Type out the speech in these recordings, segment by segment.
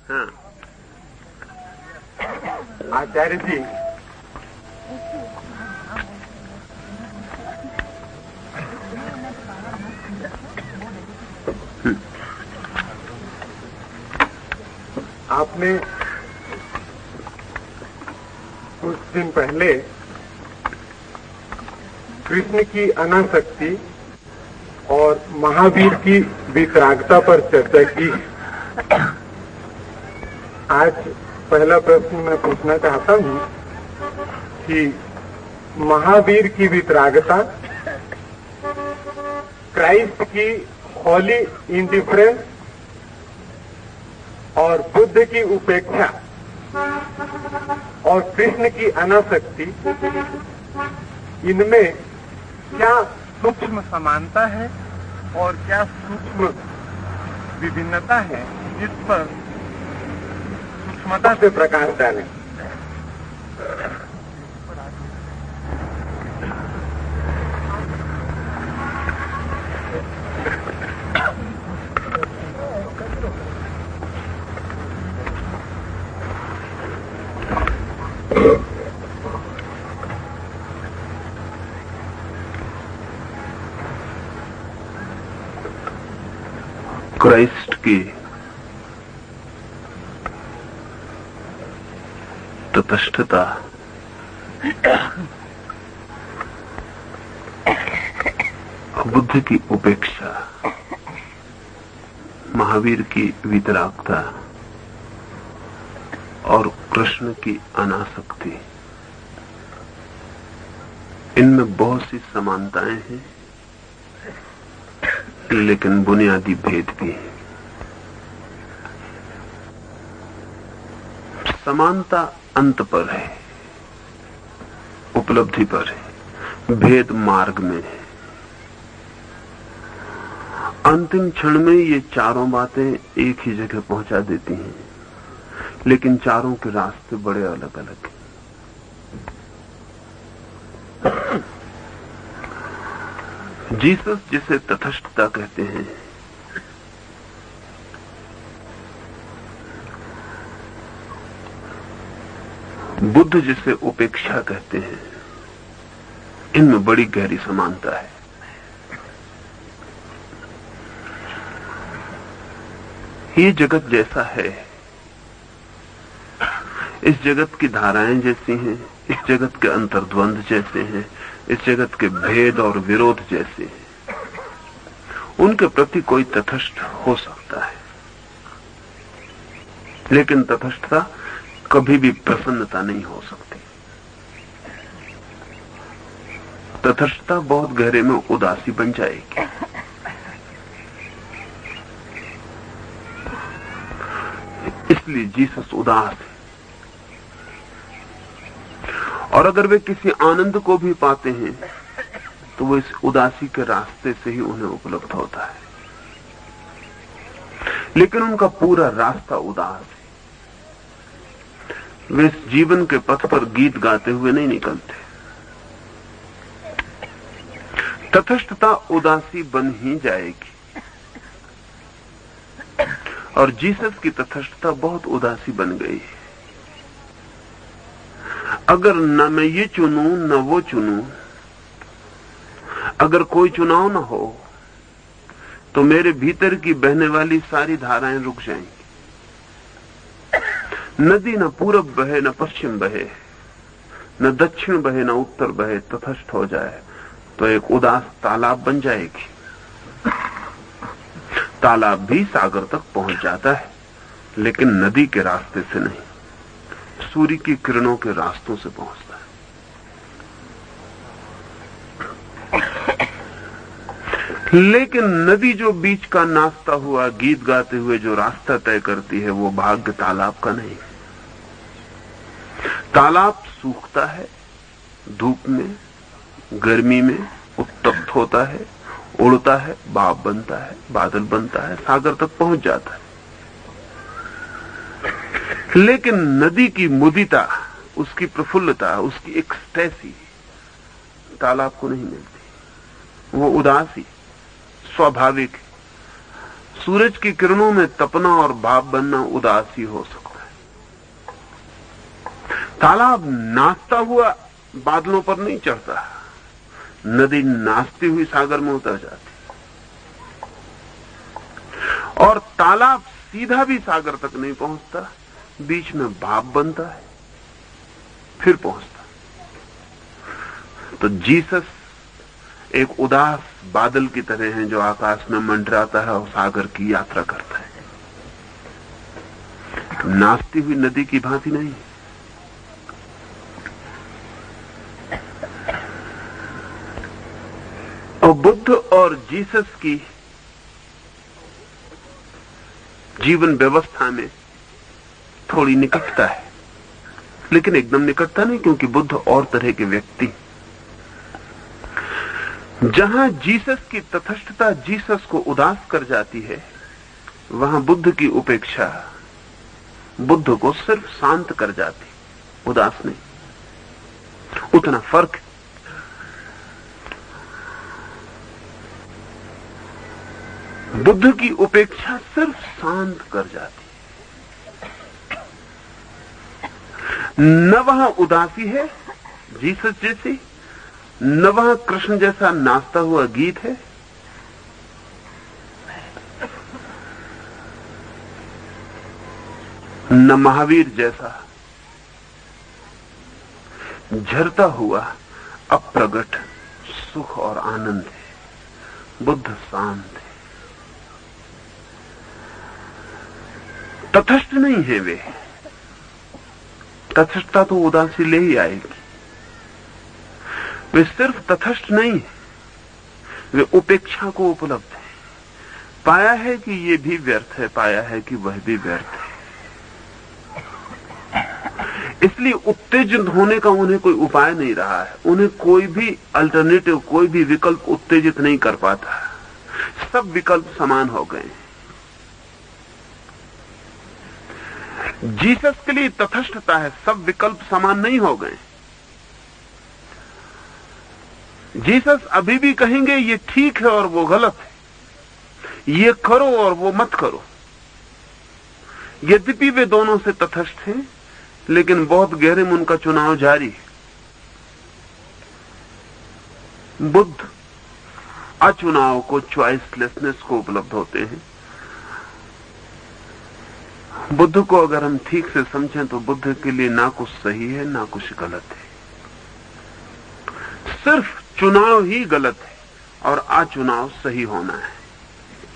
हाँ। आचार्य जी, आपने कुछ दिन पहले कृष्ण की अनासक्ति और महावीर की वितरागता पर चर्चा की। आज पहला प्रश्न मैं पूछना चाहता हूं कि महावीर की वितरागता, क्राइस्ट की हॉली इंडिफरेंस और बुद्ध की उपेक्षा और कृष्ण की अनासक्ति, इनमें क्या सूक्ष्म समानता है और क्या सूक्ष्म विभिन्नता है, इस पर सूक्ष्मता से प्रकाश डालें। क्राइस्ट की तटस्थता बुद्ध की उपेक्षा, महावीर की वितरागता और कृष्ण की अनासक्ति, इनमें बहुत सी समानताएं हैं लेकिन बुनियादी भेद भी हैं। समानता अंत पर है, उपलब्धि पर है, भेद मार्ग में है। अंतिम क्षण में ये चारों बातें एक ही जगह पहुंचा देती हैं, लेकिन चारों के रास्ते बड़े अलग अलग हैं। जीसस जिसे तटस्थता कहते हैं, बुद्ध जिसे उपेक्षा कहते हैं, इनमें बड़ी गहरी समानता है। ये जगत जैसा है, इस जगत की धाराएं जैसी हैं, इस जगत के अंतर्द्वंद जैसे हैं, इस जगत के भेद और विरोध जैसे हैं, उनके प्रति कोई तटस्थ हो सकता है, लेकिन तटस्थता कभी भी प्रसन्नता नहीं हो सकती। तटस्थता बहुत गहरे में उदासी बन जाएगी। इसलिए जीसस उदास है, और अगर वे किसी आनंद को भी पाते हैं तो वो इस उदासी के रास्ते से ही उन्हें उपलब्ध होता है, लेकिन उनका पूरा रास्ता उदास है। वे इस जीवन के पथ पर गीत गाते हुए नहीं निकलते। तटस्थता उदासी बन ही जाएगी, और जीसस की तटस्थता बहुत उदासी बन गई है। अगर न मैं ये चुनूं न वो चुनूं, अगर कोई चुनाव न हो, तो मेरे भीतर की बहने वाली सारी धाराएं रुक जाएंगी। नदी न पूरब बहे न पश्चिम बहे, न दक्षिण बहे न उत्तर बहे, तटस्थ हो जाए तो एक उदास तालाब बन जाएगी। तालाब भी सागर तक पहुंच जाता है, लेकिन नदी के रास्ते से नहीं, सूर्य की किरणों के रास्तों से पहुंचता है। लेकिन नदी जो बीच का नाचता हुआ गीत गाते हुए जो रास्ता तय करती है, वो भाग्य तालाब का नहीं। तालाब सूखता है, धूप में, गर्मी में उत्तप्त होता है, उड़ता है, भाप बनता है, बादल बनता है, सागर तक पहुंच जाता है। लेकिन नदी की मुदिता, उसकी प्रफुल्लता, उसकी एक्सटेसी तालाब को नहीं मिलती। वो उदासी स्वाभाविक, सूरज की किरणों में तपना और भाप बनना उदासी हो सकता है। तालाब नाचता हुआ बादलों पर नहीं चढ़ता, नदी नाचती हुई सागर में उतर जाती, और तालाब सीधा भी सागर तक नहीं पहुंचता, बीच में भाप बनता है, फिर पहुंचता। तो जीसस एक उदास बादल की तरह हैं जो आकाश में मंडराता है और सागर की यात्रा करता है, नाचती हुई नदी की भांति नहीं। और बुद्ध और जीसस की जीवन व्यवस्था में थोड़ी निकटता है, लेकिन एकदम निकटता नहीं, क्योंकि बुद्ध और तरह के व्यक्ति। जहां जीसस की तटस्थता जीसस को उदास कर जाती है, वहां बुद्ध की उपेक्षा बुद्ध को सिर्फ शांत कर जाती, उदास नहीं। उतना फर्क है। बुद्ध की उपेक्षा सिर्फ शांत कर जाती, न वहां उदासी है जीसस जैसी, न वहां कृष्ण जैसा नाचता हुआ गीत है, न महावीर जैसा झरता हुआ अप्रगट सुख और आनंद है। बुद्ध शांत है, तटस्थ नहीं है वे। तटस्थता तो उदासी ले ही आएगी। वे सिर्फ तटस्थ नहीं है, वे उपेक्षा को उपलब्ध है। पाया है कि ये भी व्यर्थ है, पाया है कि वह भी व्यर्थ है, इसलिए उत्तेजित होने का उन्हें कोई उपाय नहीं रहा है। उन्हें कोई भी अल्टरनेटिव, कोई भी विकल्प उत्तेजित नहीं कर पाता। सब विकल्प समान हो गए। जीसस के लिए तटस्थता है, सब विकल्प समान नहीं हो गए। जीसस अभी भी कहेंगे ये ठीक है और वो गलत है, ये करो और वो मत करो। यद्यपि वे दोनों से तटस्थ हैं, लेकिन बहुत गहरे में उनका चुनाव जारी है। बुद्ध अचुनाव को, चॉइसलेसनेस को उपलब्ध होते हैं। बुद्ध को अगर हम ठीक से समझें तो बुद्ध के लिए ना कुछ सही है ना कुछ गलत है, सिर्फ चुनाव ही गलत है और अचुनाव सही होना है।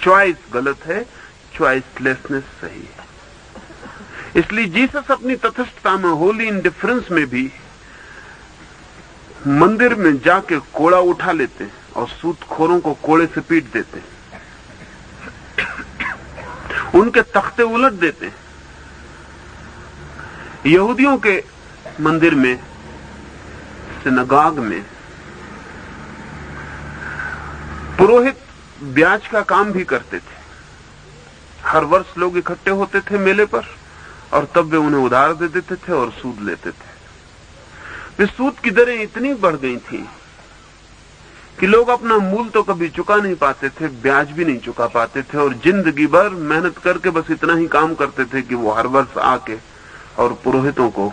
चॉइस गलत है, चॉइसलेसनेस सही है। इसलिए जीसस अपनी तटस्थता में, होली इंडिफरेंस में भी मंदिर में जाके कोड़ा उठा लेते हैं और सूदखोरों को कोड़े से पीट देते हैं, उनके तख्ते उलट देते हैं। यहूदियों के मंदिर में, सिनगाग में पुरोहित ब्याज का काम भी करते थे। हर वर्ष लोग इकट्ठे होते थे मेले पर और तब वे उन्हें उधार दे देते थे और सूद लेते थे। वे सूद की दरें इतनी बढ़ गई थी कि लोग अपना मूल तो कभी चुका नहीं पाते थे, ब्याज भी नहीं चुका पाते थे, और जिंदगी भर मेहनत करके बस इतना ही काम करते थे कि वो हर वर्ष आके और पुरोहितों को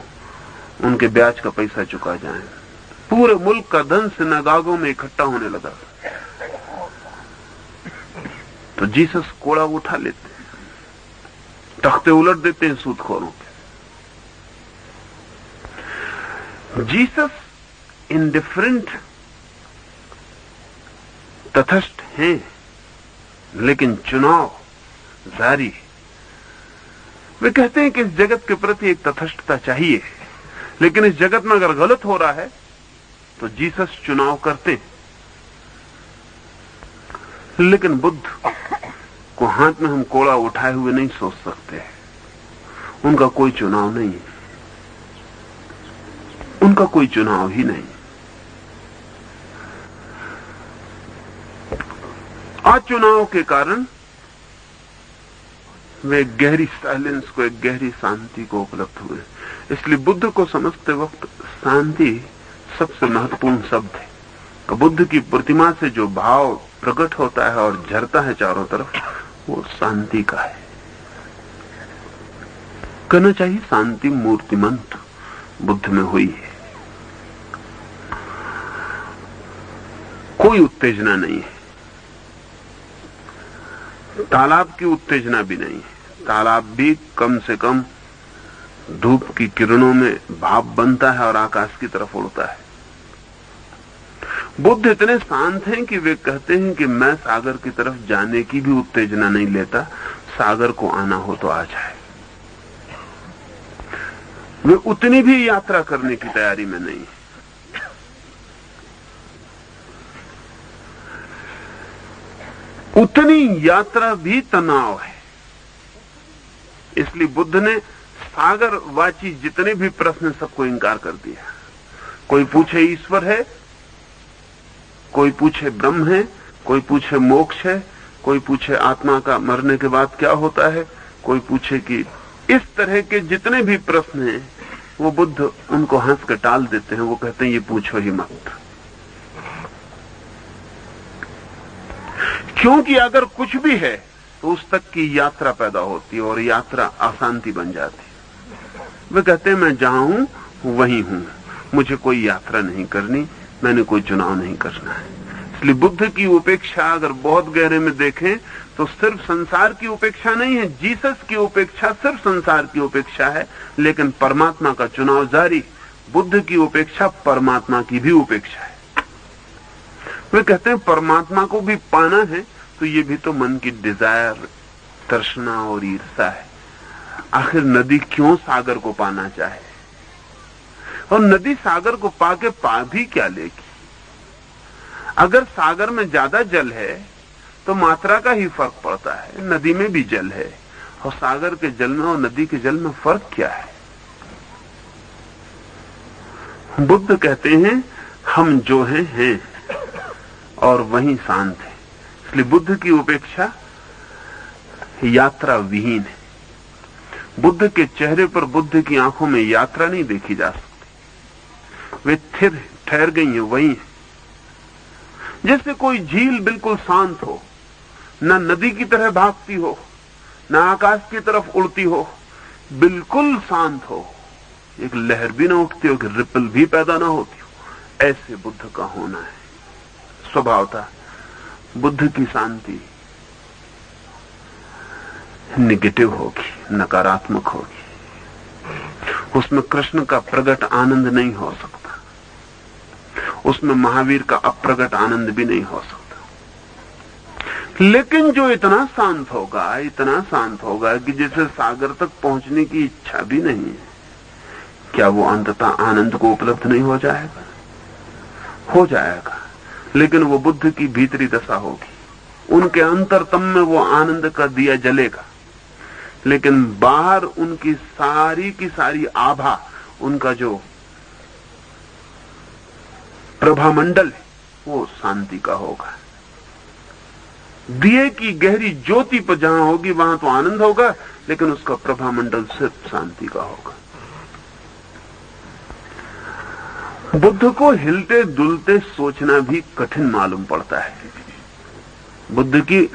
उनके ब्याज का पैसा चुका जाए। पूरे मुल्क का धन सिनागोगों में इकट्ठा होने लगा। तो जीसस कोड़ा उठा लेते हैं, तख्ते उलट देते हैं सूदखोरों के। जीसस इंडिफरेंट, तटस्थ हैं, लेकिन चुनाव जारी है। वे कहते हैं कि इस जगत के प्रति एक तटस्थता चाहिए, लेकिन इस जगत में अगर गलत हो रहा है तो जीसस चुनाव करते हैं। लेकिन बुद्ध को हाथ में हम कोड़ा उठाए हुए नहीं सोच सकते। उनका कोई चुनाव नहीं है, उनका कोई चुनाव ही नहीं। अचुनाव के कारण वे गहरी साइलेंस को, एक गहरी शांति को उपलब्ध हुए। इसलिए बुद्ध को समझते वक्त शांति सबसे महत्वपूर्ण शब्द है। बुद्ध की प्रतिमा से जो भाव प्रकट होता है और झरता है चारों तरफ, वो शांति का है। कहना चाहिए शांति मूर्तिमंत बुद्ध में हुई है। कोई उत्तेजना नहीं है, तालाब की उत्तेजना भी नहीं है। तालाब भी कम से कम धूप की किरणों में भाप बनता है और आकाश की तरफ उड़ता है। बुद्ध इतने शांत हैं कि वे कहते हैं कि मैं सागर की तरफ जाने की भी उत्तेजना नहीं लेता, सागर को आना हो तो आ जाए। वे उतनी भी यात्रा करने की तैयारी में नहीं है। उतनी यात्रा भी तनाव है। इसलिए बुद्ध ने सागरवाची जितने भी प्रश्न सबको इंकार कर दिया। कोई पूछे ईश्वर है, कोई पूछे ब्रह्म है, कोई पूछे मोक्ष है, कोई पूछे आत्मा का मरने के बाद क्या होता है, कोई पूछे कि इस तरह के जितने भी प्रश्न हैं वो बुद्ध उनको हंस कर टाल देते हैं। वो कहते हैं ये पूछो ही मत, क्योंकि अगर कुछ भी है तो उस तक की यात्रा पैदा होती है और यात्रा अशांति बन जाती है। वे कहते हैं मैं जहां हूं वहीं हूं, मुझे कोई यात्रा नहीं करनी, मैंने कोई चुनाव नहीं करना है। इसलिए बुद्ध की उपेक्षा अगर बहुत गहरे में देखें तो सिर्फ संसार की उपेक्षा नहीं है। जीसस की उपेक्षा सिर्फ संसार की उपेक्षा है, लेकिन परमात्मा का चुनाव जारी। बुद्ध की उपेक्षा परमात्मा की भी उपेक्षा है। वे कहते हैं परमात्मा को भी पाना है तो ये भी तो मन की डिजायर, तृष्णा और ईर्षा है। आखिर नदी क्यों सागर को पाना चाहे, और नदी सागर को पाके पा भी क्या लेगी? अगर सागर में ज्यादा जल है तो मात्रा का ही फर्क पड़ता है। नदी में भी जल है और सागर के जल में और नदी के जल में फर्क क्या है? बुद्ध कहते हैं हम जो हैं और वहीं शांत है। इसलिए बुद्ध की उपेक्षा यात्रा विहीन है। बुद्ध के चेहरे पर, बुद्ध की आंखों में यात्रा नहीं देखी जा सकती। वे स्थिर ठहर गई हैं, वहीं है। जैसे कोई झील बिल्कुल शांत हो, ना नदी की तरह भागती हो, ना आकाश की तरफ उड़ती हो, बिल्कुल शांत हो, एक लहर भी ना उठती हो, एक रिपल भी पैदा ना होती हो। ऐसे बुद्ध का होना है। स्वभावतः बुद्ध की शांति निगेटिव होगी, नकारात्मक होगी। उसमें कृष्ण का प्रगट आनंद नहीं हो सकता, उसमें महावीर का अप्रगट आनंद भी नहीं हो सकता। लेकिन जो इतना शांत होगा, इतना शांत होगा कि जिसे सागर तक पहुंचने की इच्छा भी नहीं है, क्या वो अंततः आनंद को उपलब्ध नहीं हो जाएगा? हो जाएगा, लेकिन वो बुद्ध की भीतरी दशा होगी। उनके अंतरतम में वो आनंद का दिया जलेगा, लेकिन बाहर उनकी सारी की सारी आभा, उनका जो प्रभामंडल है वो शांति का होगा। दिए की गहरी ज्योति पर जहां होगी वहां तो आनंद होगा, लेकिन उसका प्रभामंडल सिर्फ शांति का होगा। बुद्ध को हिलते डुलते सोचना भी कठिन मालूम पड़ता है। बुद्ध की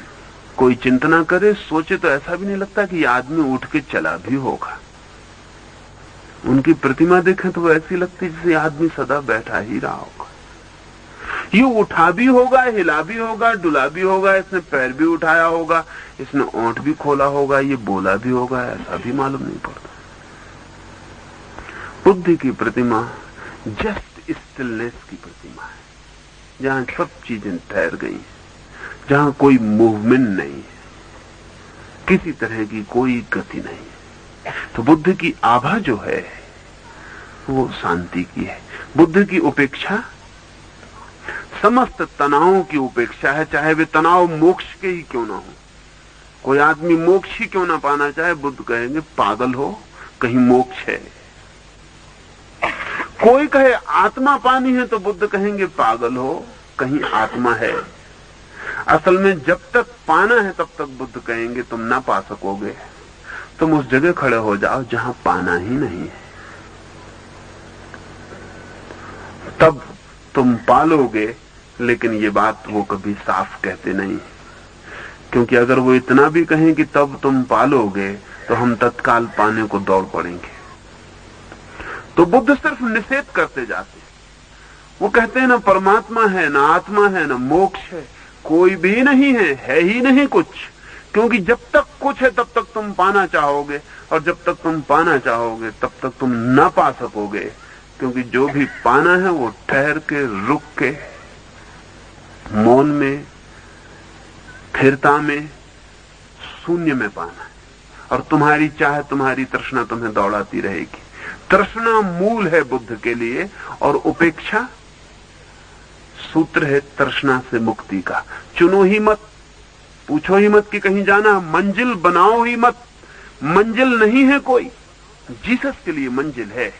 कोई चिंता ना करे, सोचे तो ऐसा भी नहीं लगता कि आदमी उठ के चला भी होगा। उनकी प्रतिमा देखें तो ऐसी लगती जैसे आदमी सदा बैठा ही रहा होगा। ये उठा भी होगा, हिला भी होगा, डुला भी होगा, इसने पैर भी उठाया होगा, इसने ओंठ भी खोला होगा, ये बोला भी होगा, ऐसा भी मालूम नहीं पड़ता। बुद्ध की प्रतिमा जस्ट स्टिलनेस की प्रतिमा है, जहां सब चीजें ठहर गई हैं, जहां कोई मूवमेंट नहीं है, किसी तरह की कोई गति नहीं है। तो बुद्ध की आभा जो है वो शांति की है। बुद्ध की उपेक्षा समस्त तनावों की उपेक्षा है, चाहे वे तनाव मोक्ष के ही क्यों ना हो। कोई आदमी मोक्ष ही क्यों ना पाना चाहे, बुद्ध कहेंगे पागल हो, कहीं मोक्ष है। कोई कहे आत्मा पानी है तो बुद्ध कहेंगे पागल हो, कहीं आत्मा है। असल में जब तक पाना है तब तक बुद्ध कहेंगे तुम ना पा सकोगे, तुम उस जगह खड़े हो जाओ जहां पाना ही नहीं है, तब तुम पालोगे। लेकिन ये बात वो कभी साफ कहते नहीं। क्योंकि अगर वो इतना भी कहें कि तब तुम पालोगे, तो हम तत्काल पाने को दौड़ पड़ेंगे। तो बुद्ध सिर्फ निषेध करते जाते हैं। वो कहते हैं ना परमात्मा है, ना आत्मा है, ना मोक्ष है, कोई भी नहीं है ही नहीं कुछ। क्योंकि जब तक कुछ है तब तक तुम पाना चाहोगे, और जब तक तुम पाना चाहोगे तब तक तुम ना पा सकोगे। क्योंकि जो भी पाना है वो ठहर के, रुक के, मौन में, स्थिरता में, शून्य में पाना है। और तुम्हारी चाह, तुम्हारी तृष्णा तुम्हें दौड़ाती रहेगी। तृष्णा मूल है बुद्ध के लिए, और उपेक्षा सूत्र है तृष्णा से मुक्ति का। चुनो ही मत, पूछो ही मत कि कहीं जाना, मंजिल बनाओ ही मत। मंजिल नहीं है कोई, जीसस के लिए मंजिल है।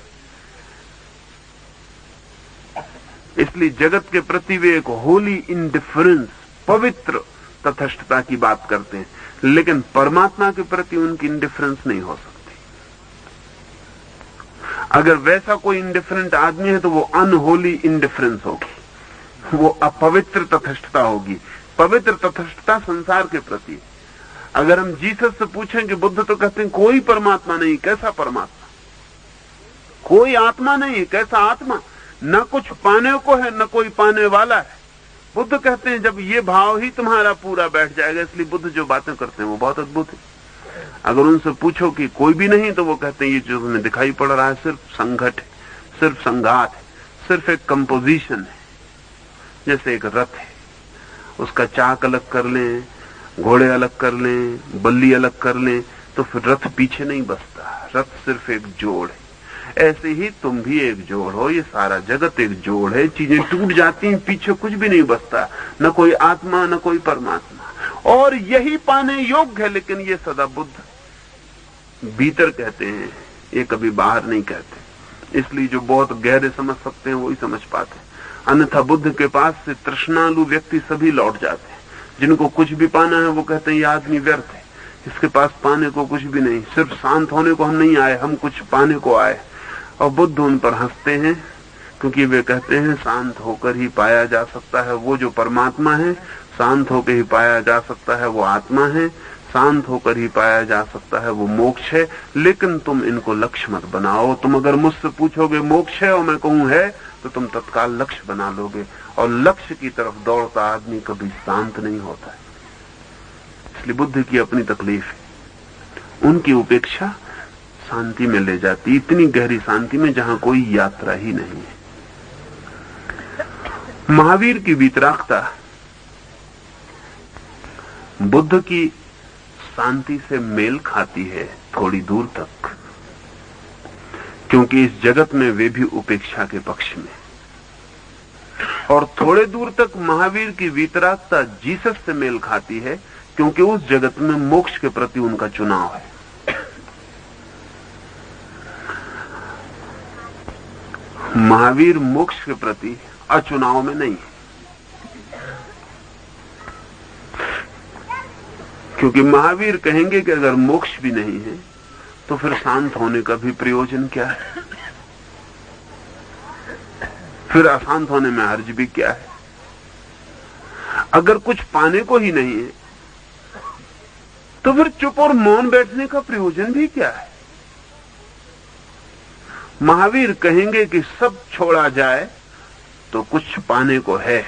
इसलिए जगत के प्रति वे एक होली इंडिफरेंस, पवित्र तटस्थता की बात करते हैं, लेकिन परमात्मा के प्रति उनकी इंडिफरेंस नहीं हो सकती। अगर वैसा कोई इंडिफरेंट आदमी है तो वो अनहोली इंडिफरेंस होगी, वो अपवित्र तटस्थता होगी। पवित्र तटस्थता संसार के प्रति। अगर हम जीसस से पूछें कि बुद्ध तो कहते हैं कोई परमात्मा नहीं, कैसा परमात्मा? कोई आत्मा नहीं है, कैसा आत्मा? न कुछ पाने को है, न कोई पाने वाला है। बुद्ध कहते हैं जब ये भाव ही तुम्हारा पूरा बैठ जाएगा। इसलिए बुद्ध जो बातें करते हैं वो बहुत अद्भुत है। अगर उनसे पूछो कि कोई भी नहीं, तो वो कहते हैं ये जो तुम्हें दिखाई पड़ रहा है सिर्फ संघट है, सिर्फ संघात है, सिर्फ एक कंपोजिशन है। जैसे एक रथ है, उसका चाक अलग कर लें, घोड़े अलग कर लें, बल्ली अलग कर लें, तो फिर रथ पीछे नहीं बसता। रथ सिर्फ एक जोड़ है। ऐसे ही तुम भी एक जोड़ हो, ये सारा जगत एक जोड़ है। चीजें टूट जाती हैं, पीछे कुछ भी नहीं बचता, न कोई आत्मा, न कोई परमात्मा। और यही पाने योग्य है, लेकिन ये सदा बुद्ध भीतर कहते हैं, ये कभी बाहर नहीं कहते। इसलिए जो बहुत गहरे समझ सकते हैं वही समझ पाते हैं। अन्यथा बुद्ध के पास से तृष्णालु व्यक्ति सभी लौट जाते हैं। जिनको कुछ भी पाना है वो कहते हैं ये आदमी व्यर्थ है, इसके पास पाने को कुछ भी नहीं, सिर्फ शांत होने को हम नहीं आए, हम कुछ पाने को आए। और बुद्ध उन पर हंसते हैं, क्योंकि वे कहते हैं शांत होकर ही पाया जा सकता है वो जो परमात्मा है, शांत होकर ही पाया जा सकता है वो आत्मा है, शांत होकर ही पाया जा सकता है वो मोक्ष है। लेकिन तुम इनको लक्ष्य मत बनाओ। तुम अगर मुझसे पूछोगे मोक्ष है और मैं कहूं है, तो तुम तत्काल लक्ष्य बना लोगे, और लक्ष्य की तरफ दौड़ता आदमी कभी शांत नहीं होता है। इसलिए बुद्ध की अपनी तकलीफ है। उनकी उपेक्षा शांति में ले जाती, इतनी गहरी शांति में जहां कोई यात्रा ही नहीं है। महावीर की वीतरागता बुद्ध की शांति से मेल खाती है थोड़ी दूर तक, क्योंकि इस जगत में वे भी उपेक्षा के पक्ष में। और थोड़े दूर तक महावीर की वीतरागता जीसस से मेल खाती है, क्योंकि उस जगत में मोक्ष के प्रति उनका चुनाव है। महावीर मोक्ष के प्रति अचुनाव में नहीं है, क्योंकि महावीर कहेंगे कि अगर मोक्ष भी नहीं है तो फिर शांत होने का भी प्रयोजन क्या है, फिर अशांत होने में हर्ज भी क्या है। अगर कुछ पाने को ही नहीं है तो फिर चुप और मौन बैठने का प्रयोजन भी क्या है। महावीर कहेंगे कि सब छोड़ा जाए तो कुछ पाने को है,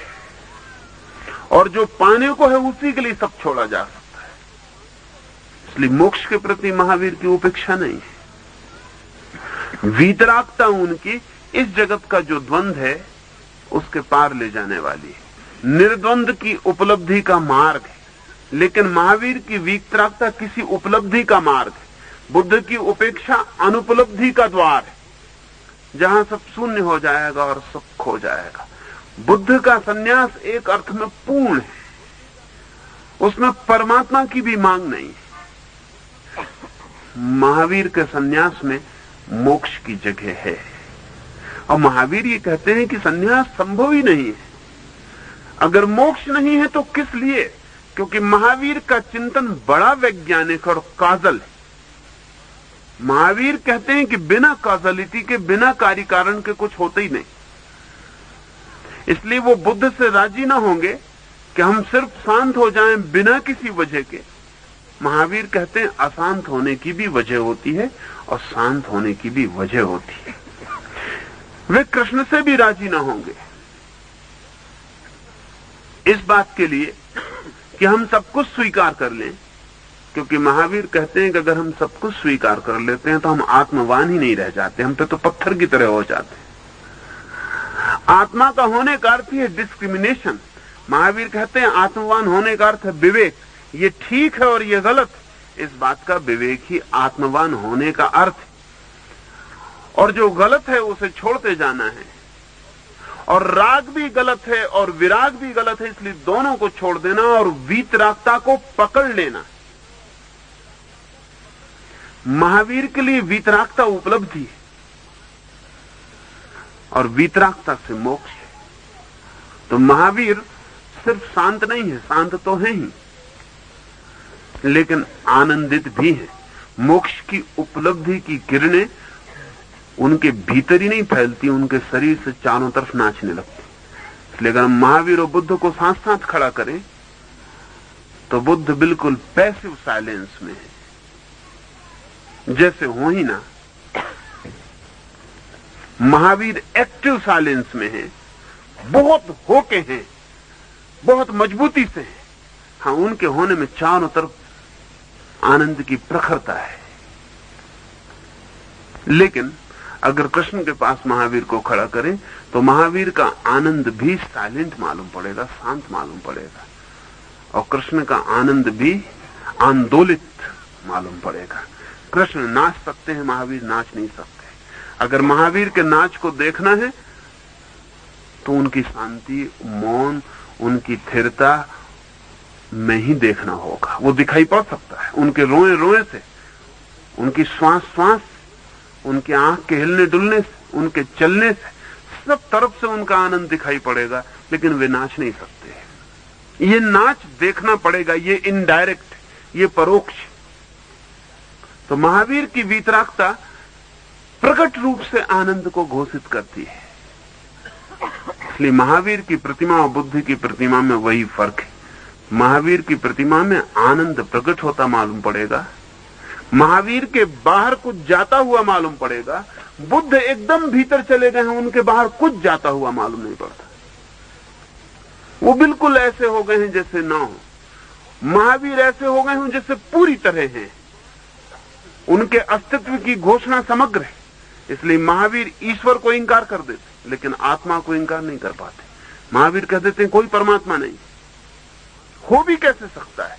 और जो पाने को है उसी के लिए सब छोड़ा जा सकता है। इसलिए मोक्ष के प्रति महावीर की उपेक्षा नहीं है। वीतरागता उनकी इस जगत का जो द्वंद्व है उसके पार ले जाने वाली है, निर्द्वंद की उपलब्धि का मार्ग है। लेकिन महावीर की वीतरागता किसी उपलब्धि का मार्ग है, बुद्ध की उपेक्षा अनुपलब्धि का द्वार है, जहां सब शून्य हो जाएगा और सब खो जाएगा। बुद्ध का सन्यास एक अर्थ में पूर्ण है, उसमें परमात्मा की भी मांग नहीं है। महावीर के सन्यास में मोक्ष की जगह है, और महावीर ये कहते हैं कि सन्यास संभव ही नहीं है। अगर मोक्ष नहीं है तो किस लिए? क्योंकि महावीर का चिंतन बड़ा वैज्ञानिक और काजल है। महावीर कहते हैं कि बिना काजलिटी के, बिना कार्य कारण के कुछ होते ही नहीं। इसलिए वो बुद्ध से राजी ना होंगे कि हम सिर्फ शांत हो जाएं बिना किसी वजह के। महावीर कहते हैं अशांत होने की भी वजह होती है और शांत होने की भी वजह होती है। वे कृष्ण से भी राजी ना होंगे इस बात के लिए कि हम सब कुछ स्वीकार कर लें, क्योंकि महावीर कहते हैं कि अगर हम सब कुछ स्वीकार कर लेते हैं तो हम आत्मवान ही नहीं रह जाते, हम पे तो पत्थर की तरह हो जाते हैं। आत्मा का होने का अर्थ है डिस्क्रिमिनेशन। महावीर कहते हैं आत्मवान होने का अर्थ है विवेक, ये ठीक है और ये गलत, इस बात का विवेक ही आत्मवान होने का अर्थ है। और जो गलत है उसे छोड़ते जाना है। और राग भी गलत है और विराग भी गलत है, इसलिए दोनों को छोड़ देना और वीतरागता को पकड़ लेना। महावीर के लिए वीतरागता उपलब्धि है और वीतरागता से मोक्ष है। तो महावीर सिर्फ शांत नहीं है, शांत तो है ही, लेकिन आनंदित भी है। मोक्ष की उपलब्धि की किरणें उनके भीतर ही नहीं फैलती, उनके शरीर से चारों तरफ नाचने लगती। इसलिए अगर हम महावीर और बुद्ध को साथ साथ खड़ा करें तो बुद्ध बिल्कुल पैसिव साइलेंस में है, जैसे हो ही ना। महावीर एक्टिव साइलेंस में है, बहुत होके हैं, बहुत मजबूती से है। हाँ, उनके होने में चारों तरफ आनंद की प्रखरता है। लेकिन अगर कृष्ण के पास महावीर को खड़ा करें तो महावीर का आनंद भी साइलेंट मालूम पड़ेगा, शांत मालूम पड़ेगा, और कृष्ण का आनंद भी आंदोलित मालूम पड़ेगा। कृष्ण नाच सकते हैं, महावीर नाच नहीं सकते। अगर महावीर के नाच को देखना है तो उनकी शांति, मौन, उनकी स्थिरता में ही देखना होगा। वो दिखाई पड़ सकता है उनके रोए रोए से, उनकी श्वास श्वास, उनके आंख के हिलने डुलने से, उनके चलने से, सब तरफ से उनका आनंद दिखाई पड़ेगा, लेकिन वे नाच नहीं सकते। ये नाच देखना पड़ेगा, ये इनडायरेक्ट, ये परोक्ष। तो महावीर की वीतरागता प्रकट रूप से आनंद को घोषित करती है। इसलिए महावीर की प्रतिमा और बुद्ध की प्रतिमा में वही फर्क है। महावीर की प्रतिमा में आनंद प्रकट होता मालूम पड़ेगा, महावीर के बाहर कुछ जाता हुआ मालूम पड़ेगा। बुद्ध एकदम भीतर चले गए हैं, उनके बाहर कुछ जाता हुआ मालूम नहीं पड़ता। वो बिल्कुल ऐसे हो गए हैं जैसे ना हो। महावीर ऐसे हो गए हैं जैसे पूरी तरह हैं, उनके अस्तित्व की घोषणा समग्र है। इसलिए महावीर ईश्वर को इंकार कर देते, लेकिन आत्मा को इंकार नहीं कर पाते। महावीर कह देते हैं कोई परमात्मा नहीं, हो भी कैसे सकता है,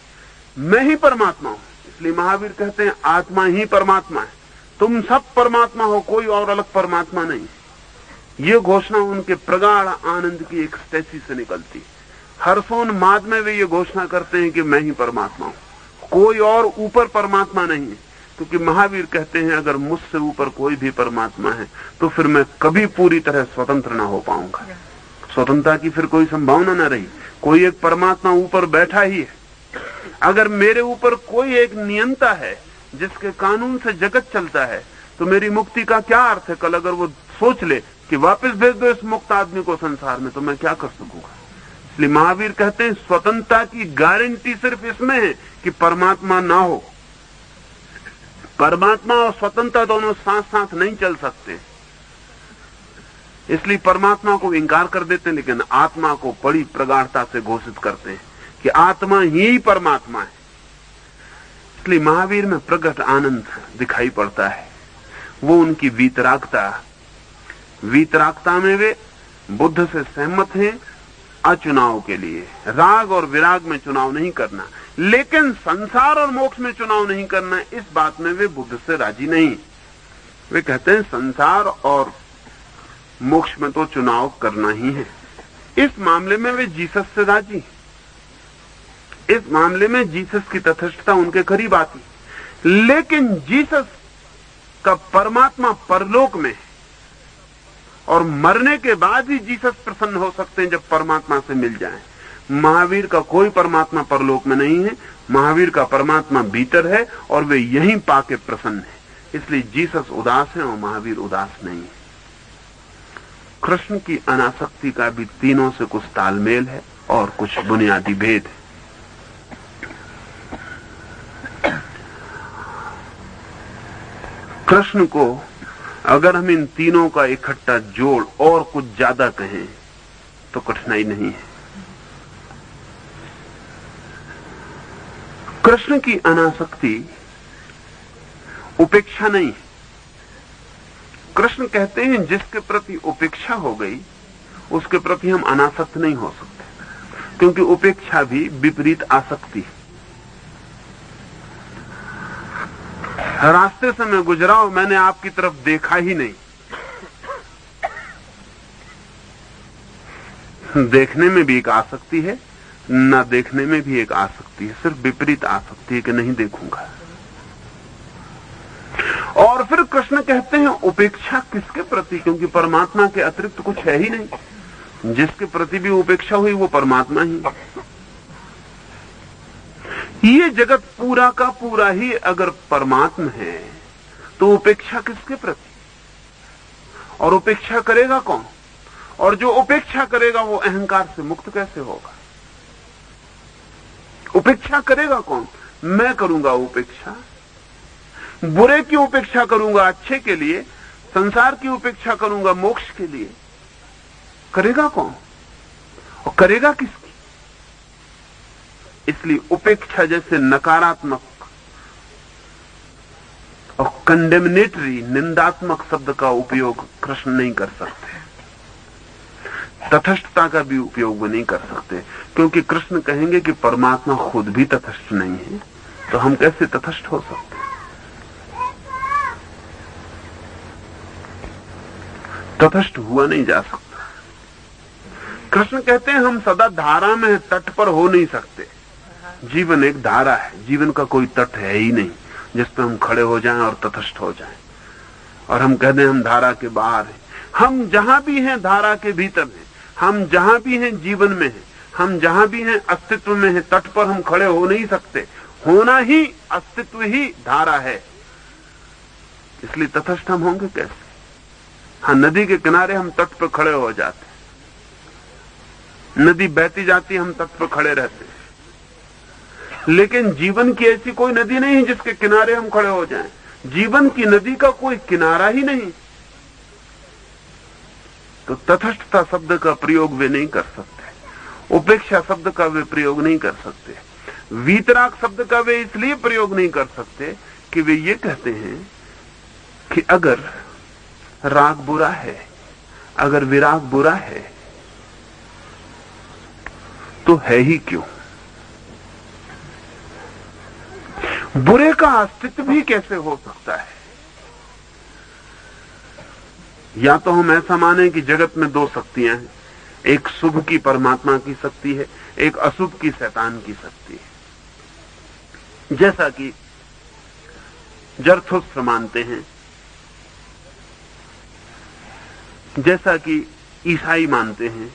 मैं ही परमात्मा हूं। इसलिए महावीर कहते हैं आत्मा ही परमात्मा है, तुम सब परमात्मा हो, कोई और अलग परमात्मा नहीं। ये घोषणा उनके प्रगाढ़ आनंद की एक स्टेसी से निकलती। हर्षोन्माद में वे ये घोषणा करते हैं कि मैं ही परमात्मा हूं, कोई और ऊपर परमात्मा नहीं है। क्योंकि महावीर कहते हैं अगर मुझसे ऊपर कोई भी परमात्मा है तो फिर मैं कभी पूरी तरह स्वतंत्र ना हो पाऊंगा। स्वतंत्रता की फिर कोई संभावना ना रही। कोई एक परमात्मा ऊपर बैठा ही है। अगर मेरे ऊपर कोई एक नियंता है जिसके कानून से जगत चलता है तो मेरी मुक्ति का क्या अर्थ है? कल अगर वो सोच ले कि वापस भेज दो इस मुक्त आदमी को संसार में, तो मैं क्या कर सकूंगा? इसलिए महावीर कहते हैं स्वतंत्रता की गारंटी सिर्फ इसमें है कि परमात्मा ना हो। परमात्मा और स्वतंत्रता दोनों साथ साथ नहीं चल सकते। इसलिए परमात्मा को इंकार कर देते हैं, लेकिन आत्मा को बड़ी प्रगाढ़ता से घोषित करते हैं कि आत्मा ही परमात्मा है। इसलिए महावीर में प्रकट आनंद दिखाई पड़ता है, वो उनकी वीतरागता में वे बुद्ध से सहमत हैं अचुनाव के लिए। राग और विराग में चुनाव नहीं करना, लेकिन संसार और मोक्ष में चुनाव नहीं करना, इस बात में वे बुद्ध से राजी नहीं। वे कहते हैं संसार और मोक्ष में तो चुनाव करना ही है। इस मामले में वे जीसस से राजी। इस मामले में जीसस की तथस्थता उनके करीब आती। लेकिन जीसस का परमात्मा परलोक में है और मरने के बाद ही जीसस प्रसन्न हो सकते हैं जब परमात्मा से मिल जाएं। महावीर का कोई परमात्मा परलोक में नहीं है, महावीर का परमात्मा भीतर है और वे यहीं पाके प्रसन्न है। इसलिए जीसस उदास है और महावीर उदास नहीं है। कृष्ण की अनासक्ति का भी तीनों से कुछ तालमेल है। और कुछ बुनियादी भेद है। कृष्ण को अगर हम इन तीनों का इकट्ठा जोड़ और कुछ ज्यादा कहें तो कठिनाई नहीं है। कृष्ण की अनासक्ति उपेक्षा नहीं है। कृष्ण कहते हैं जिसके प्रति उपेक्षा हो गई उसके प्रति हम अनासक्त नहीं हो सकते, क्योंकि उपेक्षा भी विपरीत आसक्ति है। रास्ते से मैं गुजरा और मैंने आपकी तरफ देखा ही नहीं, देखने में भी एक आसक्ति है, ना देखने में भी एक आसक्ति है, सिर्फ विपरीत आसक्ति है कि नहीं देखूंगा। और फिर कृष्ण कहते हैं उपेक्षा किसके प्रति, क्योंकि परमात्मा के अतिरिक्त कुछ है ही नहीं। जिसके प्रति भी उपेक्षा हुई वो परमात्मा ही। ये जगत पूरा का पूरा ही अगर परमात्मा है तो उपेक्षा किसके प्रति, और उपेक्षा करेगा कौन, और जो उपेक्षा करेगा वो अहंकार से मुक्त कैसे होगा। उपेक्षा करेगा कौन, मैं करूंगा उपेक्षा, बुरे की उपेक्षा करूंगा अच्छे के लिए, संसार की उपेक्षा करूंगा मोक्ष के लिए। करेगा कौन और करेगा किसकी। इसलिए उपेक्षा जैसे नकारात्मक और कंडेमनेटरी निंदात्मक शब्द का उपयोग कृष्ण नहीं कर सकते, तटस्थता का भी उपयोग वो नहीं कर सकते, क्योंकि कृष्ण कहेंगे कि परमात्मा खुद भी तटस्थ नहीं है, तो हम कैसे तटस्थ हो सकते। तटस्थ हुआ नहीं जा सकता। कृष्ण कहते हैं हम सदा धारा में तट पर हो नहीं सकते। जीवन एक धारा है, जीवन का कोई तट है ही नहीं जिस पर हम खड़े हो जाएं और तटस्थ हो जाएं और हम कह दें हम धारा के बाहर हैं। हम जहां भी हैं धारा के भीतर हैं, हम जहां भी हैं जीवन में हैं, हम जहां भी हैं अस्तित्व में हैं। तट पर हम खड़े हो नहीं सकते, होना ही अस्तित्व ही धारा है। इसलिए तटस्थ हम होंगे कैसे। हाँ, नदी के किनारे हम तट पर खड़े हो जाते, नदी बहती जाती हम तट पर खड़े रहते, लेकिन जीवन की ऐसी कोई नदी नहीं जिसके किनारे हम खड़े हो जाएं। जीवन की नदी का कोई किनारा ही नहीं, तो तटस्थता शब्द का प्रयोग वे नहीं कर सकते, उपेक्षा शब्द का वे प्रयोग नहीं कर सकते, वीतराग शब्द का वे इसलिए प्रयोग नहीं कर सकते कि वे ये कहते हैं कि अगर राग बुरा है, अगर विराग बुरा है तो है ही क्यों। बुरे का अस्तित्व भी कैसे हो सकता है। या तो हम ऐसा माने कि जगत में दो शक्तियां हैं, एक शुभ की परमात्मा की शक्ति है, एक अशुभ की शैतान की शक्ति है। जैसा कि जरथुस्त्र मानते हैं, जैसा कि ईसाई मानते हैं,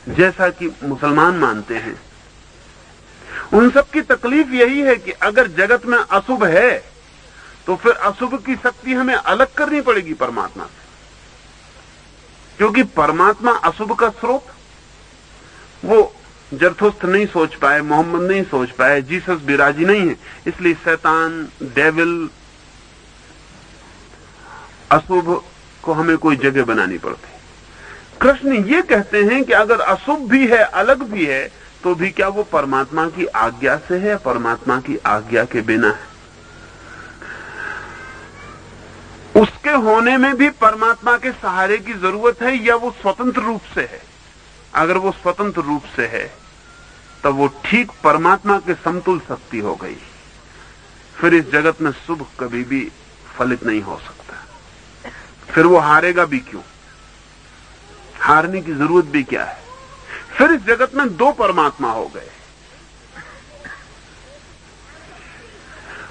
जैसा कि मुसलमान मानते हैं। उन सब की तकलीफ यही है कि अगर जगत में अशुभ है तो फिर अशुभ की शक्ति हमें अलग करनी पड़ेगी परमात्मा से, क्योंकि परमात्मा अशुभ का स्रोत। वो जरथुस्त्र नहीं सोच पाए, मोहम्मद नहीं सोच पाए, जीसस भी राजी नहीं है, इसलिए शैतान, डेविल, अशुभ को हमें कोई जगह बनानी पड़ती। कृष्ण ये कहते हैं कि अगर अशुभ भी है, अलग भी है, तो भी क्या वो परमात्मा की आज्ञा से है, परमात्मा की आज्ञा के बिना है। उसके होने में भी परमात्मा के सहारे की जरूरत है, या वो स्वतंत्र रूप से है। अगर वो स्वतंत्र रूप से है तब वो ठीक परमात्मा के समतुल शक्ति हो गई। फिर इस जगत में शुभ कभी भी फलित नहीं हो सकता, फिर वो हारेगा भी क्यों, हारने की जरूरत भी क्या है। फिर इस जगत में दो परमात्मा हो गए,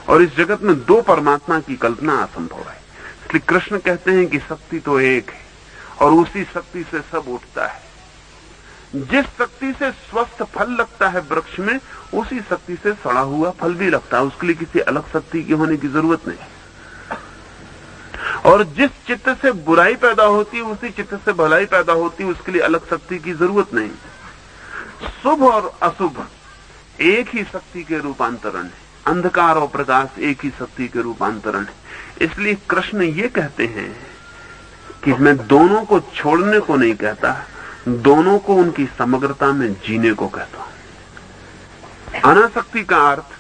और इस जगत में दो परमात्मा की कल्पना असंभव है। इसलिए कृष्ण कहते हैं कि शक्ति तो एक है और उसी शक्ति से सब उठता है। जिस शक्ति से स्वस्थ फल लगता है वृक्ष में, उसी शक्ति से सड़ा हुआ फल भी लगता है। उसके लिए किसी अलग शक्ति की होने की जरूरत नहीं। और जिस चित्त से बुराई पैदा होती है, उसी चित्त से भलाई पैदा होती है, उसके लिए अलग शक्ति की जरूरत नहीं। शुभ और अशुभ एक ही शक्ति के रूपांतरण है, अंधकार और प्रकाश एक ही शक्ति के रूपांतरण है। इसलिए कृष्ण ये कहते हैं कि मैं दोनों को छोड़ने को नहीं कहता, दोनों को उनकी समग्रता में जीने को कहता हूं। अनासक्ति का अर्थ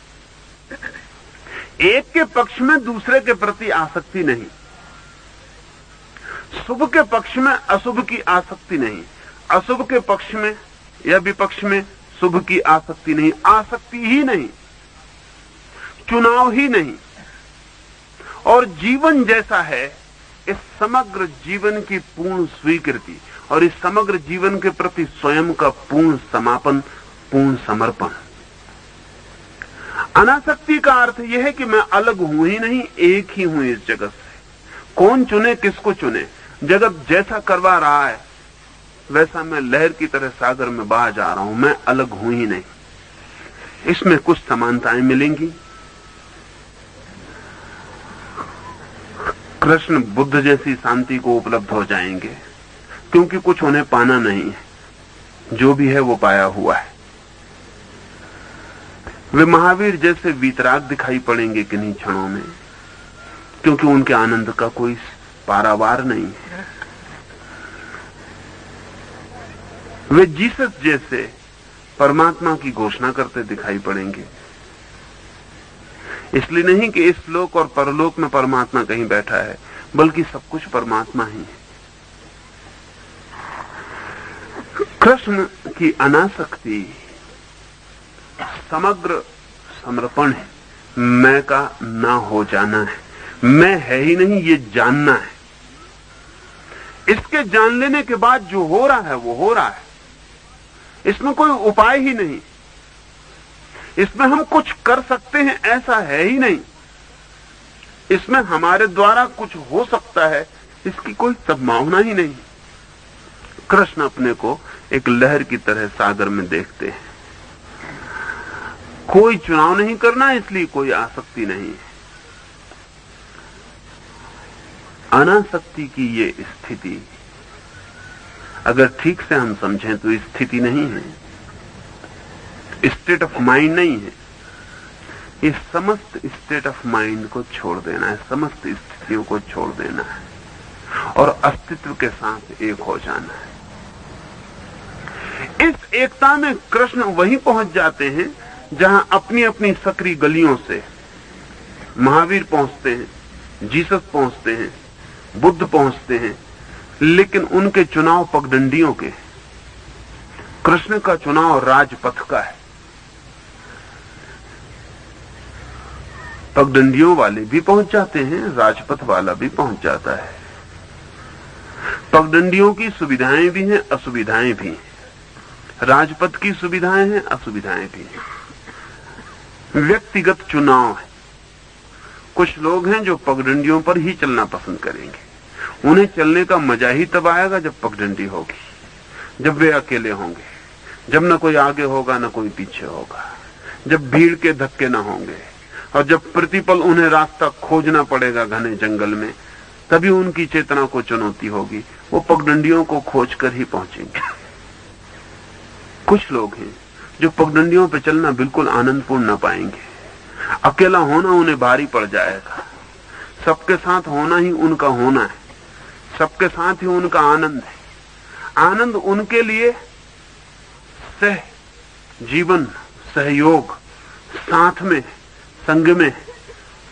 एक के पक्ष में दूसरे के प्रति आसक्ति नहीं, शुभ के पक्ष में अशुभ की आसक्ति नहीं, अशुभ के पक्ष में या विपक्ष में शुभ की आसक्ति नहीं, आसक्ति ही नहीं, चुनाव ही नहीं। और जीवन जैसा है, इस समग्र जीवन की पूर्ण स्वीकृति और इस समग्र जीवन के प्रति स्वयं का पूर्ण समापन, पूर्ण समर्पण। अनासक्ति का अर्थ यह है कि मैं अलग हूं ही नहीं, एक ही हूं इस जगत से। कौन चुने, किसको चुने, जगत जैसा करवा रहा है वैसा मैं लहर की तरह सागर में बहा जा रहा हूं, मैं अलग हूं ही नहीं। इसमें कुछ समानताएं मिलेंगी। कृष्ण बुद्ध जैसी शांति को उपलब्ध हो जाएंगे, क्योंकि कुछ उन्हें पाना नहीं है, जो भी है वो पाया हुआ है। वे महावीर जैसे वीतराग दिखाई पड़ेंगे किन्हीं क्षणों में, क्योंकि उनके आनंद का कोई पारावार नहीं है। वे जीसस जैसे परमात्मा की घोषणा करते दिखाई पड़ेंगे, इसलिए नहीं कि इस लोक और परलोक में परमात्मा कहीं बैठा है, बल्कि सब कुछ परमात्मा ही है। कृष्ण की अनासक्ति समग्र समर्पण है, मैं का ना हो जाना है। मैं है ही नहीं, ये जानना है। इसके जान लेने के बाद जो हो रहा है वो हो रहा है, इसमें कोई उपाय ही नहीं, इसमें हम कुछ कर सकते हैं ऐसा है ही नहीं, इसमें हमारे द्वारा कुछ हो सकता है इसकी कोई संभावना ही नहीं। कृष्ण अपने को एक लहर की तरह सागर में देखते हैं। कोई चुनाव नहीं करना, इसलिए कोई आसक्ति नहीं है। अनासक्ति की ये स्थिति अगर ठीक से हम समझें तो स्थिति नहीं है, स्टेट ऑफ माइंड नहीं है। इस समस्त स्टेट ऑफ माइंड को छोड़ देना है, समस्त स्थितियों को छोड़ देना है और अस्तित्व के साथ एक हो जाना है। इस एकता में कृष्ण वहीं पहुंच जाते हैं जहां अपनी अपनी सकरी गलियों से महावीर पहुंचते हैं, जीसस पहुंचते हैं, बुद्ध पहुंचते हैं, लेकिन उनके चुनाव पगडंडियों के। कृष्ण का चुनाव राजपथ का है। पगडंडियों वाले भी पहुंच जाते हैं, राजपथ वाला भी पहुंच जाता है। पगडंडियों की सुविधाएं भी हैं, असुविधाएं भी हैं। राजपथ की सुविधाएं हैं, असुविधाएं भी हैं। व्यक्तिगत चुनाव है। कुछ लोग हैं जो पगडंडियों पर ही चलना पसंद करेंगे। उन्हें चलने का मजा ही तब आएगा जब पगडंडी होगी, जब वे अकेले होंगे, जब न कोई आगे होगा न कोई पीछे होगा, जब भीड़ के धक्के न होंगे और जब प्रतिपल उन्हें रास्ता खोजना पड़ेगा घने जंगल में, तभी उनकी चेतना को चुनौती होगी। वो पगडंडियों को खोजकर ही पहुंचेंगे। कुछ लोग हैं जो पगडंडियों पे चलना बिल्कुल आनंदपूर्ण न पाएंगे। अकेला होना उन्हें भारी पड़ जाएगा। सबके साथ होना ही उनका होना है, सबके साथ ही उनका आनंद है। आनंद उनके लिए सह जीवन, सहयोग, साथ में, संग में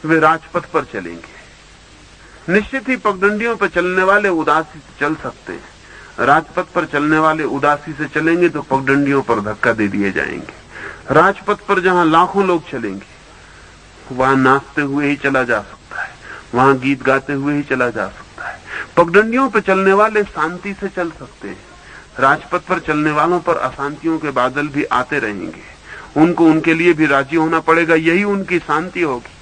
वे राजपथ पर चलेंगे। निश्चित ही पगडंडियों पर चलने वाले उदासी से चल सकते हैं, राजपथ पर चलने वाले उदासी से चलेंगे तो पगडंडियों पर धक्का दे दिए जाएंगे। राजपथ पर जहां लाखों लोग चलेंगे वहां नाचते हुए ही चला जा सकता है, वहां गीत गाते हुए ही चला जा सकता है। पगडंडियों पर चलने वाले शांति से चल सकते हैं, राजपथ पर चलने वालों पर अशांतियों के बादल भी आते रहेंगे। उनको उनके लिए भी राजी होना पड़ेगा, यही उनकी शांति होगी।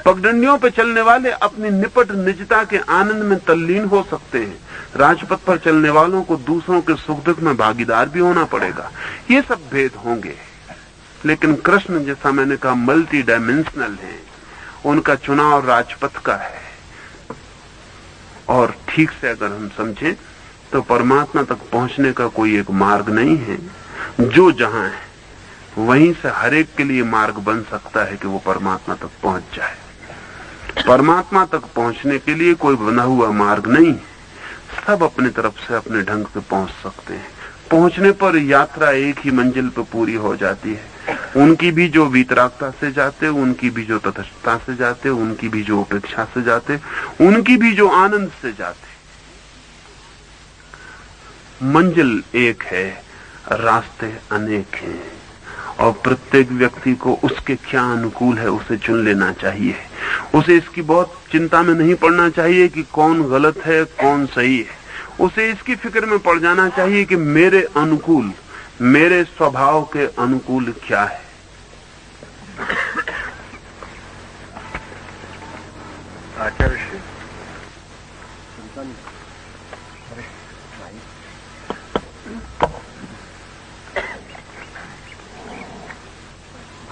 पगडंडियों पर चलने वाले अपनी निपट निजता के आनंद में तल्लीन हो सकते हैं, राजपथ पर चलने वालों को दूसरों के सुख दुख में भागीदार भी होना पड़ेगा। ये सब भेद होंगे, लेकिन कृष्ण जैसा मैंने कहा मल्टी डायमेंशनल है। उनका चुनाव राजपथ का है और ठीक से अगर हम समझें तो परमात्मा तक पहुंचने का कोई एक मार्ग नहीं है। जो जहां है वहीं से हर एक के लिए मार्ग बन सकता है कि वो परमात्मा तक पहुंच जाए। परमात्मा तक पहुंचने के लिए कोई बना हुआ मार्ग नहीं, सब अपनी तरफ से अपने ढंग से पहुंच सकते हैं। पहुंचने पर यात्रा एक ही मंजिल पर पूरी हो जाती है। उनकी भी जो वीतरागता से जाते, उनकी भी जो तटस्थता से जाते, उनकी भी जो उपेक्षा से जाते, उनकी भी जो आनंद से जाते। मंजिल एक है, रास्ते अनेक हैं, और प्रत्येक व्यक्ति को उसके क्या अनुकूल है उसे चुन लेना चाहिए। उसे इसकी बहुत चिंता में नहीं पड़ना चाहिए कि कौन गलत है कौन सही है। उसे इसकी फिक्र में पड़ जाना चाहिए कि मेरे अनुकूल, मेरे स्वभाव के अनुकूल क्या है। आचार्य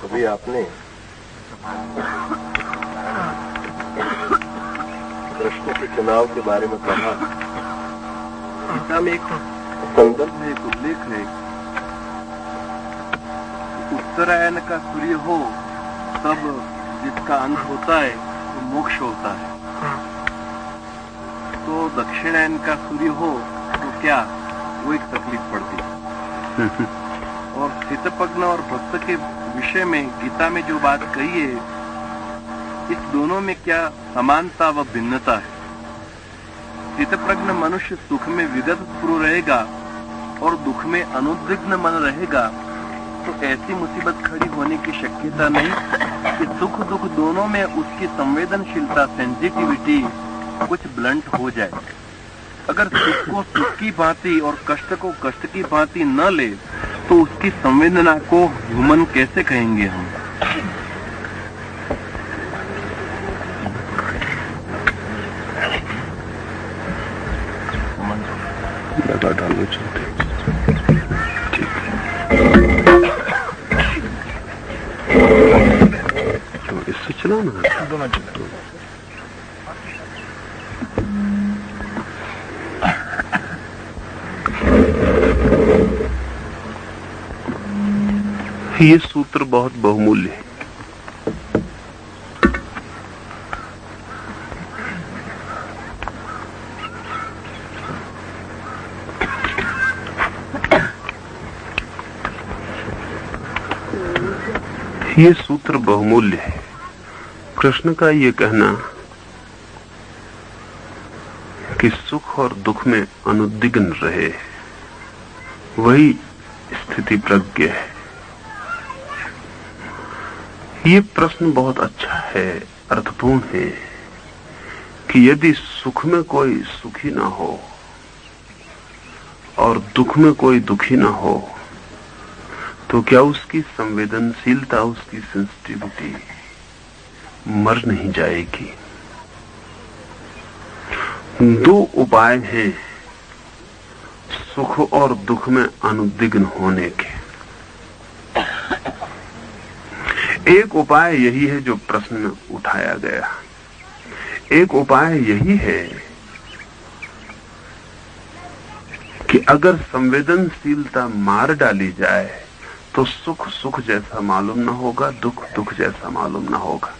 कभी आपने कृष्ण के चुनाव के बारे में कहा, गीता में एक संदर्भ में एक उल्लेख है, उत्तरायण का सूर्य हो तब जिसका अंत होता है तो मोक्ष होता है, तो दक्षिणायन का सूर्य हो तो क्या वो एक तकलीफ पड़ती है। और स्थितप्रज्ञ और भक्त के विषय में गीता में जो बात कही है, इस दोनों में क्या समानता व भिन्नता है। स्थितप्रज्ञ मनुष्य सुख में विगत स्पृह रहेगा और दुख में अनुद्विग्न मन रहेगा, तो ऐसी मुसीबत खड़ी होने की शक्यता नहीं कि सुख दुख दोनों में उसकी संवेदनशीलता, सेंसिटिविटी कुछ ब्लंट हो जाए। अगर सुख को सुख की भांति और कष्ट को कष्ट की भांति न ले तो उसकी संवेदना को ह्यूमन कैसे कहेंगे हम। डालना चाहते तो इससे चलाना दोनों चला। ये सूत्र बहुत बहुमूल्य है। ये सूत्र बहुमूल्य है। कृष्ण का ये कहना कि सुख और दुख में अनुद्विग्न रहे, वही स्थिति प्रज्ञ है। ये प्रश्न बहुत अच्छा है, अर्थपूर्ण है कि यदि सुख में कोई सुखी ना हो और दुख में कोई दुखी ना हो तो क्या उसकी संवेदनशीलता, उसकी सेंसिटिविटी मर नहीं जाएगी। दो उपाय हैं सुख और दुख में अनुद्विग्न होने के। एक उपाय यही है जो प्रश्न में उठाया गया। एक उपाय यही है कि अगर संवेदनशीलता मार डाली जाए तो सुख सुख जैसा मालूम ना होगा, दुख दुख जैसा मालूम ना होगा।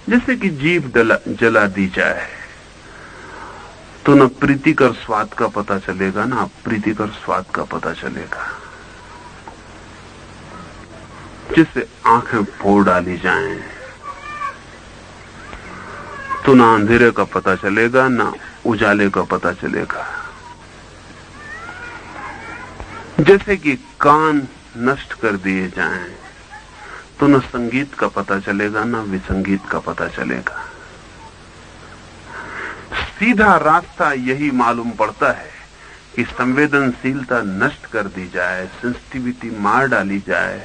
जैसे कि जीभ जला दी जाए तो न प्रीतिकर स्वाद का पता चलेगा, ना अप्रीतिकर स्वाद का पता चलेगा। जिससे आंखें फोड़ डाली जाएं तो ना अंधेरे का पता चलेगा, ना उजाले का पता चलेगा। जैसे कि कान नष्ट कर दिए जाएं तो न संगीत का पता चलेगा, न विसंगीत का पता चलेगा। सीधा रास्ता यही मालूम पड़ता है कि संवेदनशीलता नष्ट कर दी जाए, सेंसिटिविटी मार डाली जाए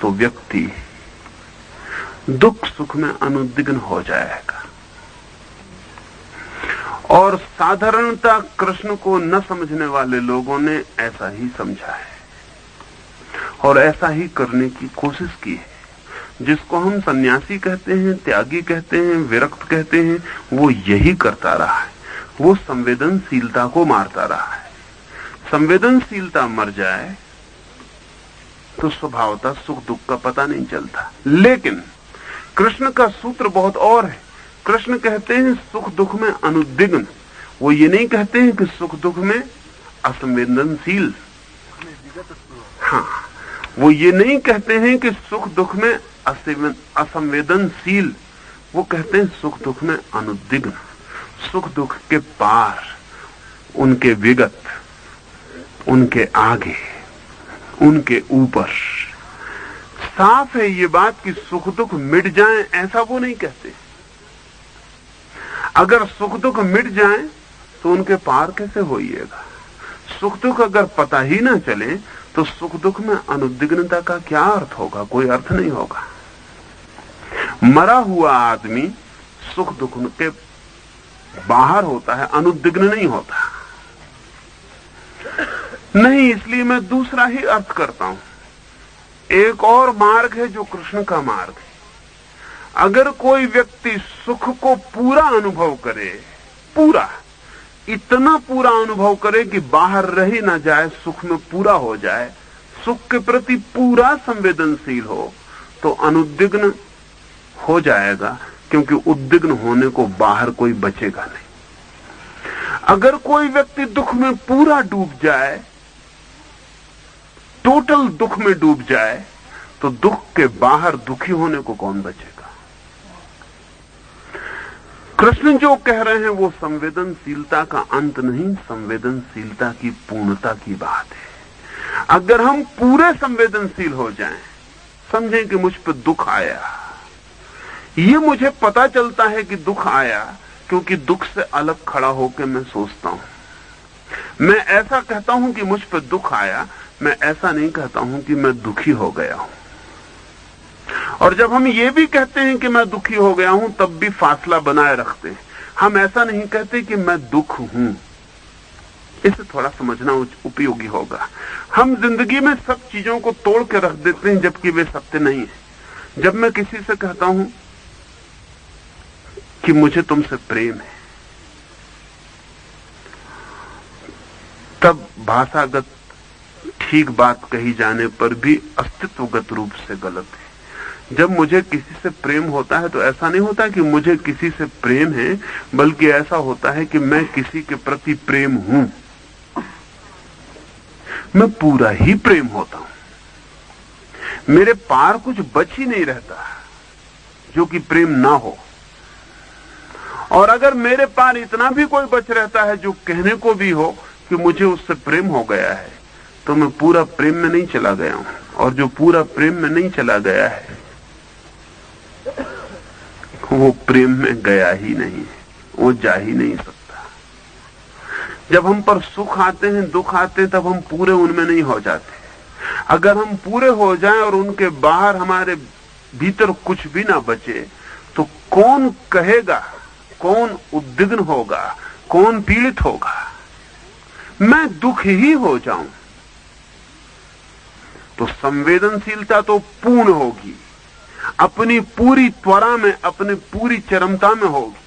तो व्यक्ति दुख सुख में अनुद्विग्न हो जाएगा। और साधारणता कृष्ण को न समझने वाले लोगों ने ऐसा ही समझा है और ऐसा ही करने की कोशिश की है। जिसको हम सन्यासी कहते हैं, त्यागी कहते हैं, विरक्त कहते हैं, वो यही करता रहा है। वो संवेदनशीलता को मारता रहा है। संवेदनशीलता मर जाए तो स्वभावतः सुख दुख का पता नहीं चलता। लेकिन कृष्ण का सूत्र बहुत और है। कृष्ण कहते हैं सुख दुख में अनुद्विग्न। वो ये नहीं कहते हैं कि सुख दुख में असंवेदनशील। हाँ, वो ये नहीं कहते हैं कि सुख दुख में असंवेदनशील। वो कहते हैं सुख दुख में अनुद्विग्न, सुख दुख के पार, उनके विगत, उनके आगे, उनके ऊपर। साफ है ये बात कि सुख दुख मिट जाएं, ऐसा वो नहीं कहते। अगर सुख दुख मिट जाएं तो उनके पार कैसे होइएगा? सुख दुख अगर पता ही ना चले तो सुख दुख में अनुद्विग्नता का क्या अर्थ होगा? कोई अर्थ नहीं होगा। मरा हुआ आदमी सुख दुख के बाहर होता है, अनुद्विग्न नहीं होता। नहीं, इसलिए मैं दूसरा ही अर्थ करता हूं। एक और मार्ग है जो कृष्ण का मार्ग है। अगर कोई व्यक्ति सुख को पूरा अनुभव करे, पूरा, इतना पूरा अनुभव करे कि बाहर रह ही ना जाए, सुख में पूरा हो जाए, सुख के प्रति पूरा संवेदनशील हो, तो अनुद्विग्न हो जाएगा, क्योंकि उद्विग्न होने को बाहर कोई बचेगा नहीं। अगर कोई व्यक्ति दुख में पूरा डूब जाए, टोटल दुख में डूब जाए, तो दुख के बाहर दुखी होने को कौन बचेगा? कृष्ण जो कह रहे हैं वो संवेदनशीलता का अंत नहीं, संवेदनशीलता की पूर्णता की बात है। अगर हम पूरे संवेदनशील हो जाएं, समझें कि मुझ पर दुख आया, ये मुझे पता चलता है कि दुख आया क्योंकि दुख से अलग खड़ा होकर मैं सोचता हूं। मैं ऐसा कहता हूं कि मुझ पर दुख आया, मैं ऐसा नहीं कहता हूं कि मैं दुखी हो गया हूं। और जब हम ये भी कहते हैं कि मैं दुखी हो गया हूं, तब भी फासला बनाए रखते हैं। हम ऐसा नहीं कहते कि मैं दुख हूं। इसे थोड़ा समझना उपयोगी होगा। हम जिंदगी में सब चीजों को तोड़ के रख देते हैं, जबकि वे सत्य नहीं है। जब मैं किसी से कहता हूं कि मुझे तुमसे प्रेम है, तब भाषागत ठीक बात कही जाने पर भी अस्तित्वगत रूप से गलत है। जब मुझे किसी से प्रेम होता है तो ऐसा नहीं होता कि मुझे किसी से प्रेम है, बल्कि ऐसा होता है कि मैं किसी के प्रति प्रेम हूं। मैं पूरा ही प्रेम होता हूं। मेरे पार कुछ बच ही नहीं रहता जो कि प्रेम ना हो। और अगर मेरे पार इतना भी कोई बच रहता है जो कहने को भी हो कि मुझे उससे प्रेम हो गया है, तो मैं पूरा प्रेम में नहीं चला गया हूं। और जो पूरा प्रेम में नहीं चला गया है वो प्रेम में गया ही नहीं है, वो जा ही नहीं सकता। जब हम पर सुख आते हैं, दुख आते हैं, तब हम पूरे उनमें नहीं हो जाते। अगर हम पूरे हो जाएं और उनके बाहर हमारे भीतर कुछ भी ना बचे, तो कौन कहेगा, कौन उद्विग्न होगा, कौन पीड़ित होगा? मैं दुख ही हो जाऊं तो संवेदनशीलता तो पूर्ण होगी, अपनी पूरी त्वरा में, अपनी पूरी चरमता में होगी।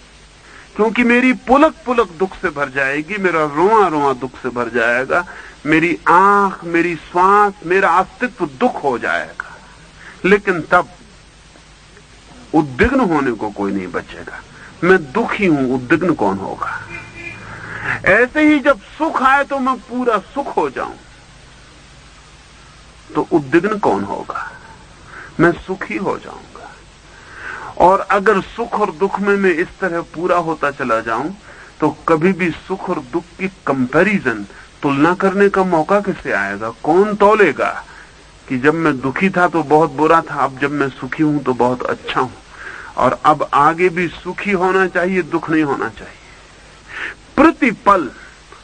क्योंकि मेरी पुलक पुलक दुख से भर जाएगी, मेरा रोआ रोआ दुख से भर जाएगा, मेरी आंख, मेरी श्वास, मेरा अस्तित्व दुख हो जाएगा। लेकिन तब उद्विग्न होने को कोई नहीं बचेगा। मैं दुखी हूं, उद्विग्न कौन होगा? ऐसे ही जब सुख आए तो मैं पूरा सुख हो जाऊं, तो उद्विग्न कौन होगा? मैं सुखी हो जाऊंगा। और अगर सुख और दुख में मैं इस तरह पूरा होता चला जाऊं, तो कभी भी सुख और दुख की कंपैरिजन, तुलना करने का मौका कैसे आएगा? कौन तौलेगा कि जब मैं दुखी था तो बहुत बुरा था, अब जब मैं सुखी हूं तो बहुत अच्छा हूं, और अब आगे भी सुखी होना चाहिए, दुख नहीं होना चाहिए। प्रतिपल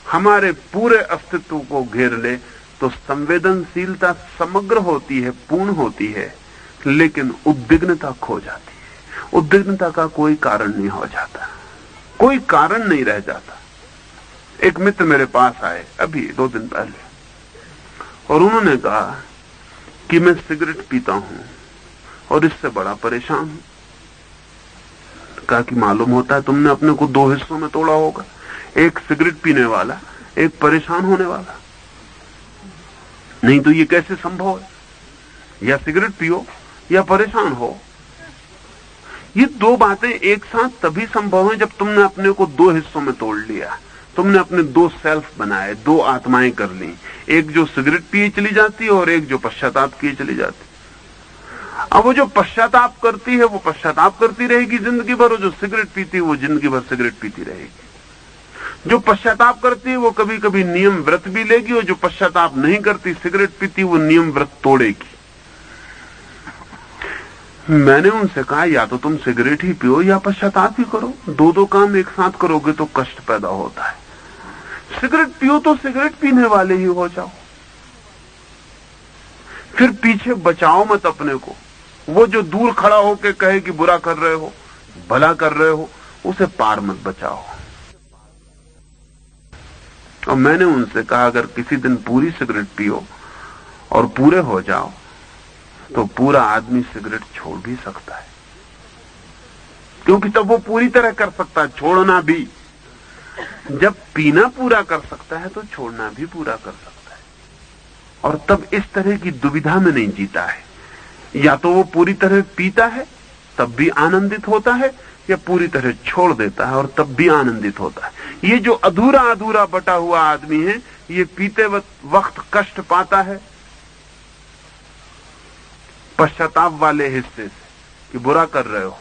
हमारे पूरे अस्तित्व को घेर ले तो संवेदनशीलता समग्र होती है, पूर्ण होती है, लेकिन उद्विग्नता खो जाती है। उद्विग्नता का कोई कारण नहीं हो जाता, कोई कारण नहीं रह जाता। एक मित्र मेरे पास आए अभी 2 दिन पहले, और उन्होंने कहा कि मैं सिगरेट पीता हूं और इससे बड़ा परेशान हूं। कहा कि मालूम होता है तुमने अपने को 2 हिस्सों में तोड़ा होगा, एक सिगरेट पीने वाला, एक परेशान होने वाला। नहीं तो ये कैसे संभव है? या सिगरेट पियो या परेशान हो। ये दो बातें एक साथ तभी संभव है जब तुमने अपने को दो हिस्सों में तोड़ लिया, तुमने अपने दो सेल्फ बनाए, दो आत्माएं कर ली, एक जो सिगरेट पिए चली जाती और एक जो पश्चाताप किए चली जाती। अब वो जो पश्चाताप करती है वो पश्चाताप करती रहेगी जिंदगी भर, और जो सिगरेट पीती है वो जिंदगी भर सिगरेट पीती रहेगी। जो पश्चाताप करती है वो कभी कभी नियम व्रत भी लेगी, और जो पश्चाताप नहीं करती, सिगरेट पीती, वो नियम व्रत तोड़ेगी। मैंने उनसे कहा या तो तुम सिगरेट ही पियो या पश्चाताप ही करो, दो दो काम एक साथ करोगे तो कष्ट पैदा होता है। सिगरेट पियो तो सिगरेट पीने वाले ही हो जाओ, फिर पीछे बचाओ मत अपने को। वो जो दूर खड़ा होके कहे कि बुरा कर रहे हो, भला कर रहे हो, उसे पार मत बचाओ। और मैंने उनसे कहा अगर किसी दिन पूरी सिगरेट पियो और पूरे हो जाओ तो पूरा आदमी सिगरेट छोड़ भी सकता है, क्योंकि तब वो पूरी तरह कर सकता है छोड़ना भी। जब पीना पूरा कर सकता है तो छोड़ना भी पूरा कर सकता है, और तब इस तरह की दुविधा में नहीं जीता है। या तो वो पूरी तरह पीता है तब भी आनंदित होता है, या पूरी तरह छोड़ देता है और तब भी आनंदित होता है। ये जो अधूरा अधूरा बटा हुआ आदमी है, ये पीते वक्त कष्ट पाता है पश्चाताप वाले हिस्से से कि बुरा कर रहे हो,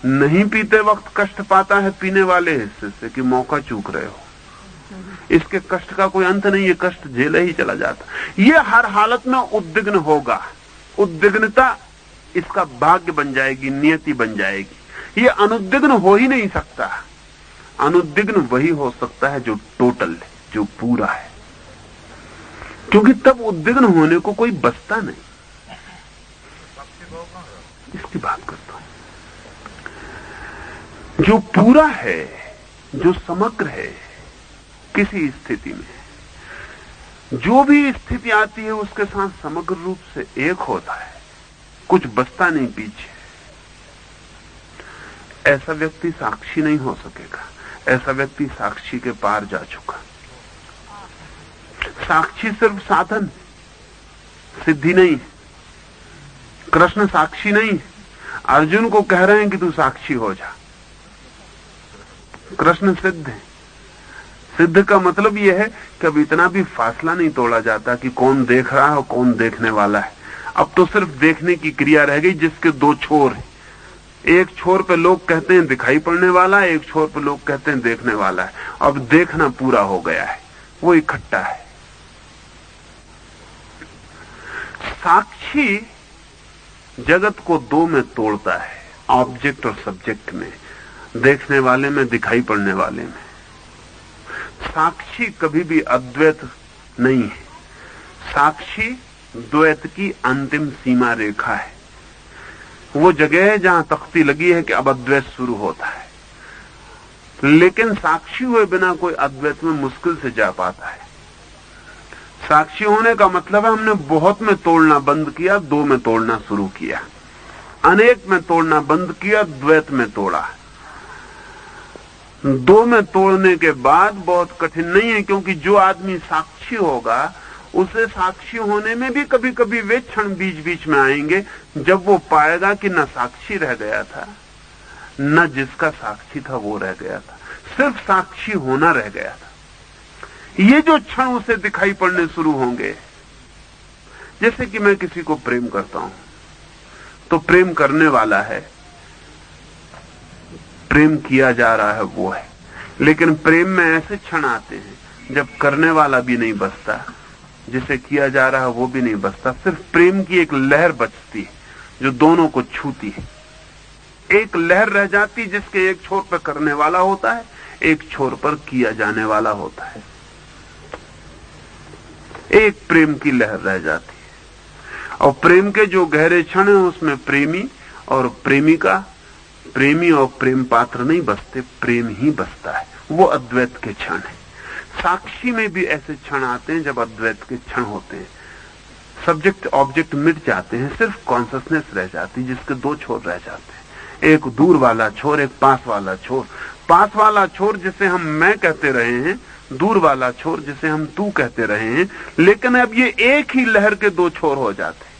नहीं पीते वक्त कष्ट पाता है पीने वाले हिस्से से कि मौका चूक रहे हो। इसके कष्ट का कोई अंत नहीं, ये कष्ट झेले ही चला जाता। ये हर हालत में उद्विग्न होगा, उद्विग्नता इसका भाग्य बन जाएगी, नियति बन जाएगी। ये अनुद्विग्न हो ही नहीं सकता। अनुद्विग्न वही हो सकता है जो टोटल है, जो पूरा है, क्योंकि तब उद्विग्न होने को कोई बचता नहीं। इसकी बात करता हूं, जो पूरा है, जो समग्र है, किसी स्थिति में जो भी स्थिति आती है उसके साथ समग्र रूप से एक होता है, कुछ बचता नहीं पीछे। ऐसा व्यक्ति साक्षी नहीं हो सकेगा, ऐसा व्यक्ति साक्षी के पार जा चुका। साक्षी सिर्फ साधन, सिद्धि नहीं। कृष्ण साक्षी नहीं, अर्जुन को कह रहे हैं कि तू साक्षी हो जा। कृष्ण सिद्ध है। सिद्ध का मतलब यह है कि अब इतना भी फासला नहीं तोड़ा जाता कि कौन देख रहा है और कौन देखने वाला है। अब तो सिर्फ देखने की क्रिया रह गई जिसके दो छोर हैं। एक छोर पे लोग कहते हैं दिखाई पड़ने वाला है, एक छोर पे लोग कहते हैं देखने वाला है। अब देखना पूरा हो गया है, वो इकट्ठा है। साक्षी जगत को दो में तोड़ता है, ऑब्जेक्ट और सब्जेक्ट में, देखने वाले में, दिखाई पड़ने वाले में। साक्षी कभी भी अद्वैत नहीं है। साक्षी द्वैत की अंतिम सीमा रेखा है। वो जगह है जहां तख्ती लगी है कि अब अद्वैत शुरू होता है, लेकिन साक्षी हुए बिना कोई अद्वैत में मुश्किल से जा पाता है। साक्षी होने का मतलब है हमने बहुत में तोड़ना बंद किया, दो में तोड़ना शुरू किया। अनेक में तोड़ना बंद किया, द्वैत में तोड़ा। दो में तोड़ने के बाद बहुत कठिन नहीं है, क्योंकि जो आदमी साक्षी होगा उसे साक्षी होने में भी कभी कभी वे क्षण बीच बीच में आएंगे जब वो पाएगा कि न साक्षी रह गया था, न जिसका साक्षी था वो रह गया था, सिर्फ साक्षी होना रह गया था। ये जो क्षण उसे दिखाई पड़ने शुरू होंगे, जैसे कि मैं किसी को प्रेम करता हूं तो प्रेम करने वाला है, प्रेम किया जा रहा है वो है, लेकिन प्रेम में ऐसे क्षण आते हैं जब करने वाला भी नहीं बचता, जिसे किया जा रहा है वो भी नहीं बचता। सिर्फ प्रेम की एक लहर बचती है जो दोनों को छूती है। एक लहर रह जाती जिसके एक छोर पर करने वाला होता है, एक छोर पर किया जाने वाला होता है। एक प्रेम की लहर रह जाती है, और प्रेम के जो गहरे क्षण है उसमें प्रेमी और प्रेमिका, प्रेमी और प्रेम पात्र नहीं बसते, प्रेम ही बसता है। वो अद्वैत के क्षण है। साक्षी में भी ऐसे क्षण आते हैं जब अद्वैत के क्षण होते हैं। सब्जेक्ट ऑब्जेक्ट मिट जाते हैं, सिर्फ कॉन्शसनेस रह जाती है जिसके दो छोर रह जाते हैं, एक दूर वाला छोर, एक पास वाला छोर। पास वाला छोर जिसे हम मैं कहते रहे हैं, दूर वाला छोर जिसे हम तू कहते रहे हैं, लेकिन अब ये एक ही लहर के दो छोर हो जाते हैं।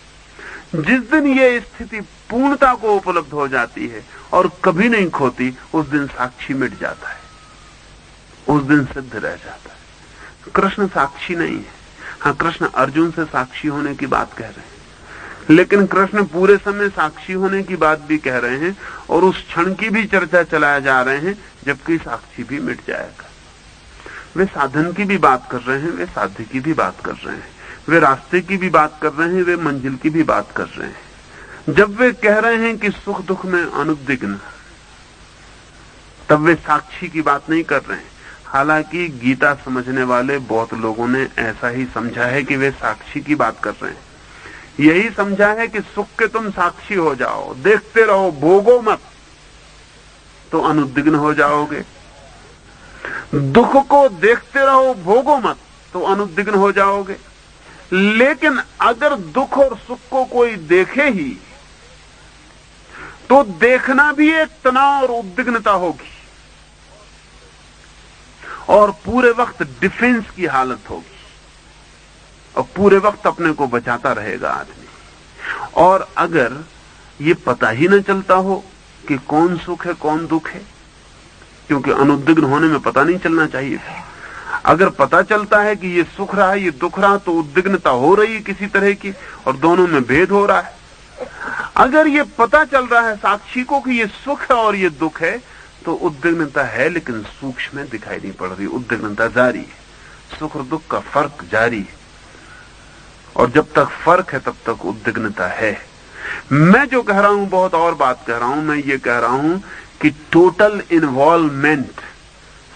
जिस दिन ये स्थिति पूर्णता को उपलब्ध हो जाती है और कभी नहीं खोती, उस दिन साक्षी मिट जाता है, उस दिन सिद्ध रह जाता है। कृष्ण साक्षी नहीं है। हाँ, कृष्ण अर्जुन से साक्षी होने की बात कह रहे हैं, लेकिन कृष्ण पूरे समय साक्षी होने की बात भी कह रहे हैं और उस क्षण की भी चर्चा चलाए जा रहे हैं जबकि साक्षी भी मिट जाएगा। वे साधन की भी बात कर रहे हैं, वे साध्य की भी बात कर रहे हैं, वे रास्ते की भी बात कर रहे हैं, वे मंजिल की भी बात कर रहे हैं। जब वे कह रहे हैं कि सुख दुख में अनुद्विग्न, तब वे साक्षी की बात नहीं कर रहे हैं। हालांकि गीता समझने वाले बहुत लोगों ने ऐसा ही समझा है कि वे साक्षी की बात कर रहे हैं। यही समझा है कि सुख के तुम साक्षी हो जाओ, देखते रहो, भोगो मत, तो अनुद्विग्न हो जाओगे। दुख को देखते रहो, भोगो मत, तो अनुद्विग्न हो जाओगे। लेकिन अगर दुख और सुख को कोई देखे ही, तो देखना भी एक तनाव और उद्विग्नता होगी और पूरे वक्त डिफेंस की हालत होगी और पूरे वक्त अपने को बचाता रहेगा आदमी। और अगर ये पता ही न चलता हो कि कौन सुख है कौन दुख है, क्योंकि अनुद्विग्न होने में पता नहीं चलना चाहिए। अगर पता चलता है कि ये सुख रहा है ये दुख रहा, तो उद्विग्नता हो रही है किसी तरह की और दोनों में भेद हो रहा है। अगर ये पता चल रहा है साक्षी को कि ये सुख है और ये दुख है, तो उद्विग्नता है लेकिन सूक्ष्म में दिखाई नहीं पड़ रही, उद्विग्नता जारी है, सुख और दुख का फर्क जारी है। और जब तक फर्क है तब तक उद्विग्नता है। मैं जो कह रहा हूं बहुत और बात कह रहा हूं। मैं ये कह रहा हूं कि टोटल इन्वॉल्वमेंट,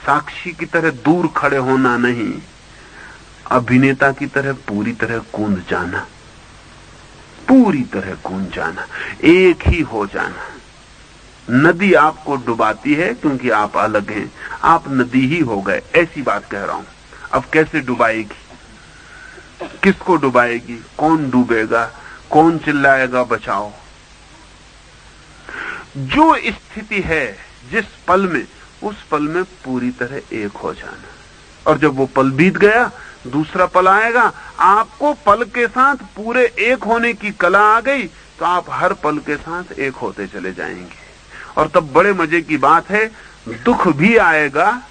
साक्षी की तरह दूर खड़े होना नहीं, अभिनेता की तरह पूरी तरह कूद जाना, पूरी तरह कूद जाना, एक ही हो जाना। नदी आपको डुबाती है क्योंकि आप अलग हैं, आप नदी ही हो गए, ऐसी बात कह रहा हूं। अब कैसे डुबाएगी, किसको डुबाएगी, कौन डूबेगा, कौन चिल्लाएगा बचाओ। जो स्थिति है जिस पल में, उस पल में पूरी तरह एक हो जाना। और जब वो पल बीत गया, दूसरा पल आएगा, आपको पल के साथ पूरे एक होने की कला आ गई, तो आप हर पल के साथ एक होते चले जाएंगे। और तब बड़े मजे की बात है, दुख भी आएगा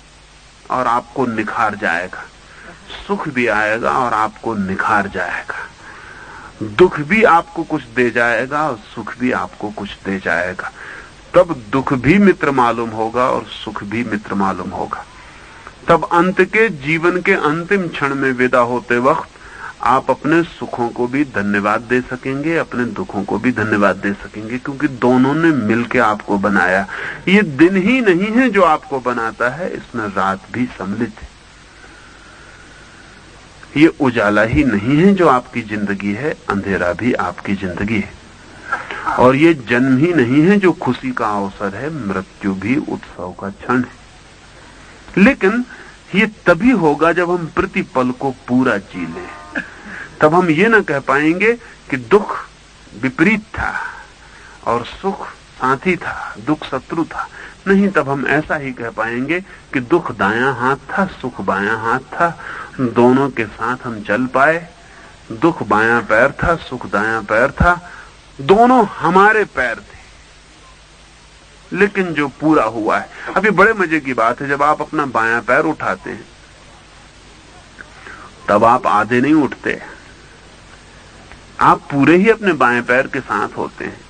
और आपको निखार जाएगा, सुख भी आएगा और आपको निखार जाएगा। दुख भी आपको कुछ दे जाएगा और सुख भी आपको कुछ दे जाएगा। तब दुख भी मित्र मालूम होगा और सुख भी मित्र मालूम होगा। तब अंत के जीवन के अंतिम क्षण में विदा होते वक्त आप अपने सुखों को भी धन्यवाद दे सकेंगे, अपने दुखों को भी धन्यवाद दे सकेंगे, क्योंकि दोनों ने मिलकर आपको बनाया। ये दिन ही नहीं है जो आपको बनाता है, इसमें रात भी सम्मिलित है। ये उजाला ही नहीं है जो आपकी जिंदगी है, अंधेरा भी आपकी जिंदगी है। और ये जन्म ही नहीं है जो खुशी का अवसर है, मृत्यु भी उत्सव का क्षण है। लेकिन ये तभी होगा जब हम प्रतिपल को पूरा जी लें। तब हम ये ना कह पाएंगे कि दुख विपरीत था और सुख साथी था, दुख शत्रु था। नहीं, तब हम ऐसा ही कह पाएंगे कि दुख दायां हाथ था, सुख बायां हाथ था, दोनों के साथ हम चल पाए। दुख बायां पैर था, सुख दायां पैर था, दोनों हमारे पैर थे, लेकिन जो पूरा हुआ है। अभी बड़े मजे की बात है, जब आप अपना बायां पैर उठाते हैं तब आप आधे नहीं उठते, आप पूरे ही अपने बाएं पैर के साथ होते हैं।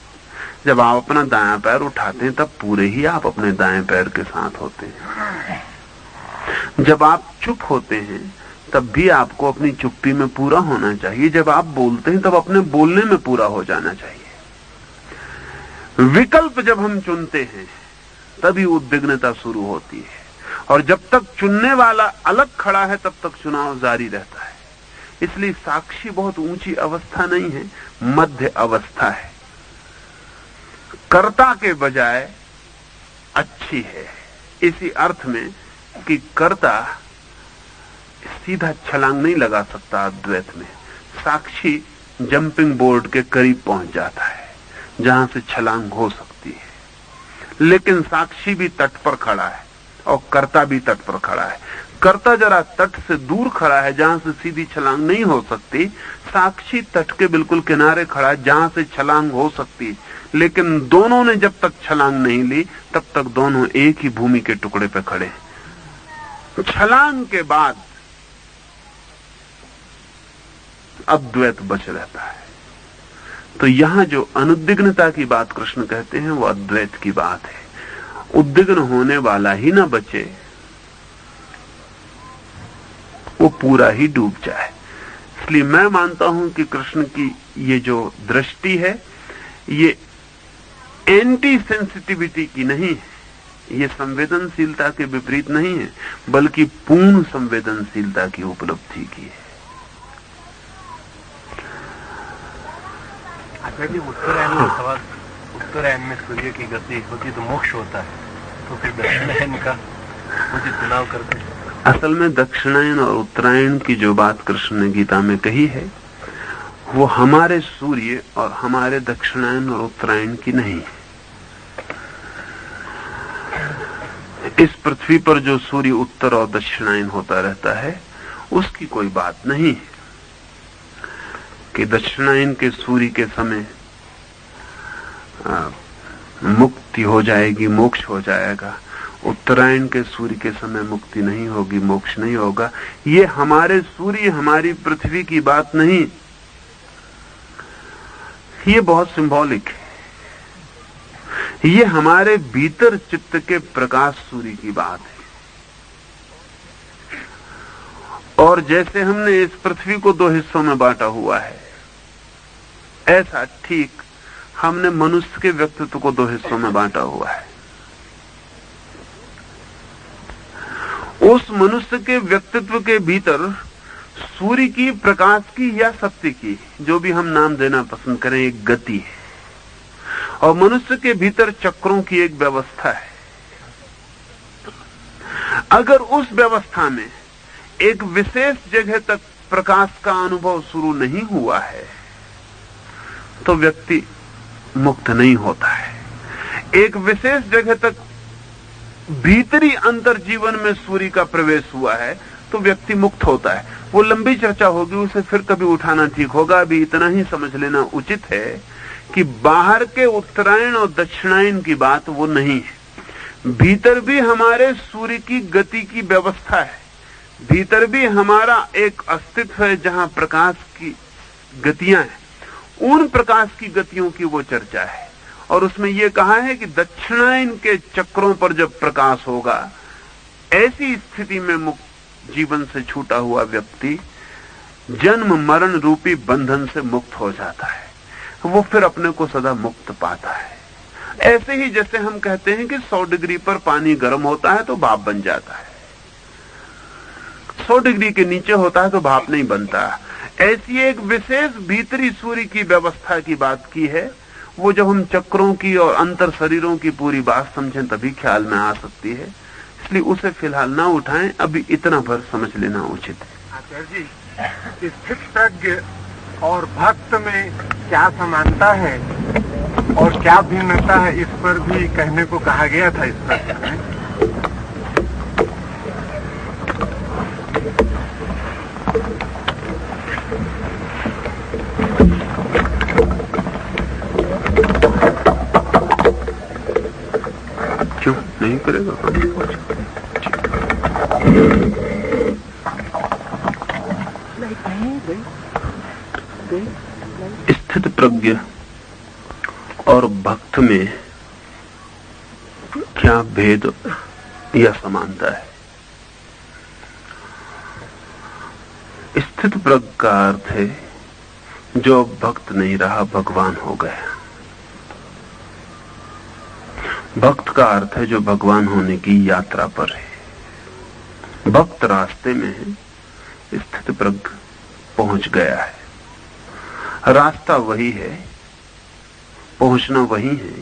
जब आप अपना दायां पैर उठाते हैं तब पूरे ही आप अपने दाएं पैर के साथ होते हैं। जब आप चुप होते हैं तब भी आपको अपनी चुप्पी में पूरा होना चाहिए। जब आप बोलते हैं तब अपने बोलने में पूरा हो जाना चाहिए। विकल्प जब हम चुनते हैं तभी उद्विग्नता शुरू होती है, और जब तक चुनने वाला अलग खड़ा है तब तक चुनाव जारी रहता है। इसलिए साक्षी बहुत ऊंची अवस्था नहीं है, मध्य अवस्था है। कर्ता के बजाय अच्छी है, इसी अर्थ में कि कर्ता सीधा छलांग नहीं लगा सकता अद्वैत में। साक्षी जंपिंग बोर्ड के करीब पहुंच जाता है जहां से छलांग हो सकती है। लेकिन साक्षी भी तट पर खड़ा है और कर्ता भी तट पर खड़ा है। कर्ता जरा तट से दूर खड़ा है, जहां से सीधी छलांग नहीं हो सकती। साक्षी तट के बिल्कुल किनारे खड़ा है, जहां से छलांग हो सकती। लेकिन दोनों ने जब तक छलांग नहीं ली, तब तक दोनों एक ही भूमि के टुकड़े पे खड़े। छलांग के बाद अद्वैत बच रहता है। तो यहां जो अनुद्विग्नता की बात कृष्ण कहते हैं, वो अद्वैत की बात है। उद्विग्न होने वाला ही ना बचे, वो पूरा ही डूब जाए। इसलिए मैं मानता हूं कि कृष्ण की ये जो दृष्टि है, ये एंटी सेंसिटिविटी की नहीं है, ये संवेदनशीलता के विपरीत नहीं है, बल्कि पूर्ण संवेदनशीलता की उपलब्धि की है। आचार्य जी, उत्तरायण में सवाल, उत्तरायण में सूर्य की गति होती तो मोक्ष होता है, तो फिर दक्षिणायन का मुझे चुनाव करते हैं। असल में दक्षिणायन और उत्तरायण की जो बात कृष्ण ने गीता में कही है, वो हमारे सूर्य और हमारे दक्षिणायन और उत्तरायण की नहीं है। इस पृथ्वी पर जो सूर्य उत्तर और दक्षिणायन होता रहता है, उसकी कोई बात नहीं है कि दक्षिणायन के सूर्य के समय मुक्ति हो जाएगी, मोक्ष हो जाएगा। उत्तरायण के सूर्य के समय मुक्ति नहीं होगी, मोक्ष नहीं होगा। ये हमारे सूर्य, हमारी पृथ्वी की बात नहीं, ये बहुत सिंबॉलिक है। ये हमारे भीतर चित्त के प्रकाश सूर्य की बात है। और जैसे हमने इस पृथ्वी को दो हिस्सों में बांटा हुआ है, ऐसा ठीक हमने मनुष्य के व्यक्तित्व को दो हिस्सों में बांटा हुआ है। उस मनुष्य के व्यक्तित्व के भीतर सूर्य की, प्रकाश की या सत्य की, जो भी हम नाम देना पसंद करें, एक गति है। और मनुष्य के भीतर चक्रों की एक व्यवस्था है। अगर उस व्यवस्था में एक विशेष जगह तक प्रकाश का अनुभव शुरू नहीं हुआ है, तो व्यक्ति मुक्त नहीं होता है। एक विशेष जगह तक भीतरी अंतर जीवन में सूर्य का प्रवेश हुआ है, तो व्यक्ति मुक्त होता है। वो लंबी चर्चा होगी, उसे फिर कभी उठाना ठीक होगा। अभी इतना ही समझ लेना उचित है कि बाहर के उत्तरायण और दक्षिणायन की बात वो नहीं है। भीतर भी हमारे सूर्य की गति की व्यवस्था है। भीतर भी हमारा एक अस्तित्व है, जहां प्रकाश की गतियां हैं। उन प्रकाश की गतियों की वो चर्चा है। और उसमें यह कहा है कि दक्षिणायन के चक्रों पर जब प्रकाश होगा, ऐसी स्थिति में मुक्त जीवन से छूटा हुआ व्यक्ति जन्म मरण रूपी बंधन से मुक्त हो जाता है। वो फिर अपने को सदा मुक्त पाता है। ऐसे ही जैसे हम कहते हैं कि 100 डिग्री पर पानी गर्म होता है तो भाप बन जाता है, 100 डिग्री के नीचे होता है तो भाप नहीं बनता। ऐसी एक विशेष भीतरी सूर्य की व्यवस्था की बात की है। वो जब हम चक्रों की और अंतर शरीरों की पूरी बात समझें, तभी ख्याल में आ सकती है। इसलिए उसे फिलहाल ना उठाएं, अभी इतना भर समझ लेना उचित है। आचार्य जी, स्थित प्रज्ञ और भक्त में क्या समानता है और क्या भिन्नता है, इस पर भी कहने को कहा गया था इस प्रश्न में। क्यों नहीं करेगा? स्थित प्रज्ञ और भक्त में क्या भेद या समानता है? स्थित प्रज्ञ का अर्थ है जो भक्त नहीं रहा, भगवान हो गया। भक्त का अर्थ है जो भगवान होने की यात्रा पर है। भक्त रास्ते में है, स्थित प्रज्ञ पहुंच गया है। रास्ता वही है, पहुंचना वही है,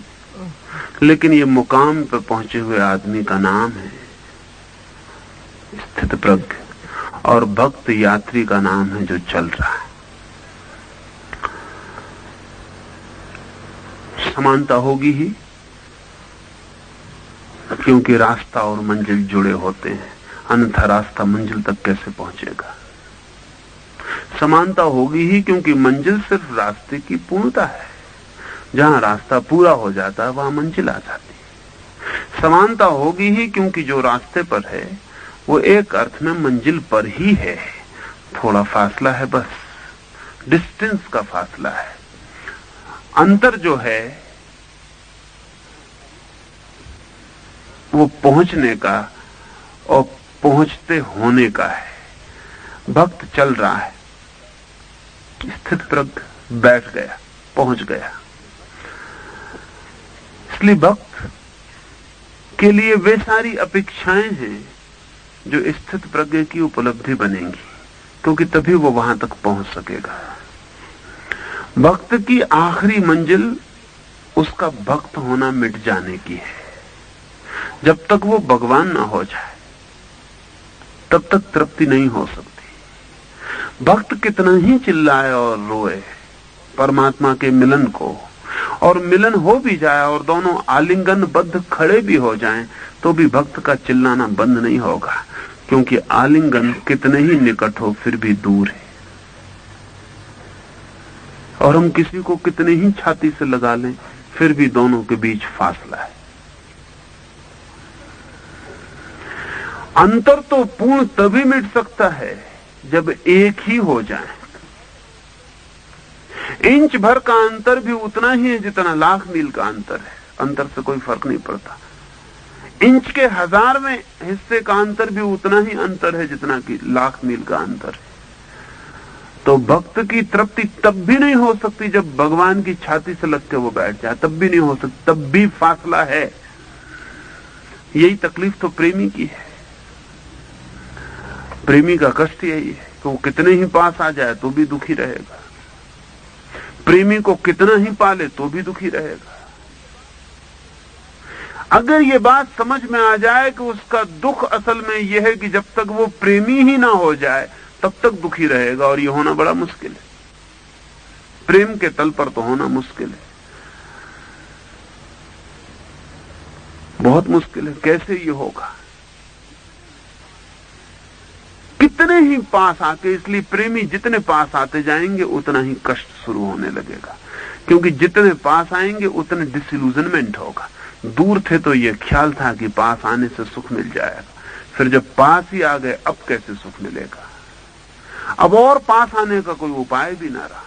लेकिन ये मुकाम पर पहुंचे हुए आदमी का नाम है स्थित प्रज्ञ, और भक्त यात्री का नाम है जो चल रहा है। समानता होगी ही, क्योंकि रास्ता और मंजिल जुड़े होते हैं। अन्यथा रास्ता मंजिल तक कैसे पहुंचेगा। समानता होगी ही, क्योंकि मंजिल सिर्फ रास्ते की पूर्णता है। जहां रास्ता पूरा हो जाता है वहां मंजिल आ जाती है। समानता होगी ही, क्योंकि जो रास्ते पर है वो एक अर्थ में मंजिल पर ही है। थोड़ा फासला है, बस डिस्टेंस का फासला है। अंतर जो है वो पहुंचने का और पहुंचते होने का है। भक्त चल रहा है, स्थित प्रज्ञ बैठ गया, पहुंच गया। इसलिए भक्त के लिए वे सारी अपेक्षाएं हैं जो स्थित प्रज्ञ की उपलब्धि बनेंगी, क्योंकि तभी वो वहां तक पहुंच सकेगा। भक्त की आखिरी मंजिल उसका भक्त होना मिट जाने की है। जब तक वो भगवान ना हो जाए तब तक तृप्ति नहीं हो सकती। भक्त कितना ही चिल्लाए और रोए परमात्मा के मिलन को, और मिलन हो भी जाए और दोनों आलिंगनबद्ध खड़े भी हो जाएं, तो भी भक्त का चिल्लाना बंद नहीं होगा, क्योंकि आलिंगन कितने ही निकट हो फिर भी दूर है। और हम किसी को कितने ही छाती से लगा लें फिर भी दोनों के बीच फासला है। अंतर तो पूर्ण तभी मिट सकता है जब एक ही हो जाए। इंच भर का अंतर भी उतना ही है जितना लाख मील का अंतर है। अंतर से कोई फर्क नहीं पड़ता। इंच के 1000वें हिस्से का अंतर भी उतना ही अंतर है जितना कि लाख मील का अंतर है। तो भक्त की तृप्ति तब भी नहीं हो सकती जब भगवान की छाती से लग के वो बैठ जाए, तब भी नहीं हो सकती, तब भी फासला है। यही तकलीफ तो प्रेमी की है। प्रेमी का कष्ट यही है कि वो कितने ही पास आ जाए तो भी दुखी रहेगा, प्रेमी को कितना ही पाले तो भी दुखी रहेगा। अगर ये बात समझ में आ जाए कि उसका दुख असल में यह है कि जब तक वो प्रेमी ही ना हो जाए तब तक दुखी रहेगा, और ये होना बड़ा मुश्किल है। प्रेम के तल पर तो होना मुश्किल है, बहुत मुश्किल है। कैसे ये होगा? कितने ही पास आके, इसलिए प्रेमी जितने पास आते जाएंगे उतना ही कष्ट शुरू होने लगेगा, क्योंकि जितने पास आएंगे उतने डिसइल्यूजनमेंट होगा। दूर थे तो ये ख्याल था कि पास आने से सुख मिल जाएगा, फिर जब पास ही आ गए अब कैसे सुख मिलेगा। अब और पास आने का कोई उपाय भी ना रहा,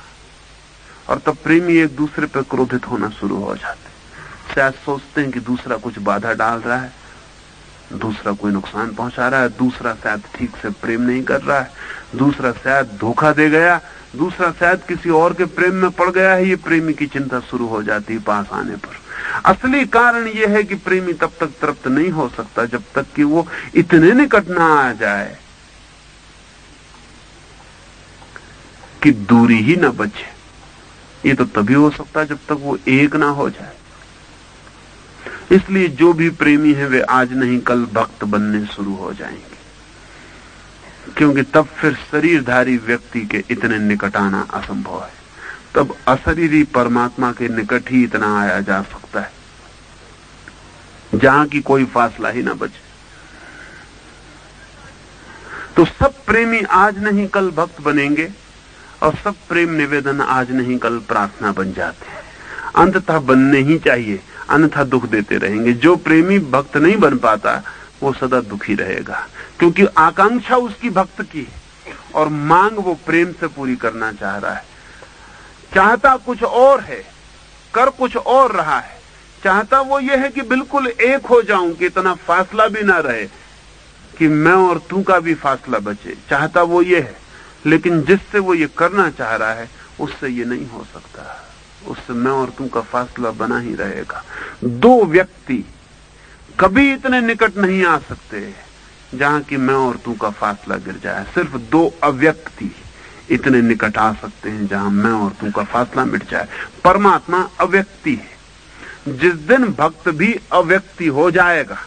और तब प्रेमी एक दूसरे पर क्रोधित होना शुरू हो जाते। शायद सोचते हैं कि दूसरा कुछ बाधा डाल रहा है, दूसरा कोई नुकसान पहुंचा रहा है, दूसरा शायद ठीक से प्रेम नहीं कर रहा है, दूसरा शायद धोखा दे गया, दूसरा शायद किसी और के प्रेम में पड़ गया है। ये प्रेमी की चिंता शुरू हो जाती है पास आने पर। असली कारण यह है कि प्रेमी तब तक तृप्त नहीं हो सकता जब तक कि वो इतने निकट ना आ जाए कि दूरी ही ना बचे। ये तो तभी हो सकता है जब तक वो एक ना हो जाए। इसलिए जो भी प्रेमी हैं वे आज नहीं कल भक्त बनने शुरू हो जाएंगे, क्योंकि तब फिर शरीरधारी व्यक्ति के इतने निकट आना असंभव है। तब अशरीरी परमात्मा के निकट ही इतना आया जा सकता है जहां की कोई फासला ही ना बचे। तो सब प्रेमी आज नहीं कल भक्त बनेंगे, और सब प्रेम निवेदन आज नहीं कल प्रार्थना बन जाते हैं। अंततः बनने ही चाहिए, अन्यथा दुख देते रहेंगे। जो प्रेमी भक्त नहीं बन पाता वो सदा दुखी रहेगा, क्योंकि आकांक्षा उसकी भक्त की है और मांग वो प्रेम से पूरी करना चाह रहा है। चाहता कुछ और है, कर कुछ और रहा है। चाहता वो ये है कि बिल्कुल एक हो जाऊं, कि इतना फासला भी ना रहे कि मैं और तू का भी फासला बचे। चाहता वो ये है, लेकिन जिससे वो ये करना चाह रहा है उससे ये नहीं हो सकता। उससे मैं और तू का फासला बना ही रहेगा। दो व्यक्ति कभी इतने निकट नहीं आ सकते जहां कि मैं और तू का फासला गिर जाए। सिर्फ दो अव्यक्ति इतने निकट आ सकते हैं जहां मैं और तू का फासला मिट जाए। परमात्मा अव्यक्ति है। जिस दिन भक्त भी अव्यक्ति हो जाएगा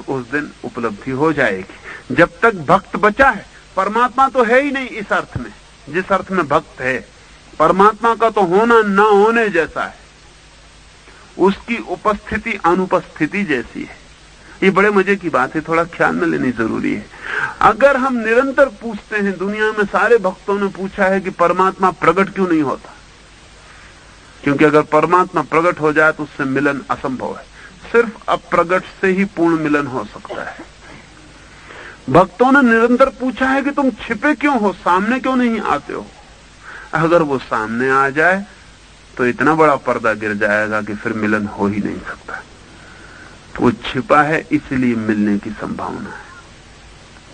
उस दिन उपलब्धि हो जाएगी। जब तक भक्त बचा है, परमात्मा तो है ही नहीं इस अर्थ में जिस अर्थ में भक्त है। परमात्मा का तो होना ना होने जैसा है, उसकी उपस्थिति अनुपस्थिति जैसी है। ये बड़े मजे की बात है, थोड़ा ख्याल में लेनी जरूरी है। अगर हम निरंतर पूछते हैं, दुनिया में सारे भक्तों ने पूछा है कि परमात्मा प्रकट क्यों नहीं होता, क्योंकि अगर परमात्मा प्रकट हो जाए तो उससे मिलन असंभव है। सिर्फ अप्रगट से ही पूर्ण मिलन हो सकता है। भक्तों ने निरंतर पूछा है कि तुम छिपे क्यों हो, सामने क्यों नहीं आते हो। अगर वो सामने आ जाए तो इतना बड़ा पर्दा गिर जाएगा कि फिर मिलन हो ही नहीं सकता। वो छिपा है इसलिए मिलने की संभावना है,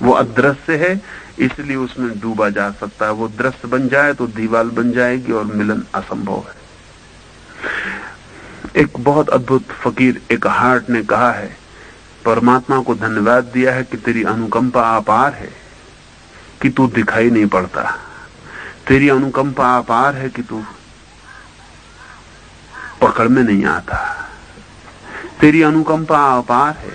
वो अदृश्य है इसलिए उसमें डूबा जा सकता है। वो दृश्य बन जाए तो दीवार बन जाएगी और मिलन असंभव है। एक बहुत अद्भुत फकीर एक हार्ट ने कहा है, परमात्मा को धन्यवाद दिया है कि तेरी अनुकंपा अपार है कि तू दिखाई नहीं पड़ता, तेरी अनुकंपा अपार है कि तू पकड़ में नहीं आता, तेरी अनुकंपा अपार है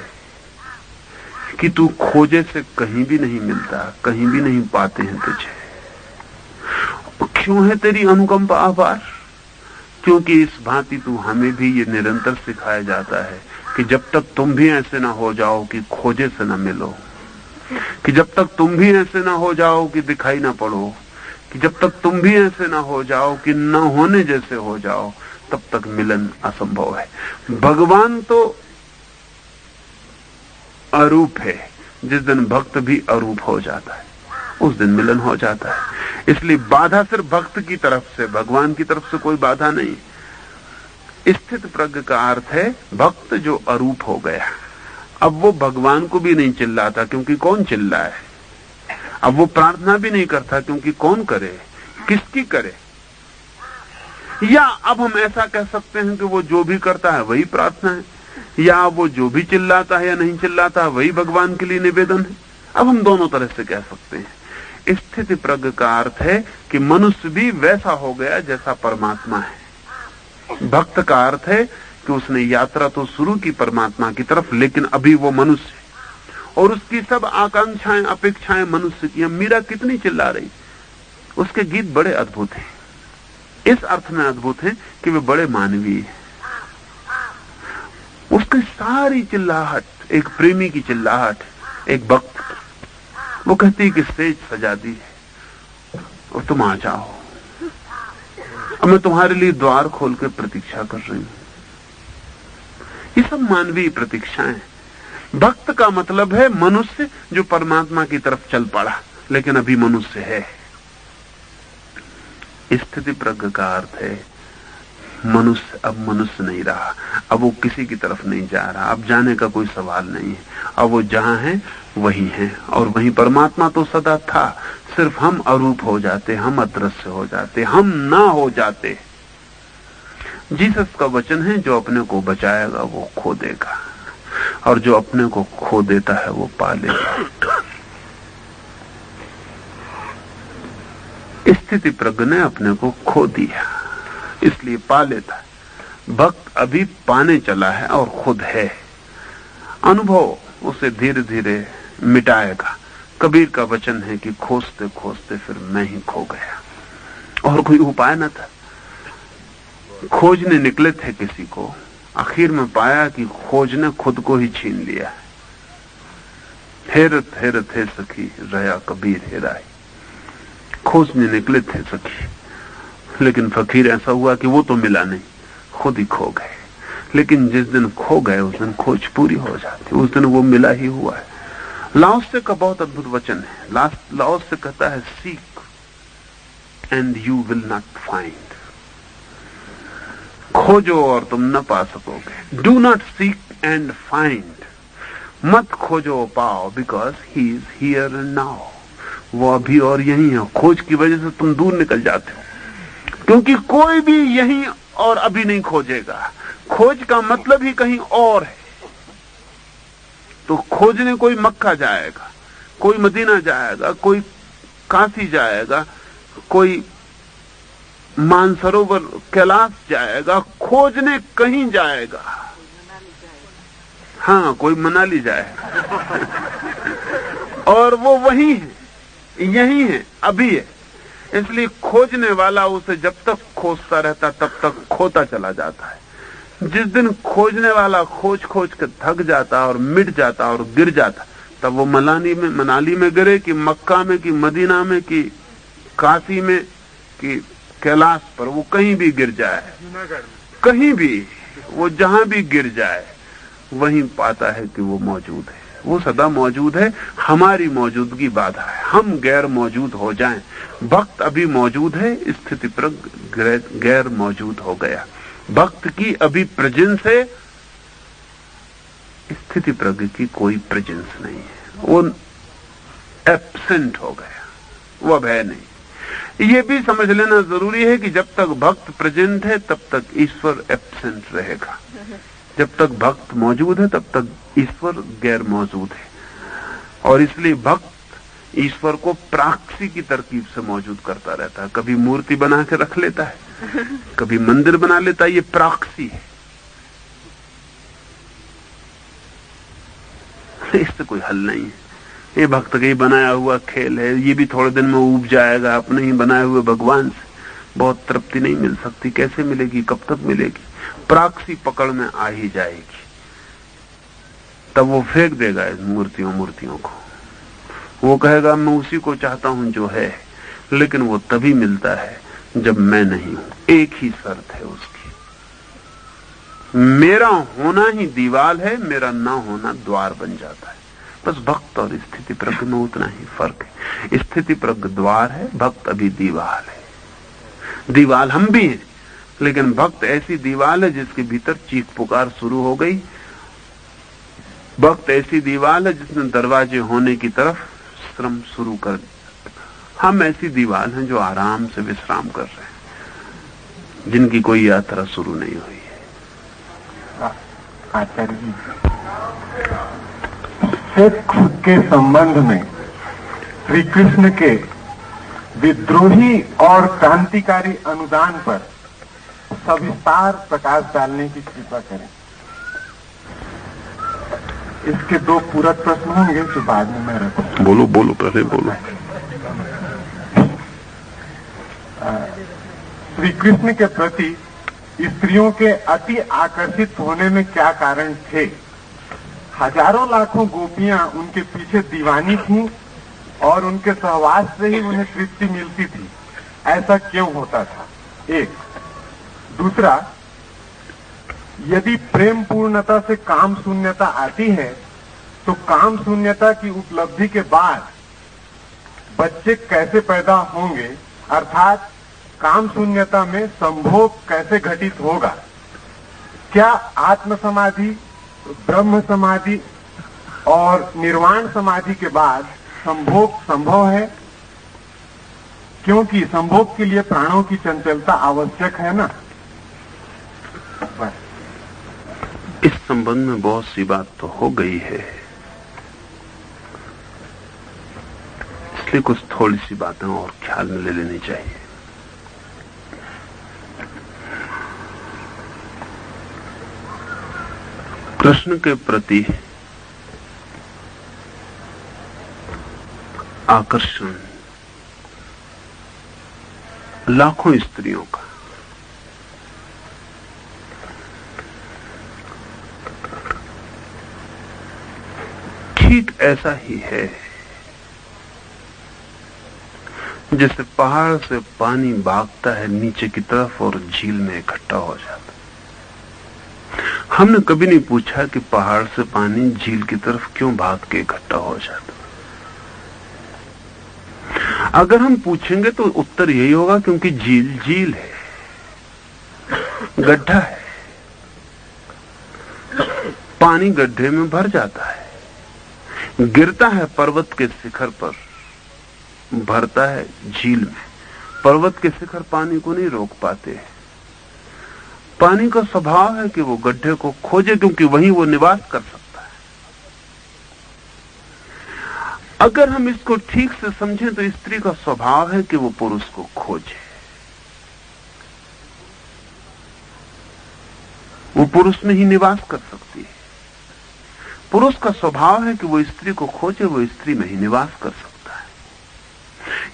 कि तू खोजे से कहीं भी नहीं मिलता, कहीं भी नहीं पाते हैं तुझे। क्यों है तेरी अनुकंपा अपार? क्योंकि इस भांति तू हमें भी ये निरंतर सिखाया जाता है कि जब तक तुम भी ऐसे ना हो जाओ कि खोजे से ना मिलो, कि जब तक तुम भी ऐसे ना हो जाओ कि दिखाई ना पड़ो, कि जब तक तुम भी ऐसे ना हो जाओ कि न होने जैसे हो जाओ, तब तक मिलन असंभव है। भगवान तो अरूप है, जिस दिन भक्त भी अरूप हो जाता है उस दिन मिलन हो जाता है। इसलिए बाधा सिर्फ भक्त की तरफ से, भगवान की तरफ से कोई बाधा नहीं। स्थित प्रज्ञ का अर्थ है भक्त जो अरूप हो गया। अब वो भगवान को भी नहीं चिल्लाता क्योंकि कौन चिल्लाए, अब वो प्रार्थना भी नहीं करता क्योंकि कौन करे, किसकी करे। या अब हम ऐसा कह सकते हैं कि वो जो भी करता है वही प्रार्थना है, या वो जो भी चिल्लाता है या नहीं चिल्लाता है वही भगवान के लिए निवेदन है। अब हम दोनों तरह से कह सकते हैं। स्थिति प्रज्ञ का अर्थ है कि मनुष्य भी वैसा हो गया जैसा परमात्मा है। भक्त का अर्थ है कि उसने यात्रा तो शुरू की परमात्मा की तरफ, लेकिन अभी वो मनुष्य है और उसकी सब आकांक्षाएं अपेक्षाएं मनुष्य की। मीरा कितनी चिल्ला रही, उसके गीत बड़े अद्भुत हैं, इस अर्थ में अद्भुत हैं कि वे बड़े मानवीय हैं। उसकी सारी चिल्लाहट एक प्रेमी की चिल्लाहट, एक भक्त। वो कहती है कि स्टेज सजा दी है और तुम आ जाओ, अब मैं तुम्हारे लिए द्वार खोल के प्रतीक्षा कर रही हूं। ये सब मानवीय प्रतीक्षाएं। भक्त का मतलब है मनुष्य जो परमात्मा की तरफ चल पड़ा लेकिन अभी मनुष्य है। स्थिति प्रज्ञ का अर्थ है मनुष्य अब मनुष्य नहीं रहा, अब वो किसी की तरफ नहीं जा रहा, अब जाने का कोई सवाल नहीं है, अब वो जहां है वही है और वही परमात्मा तो सदा था। सिर्फ हम अरूप हो जाते, हम अदृश्य हो जाते, हम ना हो जाते। जीसस का वचन है जो अपने को बचाएगा वो खो देगा और जो अपने को खो देता है वो पा लेगा। स्थिति प्रज्ञ ने अपने को खो दिया इसलिए पा लेता है। भक्त अभी पाने चला है और खुद है। अनुभव उसे धीरे धीरे मिटाएगा। कबीर का वचन है कि खोजते खोजते फिर मैं ही खो गया और कोई उपाय न था। खोजने निकले थे किसी को, आखिर में पाया कि खोज ने खुद को ही छीन लिया। हेरत हेरत है सखी रहा कबीर हेराई। खोजने निकले थे सखी, लेकिन फकीर ऐसा हुआ कि वो तो मिला नहीं, खुद ही खो गए। लेकिन जिस दिन खो गए उस दिन खोज पूरी हो जाती, उस दिन वो मिला ही हुआ है। लाओत्से का बहुत अद्भुत वचन है। लाओत्से कहता है seek and you will not find. खोजो और तुम न पा सकोगे। Do not seek and find. मत खोजो पाओ, because he is here and now. वो अभी और यही है। खोज की वजह से तुम दूर निकल जाते हो, क्योंकि कोई भी यही और अभी नहीं खोजेगा। खोज का मतलब ही कहीं और है। तो खोजने कोई मक्का जाएगा, कोई मदीना जाएगा, कोई काशी जाएगा, कोई मानसरोवर कैलाश जाएगा, खोजने कहीं जाएगा। हाँ, कोई मनाली जाएगा और वो वही है, यही है, अभी है। इसलिए खोजने वाला उसे जब तक खोजता रहता तब तक खोता चला जाता है। जिस दिन खोजने वाला खोज खोज कर थक जाता और मिट जाता और गिर जाता, तब वो मनाली में गिरे कि मक्का में कि मदीना में कि काशी में कि कैलाश पर, वो कहीं भी गिर जाए, कहीं भी वो जहां भी गिर जाए वहीं पाता है कि वो मौजूद है, वो सदा मौजूद है। हमारी मौजूदगी बाधा है, हम गैर मौजूद हो जाएं। भक्त अभी मौजूद है, स्थिति पर गैर मौजूद हो गया। भक्त की अभी प्रेजेंस है, स्थिति प्रज्ञ की कोई प्रेजेंस नहीं है, वो एब्सेंट हो गया, वो अब है नहीं। ये भी समझ लेना जरूरी है कि जब तक भक्त प्रेजेंट है तब तक ईश्वर एब्सेंट रहेगा, जब तक भक्त मौजूद है तब तक ईश्वर गैर मौजूद है। और इसलिए भक्त ईश्वर को प्राक्सी की तरकीब से मौजूद करता रहता है। कभी मूर्ति बना के रख लेता है, कभी मंदिर बना लेता है, ये प्राक्सी है, इससे कोई हल नहीं है। ये भक्त का ही बनाया हुआ खेल है, ये भी थोड़े दिन में ऊब जाएगा अपने ही बनाए हुए भगवान से। बहुत तृप्ति नहीं मिल सकती, कैसे मिलेगी, कब तक मिलेगी? प्राक्सी पकड़ में आ ही जाएगी, तब वो फेंक देगा इस मूर्तियों को। वो कहेगा मैं उसी को चाहता हूं जो है, लेकिन वो तभी मिलता है जब मैं नहीं हूं। एक ही शर्त है उसकी, मेरा होना ही दीवाल है, मेरा ना होना द्वार बन जाता है। बस भक्त और स्थिति प्रज्ञ में उतना ही फर्क है। स्थिति प्रज्ञ द्वार है, भक्त अभी दीवाल है। दीवाल हम भी हैं, लेकिन भक्त ऐसी दीवाल है जिसके भीतर चीख पुकार शुरू हो गई। भक्त ऐसी दीवाल है जिसने दरवाजे होने की तरफ श्रम शुरू कर दिया। हम ऐसी दीवाल हैं जो आराम से विश्राम कर रहे हैं, जिनकी कोई यात्रा शुरू नहीं हुई है। आचार्य जी, सेक्स के संबंध में श्री कृष्ण के विद्रोही और क्रांतिकारी अनुदान पर सविस्तार प्रकाश डालने की कृपा करें। इसके दो पूरक प्रश्न होंगे जो बाद में मैं रखूंगा। बोलो पहले बोलो। श्री कृष्ण के प्रति स्त्रियों के अति आकर्षित होने में क्या कारण थे? हजारों लाखों गोपियां उनके पीछे दीवानी थीं और उनके सहवास से ही उन्हें तृप्ति मिलती थी। ऐसा क्यों होता था? एक। दूसरा, यदि प्रेम पूर्णता से काम शून्यता आती है तो काम शून्यता की उपलब्धि के बाद बच्चे कैसे पैदा होंगे, अर्थात काम शून्यता में संभोग कैसे घटित होगा? क्या आत्म समाधि, ब्रह्म समाधि और निर्वाण समाधि के बाद संभोग संभव है? क्योंकि संभोग के लिए प्राणों की चंचलता आवश्यक है ना। इस संबंध में बहुत सी बात तो हो गई है, इसलिए कुछ थोड़ी सी बातें और ख्याल में ले लेनी चाहिए। कृष्ण के प्रति आकर्षण लाखों स्त्रियों का, ठीक ऐसा ही है जैसे पहाड़ से पानी भागता है नीचे की तरफ और झील में इकट्ठा हो जाता। हमने कभी नहीं पूछा कि पहाड़ से पानी झील की तरफ क्यों भाग के इकट्ठा हो जाता। अगर हम पूछेंगे तो उत्तर यही होगा क्योंकि झील है, गड्ढा है, पानी गड्ढे में भर जाता है, गिरता है पर्वत के शिखर पर, भरता है झील में। पर्वत के शिखर पानी को नहीं रोक पाते। पानी का स्वभाव है कि वो गड्ढे को खोजे क्योंकि वहीं वो निवास कर सकता है। अगर हम इसको ठीक से समझें तो स्त्री का स्वभाव है कि वो पुरुष को खोजे। वो पुरुष में ही निवास कर सकती है। पुरुष का स्वभाव है कि वो स्त्री को खोजे, वो स्त्री में ही निवास कर सकता है।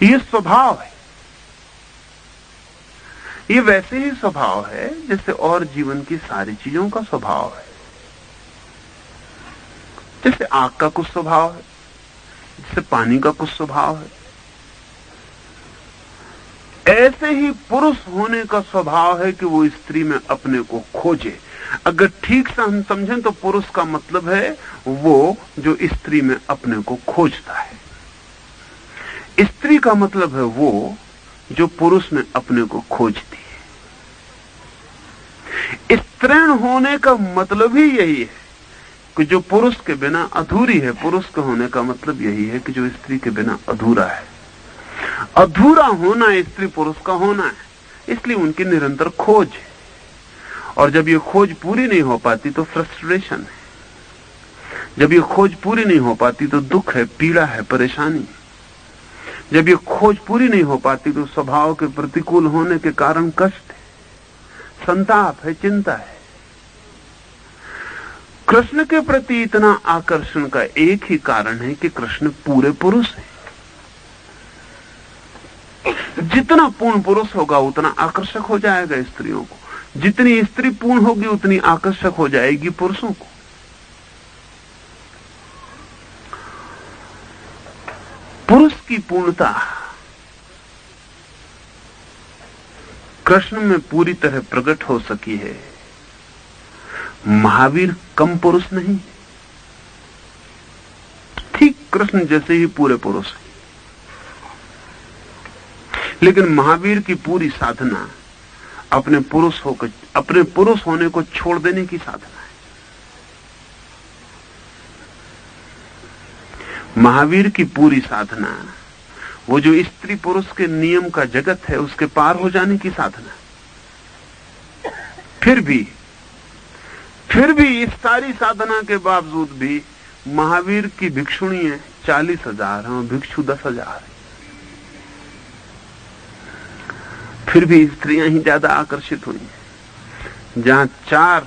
ये स्वभाव है। ये वैसे ही स्वभाव है जैसे और जीवन की सारी चीजों का स्वभाव है। जैसे आग का कुछ स्वभाव है, जैसे पानी का कुछ स्वभाव है, ऐसे ही पुरुष होने का स्वभाव है कि वो स्त्री में अपने को खोजे। अगर ठीक से हम समझें तो पुरुष का मतलब है वो जो स्त्री में अपने को खोजता है। स्त्री का मतलब है वो जो पुरुष में अपने को खोजती है। स्त्रीण होने का मतलब ही यही है कि जो पुरुष के बिना अधूरी है। पुरुष के होने का मतलब यही है कि जो स्त्री के बिना अधूरा है। अधूरा होना स्त्री पुरुष का होना है, इसलिए उनकी निरंतर खोज है। और जब ये खोज पूरी नहीं हो पाती तो फ्रस्ट्रेशन है। जब ये खोज पूरी नहीं हो पाती तो दुख है, पीड़ा है, परेशानी है। जब ये खोज पूरी नहीं हो पाती तो स्वभाव के प्रतिकूल होने के कारण कष्ट है, संताप है, चिंता है। कृष्ण के प्रति इतना आकर्षण का एक ही कारण है कि कृष्ण पूरे पुरुष हैं। जितना पूर्ण पुरुष होगा उतना आकर्षक हो जाएगा स्त्रियों को, जितनी स्त्री पूर्ण होगी उतनी आकर्षक हो जाएगी पुरुषों को। पुरुष की पूर्णता कृष्ण में पूरी तरह प्रकट हो सकी है। महावीर कम पुरुष नहीं, ठीक कृष्ण जैसे ही पूरे पुरुष है, लेकिन महावीर की पूरी साधना अपने पुरुष होने को छोड़ देने की साधना है। महावीर की पूरी साधना वो जो स्त्री पुरुष के नियम का जगत है उसके पार हो जाने की साधना। फिर भी इस सारी साधना के बावजूद भी महावीर की भिक्षुणी 40,000 और भिक्षु 10,000 है। फिर भी स्त्रियां ही ज्यादा आकर्षित हुई। जहां 4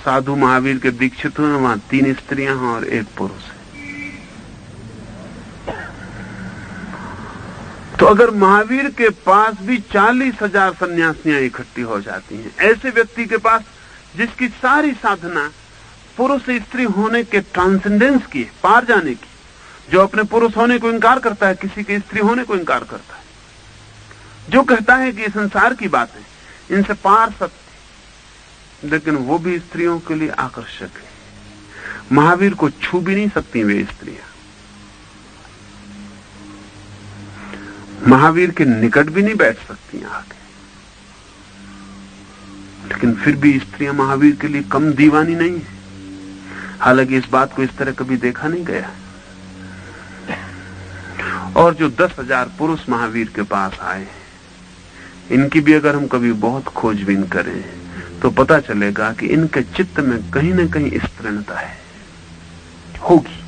साधु महावीर के दीक्षित हुए वहां 3 स्त्रियां हैं और 1 पुरुष है। तो अगर महावीर के पास भी 40,000 सन्यासियां इकट्ठी हो जाती हैं, ऐसे व्यक्ति के पास जिसकी सारी साधना पुरुष स्त्री होने के ट्रांसेंडेंस की, पार जाने की, जो अपने पुरुष होने को इंकार करता है, किसी के स्त्री होने को इंकार करता है, जो कहता है कि ये संसार की बात है, इनसे पार सत्य, लेकिन वो भी स्त्रियों के लिए आकर्षक है। महावीर को छू भी नहीं सकती वे स्त्रियां, महावीर के निकट भी नहीं बैठ सकती आके, लेकिन फिर भी स्त्रियां महावीर के लिए कम दीवानी नहीं है। हालांकि इस बात को इस तरह कभी देखा नहीं गया। और जो 10,000 पुरुष महावीर के पास आए, इनकी भी अगर हम कभी बहुत खोजबीन करें तो पता चलेगा कि इनके चित्त में कहीं ना कहीं स्त्रीणता है, होगी।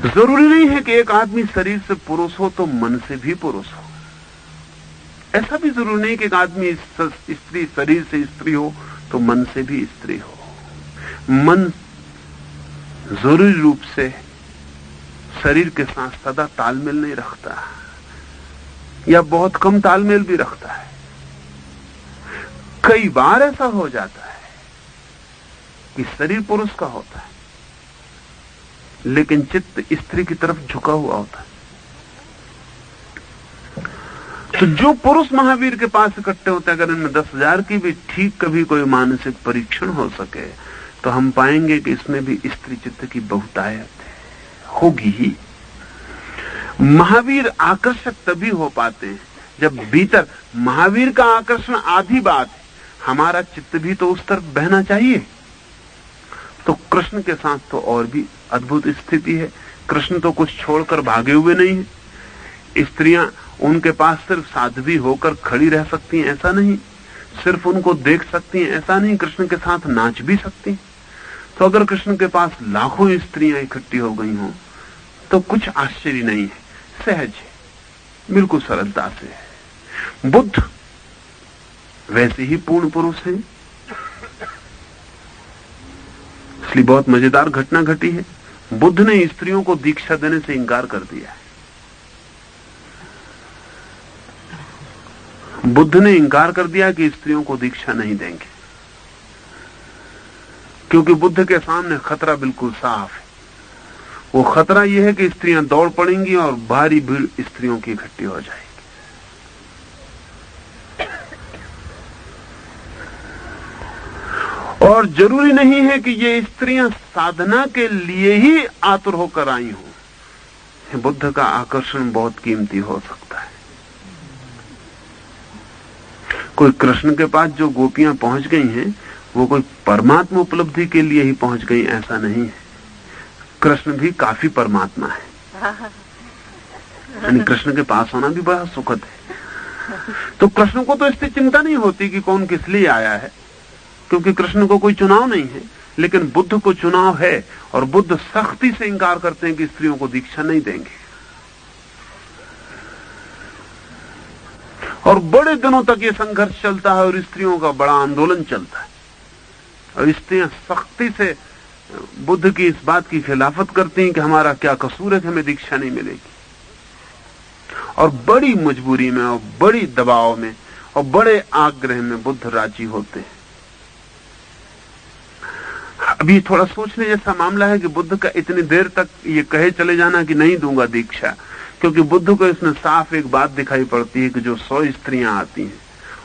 जरूरी नहीं है कि एक आदमी शरीर से पुरुष हो तो मन से भी पुरुष हो। ऐसा भी जरूरी नहीं कि एक आदमी स्त्री शरीर से स्त्री हो तो मन से भी स्त्री हो। मन जरूरी रूप से शरीर के साथ सदा तालमेल नहीं रखता, या बहुत कम तालमेल भी रखता है। कई बार ऐसा हो जाता है कि शरीर पुरुष का होता है लेकिन चित्त स्त्री की तरफ झुका हुआ होता है। तो जो पुरुष महावीर के पास इकट्ठे होते हैं, अगर इनमें 10,000 की भी ठीक कभी कोई मानसिक परीक्षण हो सके तो हम पाएंगे कि इसमें भी स्त्री चित्त की बहुतायत होगी ही। महावीर आकर्षक तभी हो पाते हैं जब भीतर महावीर का आकर्षण आधी बात है, हमारा चित्त भी तो उस तरफ बहना चाहिए। तो कृष्ण के साथ तो और भी अद्भुत स्थिति है। कृष्ण तो कुछ छोड़कर भागे हुए नहीं है। स्त्रियां उनके पास सिर्फ साध्वी होकर खड़ी रह सकती हैं ऐसा नहीं, सिर्फ उनको देख सकती हैं ऐसा नहीं, कृष्ण के साथ नाच भी सकती हैं। तो अगर कृष्ण के पास लाखों स्त्रियां इकट्ठी हो गई हों तो कुछ आश्चर्य नहीं है, सहज है, बिल्कुल सरलता से है। बुद्ध वैसे ही पूर्ण पुरुष है। इसलिए बहुत मजेदार घटना घटी है। बुद्ध ने स्त्रियों को दीक्षा देने से इंकार कर दिया है। बुद्ध ने इंकार कर दिया कि स्त्रियों को दीक्षा नहीं देंगे, क्योंकि बुद्ध के सामने खतरा बिल्कुल साफ है। वो खतरा यह है कि स्त्रियां दौड़ पड़ेंगी और भारी भीड़ स्त्रियों की इकट्ठी हो जाएगी। और जरूरी नहीं है कि ये स्त्रियां साधना के लिए ही आतुर होकर आई हों। बुद्ध का आकर्षण बहुत कीमती हो सकता है। कोई कृष्ण के पास जो गोपियां पहुंच गई हैं, वो कोई परमात्मा उपलब्धि के लिए ही पहुंच गई, ऐसा नहीं है। कृष्ण भी काफी परमात्मा है, यानी कृष्ण के पास होना भी बड़ा सुखद है। तो कृष्ण को तो इससे चिंता नहीं होती कि कौन किस लिए आया है, क्योंकि कृष्ण को कोई चुनाव नहीं है। लेकिन बुद्ध को चुनाव है, और बुद्ध सख्ती से इंकार करते हैं कि स्त्रियों को दीक्षा नहीं देंगे। और बड़े दिनों तक ये संघर्ष चलता है और स्त्रियों का बड़ा आंदोलन चलता है, और स्त्रियां सख्ती से बुद्ध की इस बात की खिलाफत करती हैं कि हमारा क्या कसूर है कि हमें दीक्षा नहीं मिलेगी। और बड़ी मजबूरी में और बड़ी दबाव में और बड़े आग्रह में बुद्ध राजी होते हैं। अभी थोड़ा सोचने जैसा मामला है कि बुद्ध का इतनी देर तक ये कहे चले जाना कि नहीं दूंगा दीक्षा, क्योंकि बुद्ध को इसमें साफ एक बात दिखाई पड़ती है कि जो 100 स्त्रियां आती हैं,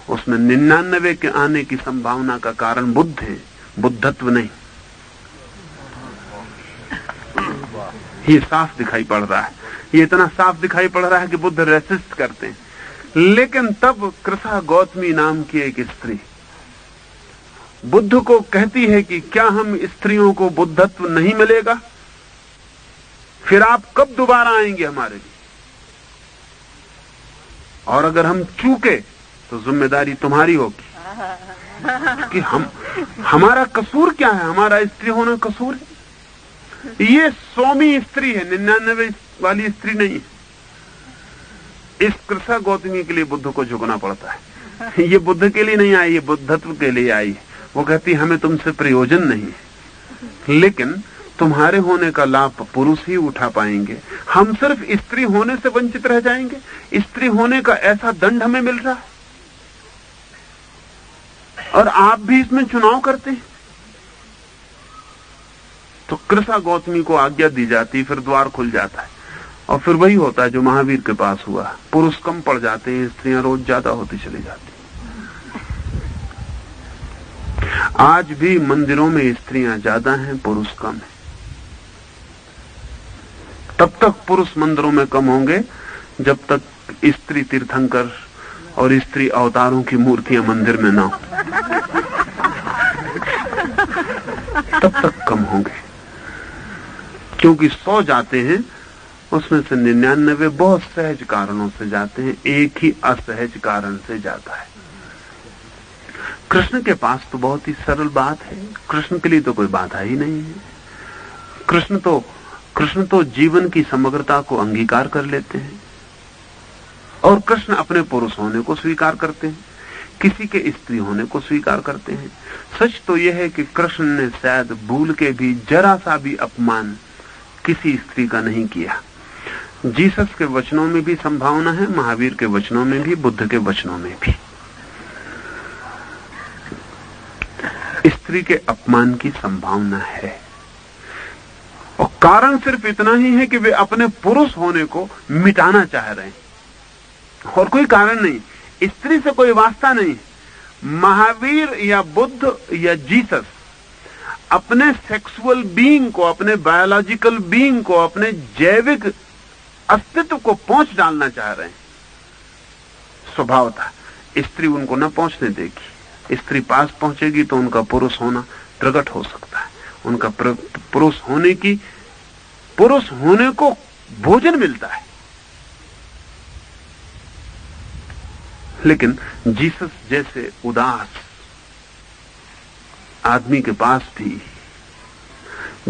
उसमें 99 के आने की संभावना का कारण बुद्ध है, बुद्धत्व नहीं। ये साफ दिखाई पड़ रहा है। ये इतना साफ दिखाई पड़ रहा है कि बुद्ध रेसिस्ट करते हैं। लेकिन तब कृसा गौतमी नाम की एक स्त्री बुद्ध को कहती है कि क्या हम स्त्रियों को बुद्धत्व नहीं मिलेगा? फिर आप कब दोबारा आएंगे हमारे लिए? और अगर हम चूके तो जिम्मेदारी तुम्हारी होगी। कि हमारा कसूर क्या है? हमारा स्त्री होना कसूर है? ये 100वीं स्त्री है, 99 वाली स्त्री नहीं है। इस कृसा गौतमी के लिए बुद्ध को झुकना पड़ता है। ये बुद्ध के लिए नहीं आई, ये बुद्धत्व के लिए आई है। वो कहती हमें तुमसे प्रयोजन नहीं है, लेकिन तुम्हारे होने का लाभ पुरुष ही उठा पाएंगे। हम सिर्फ स्त्री होने से वंचित रह जाएंगे। स्त्री होने का ऐसा दंड हमें मिल रहा है, और आप भी इसमें चुनाव करते हैं। तो कृसा गौतमी को आज्ञा दी जाती, फिर द्वार खुल जाता है। और फिर वही होता है जो महावीर के पास हुआ। पुरुष कम पड़ जाते हैं, स्त्रियां रोज ज्यादा होती चली जाती। आज भी मंदिरों में स्त्रियां ज्यादा हैं, पुरुष कम है। तब तक पुरुष मंदिरों में कम होंगे जब तक स्त्री तीर्थंकर और स्त्री अवतारों की मूर्तियां मंदिर में ना हो, तब तक कम होंगे। क्योंकि 100 जाते हैं, उसमें से 99 बहुत सहज कारणों से जाते हैं, एक ही असहज कारण से जाता है। कृष्ण के पास तो बहुत ही सरल बात है। कृष्ण के लिए तो कोई बाधा ही नहीं है। कृष्ण तो जीवन की समग्रता को अंगीकार कर लेते हैं, और कृष्ण अपने पुरुष होने को स्वीकार करते हैं, किसी के स्त्री होने को स्वीकार करते हैं। सच तो यह है कि कृष्ण ने शायद भूल के भी जरा सा भी अपमान किसी स्त्री का नहीं किया। जीसस के वचनों में भी संभावना है, महावीर के वचनों में भी, बुद्ध के वचनों में भी स्त्री के अपमान की संभावना है। और कारण सिर्फ इतना ही है कि वे अपने पुरुष होने को मिटाना चाह रहे हैं, और कोई कारण नहीं। स्त्री से कोई वास्ता नहीं। महावीर या बुद्ध या जीसस अपने सेक्सुअल बीइंग को, अपने बायोलॉजिकल बीइंग को, अपने जैविक अस्तित्व को पहुंच डालना चाह रहे हैं। स्वभाव था स्त्री उनको न पहुंचने देगी। स्त्री पास पहुंचेगी तो उनका पुरुष होना प्रकट हो सकता है। उनका पुरुष होने को भोजन मिलता है। लेकिन जीसस जैसे उदास आदमी के पास भी,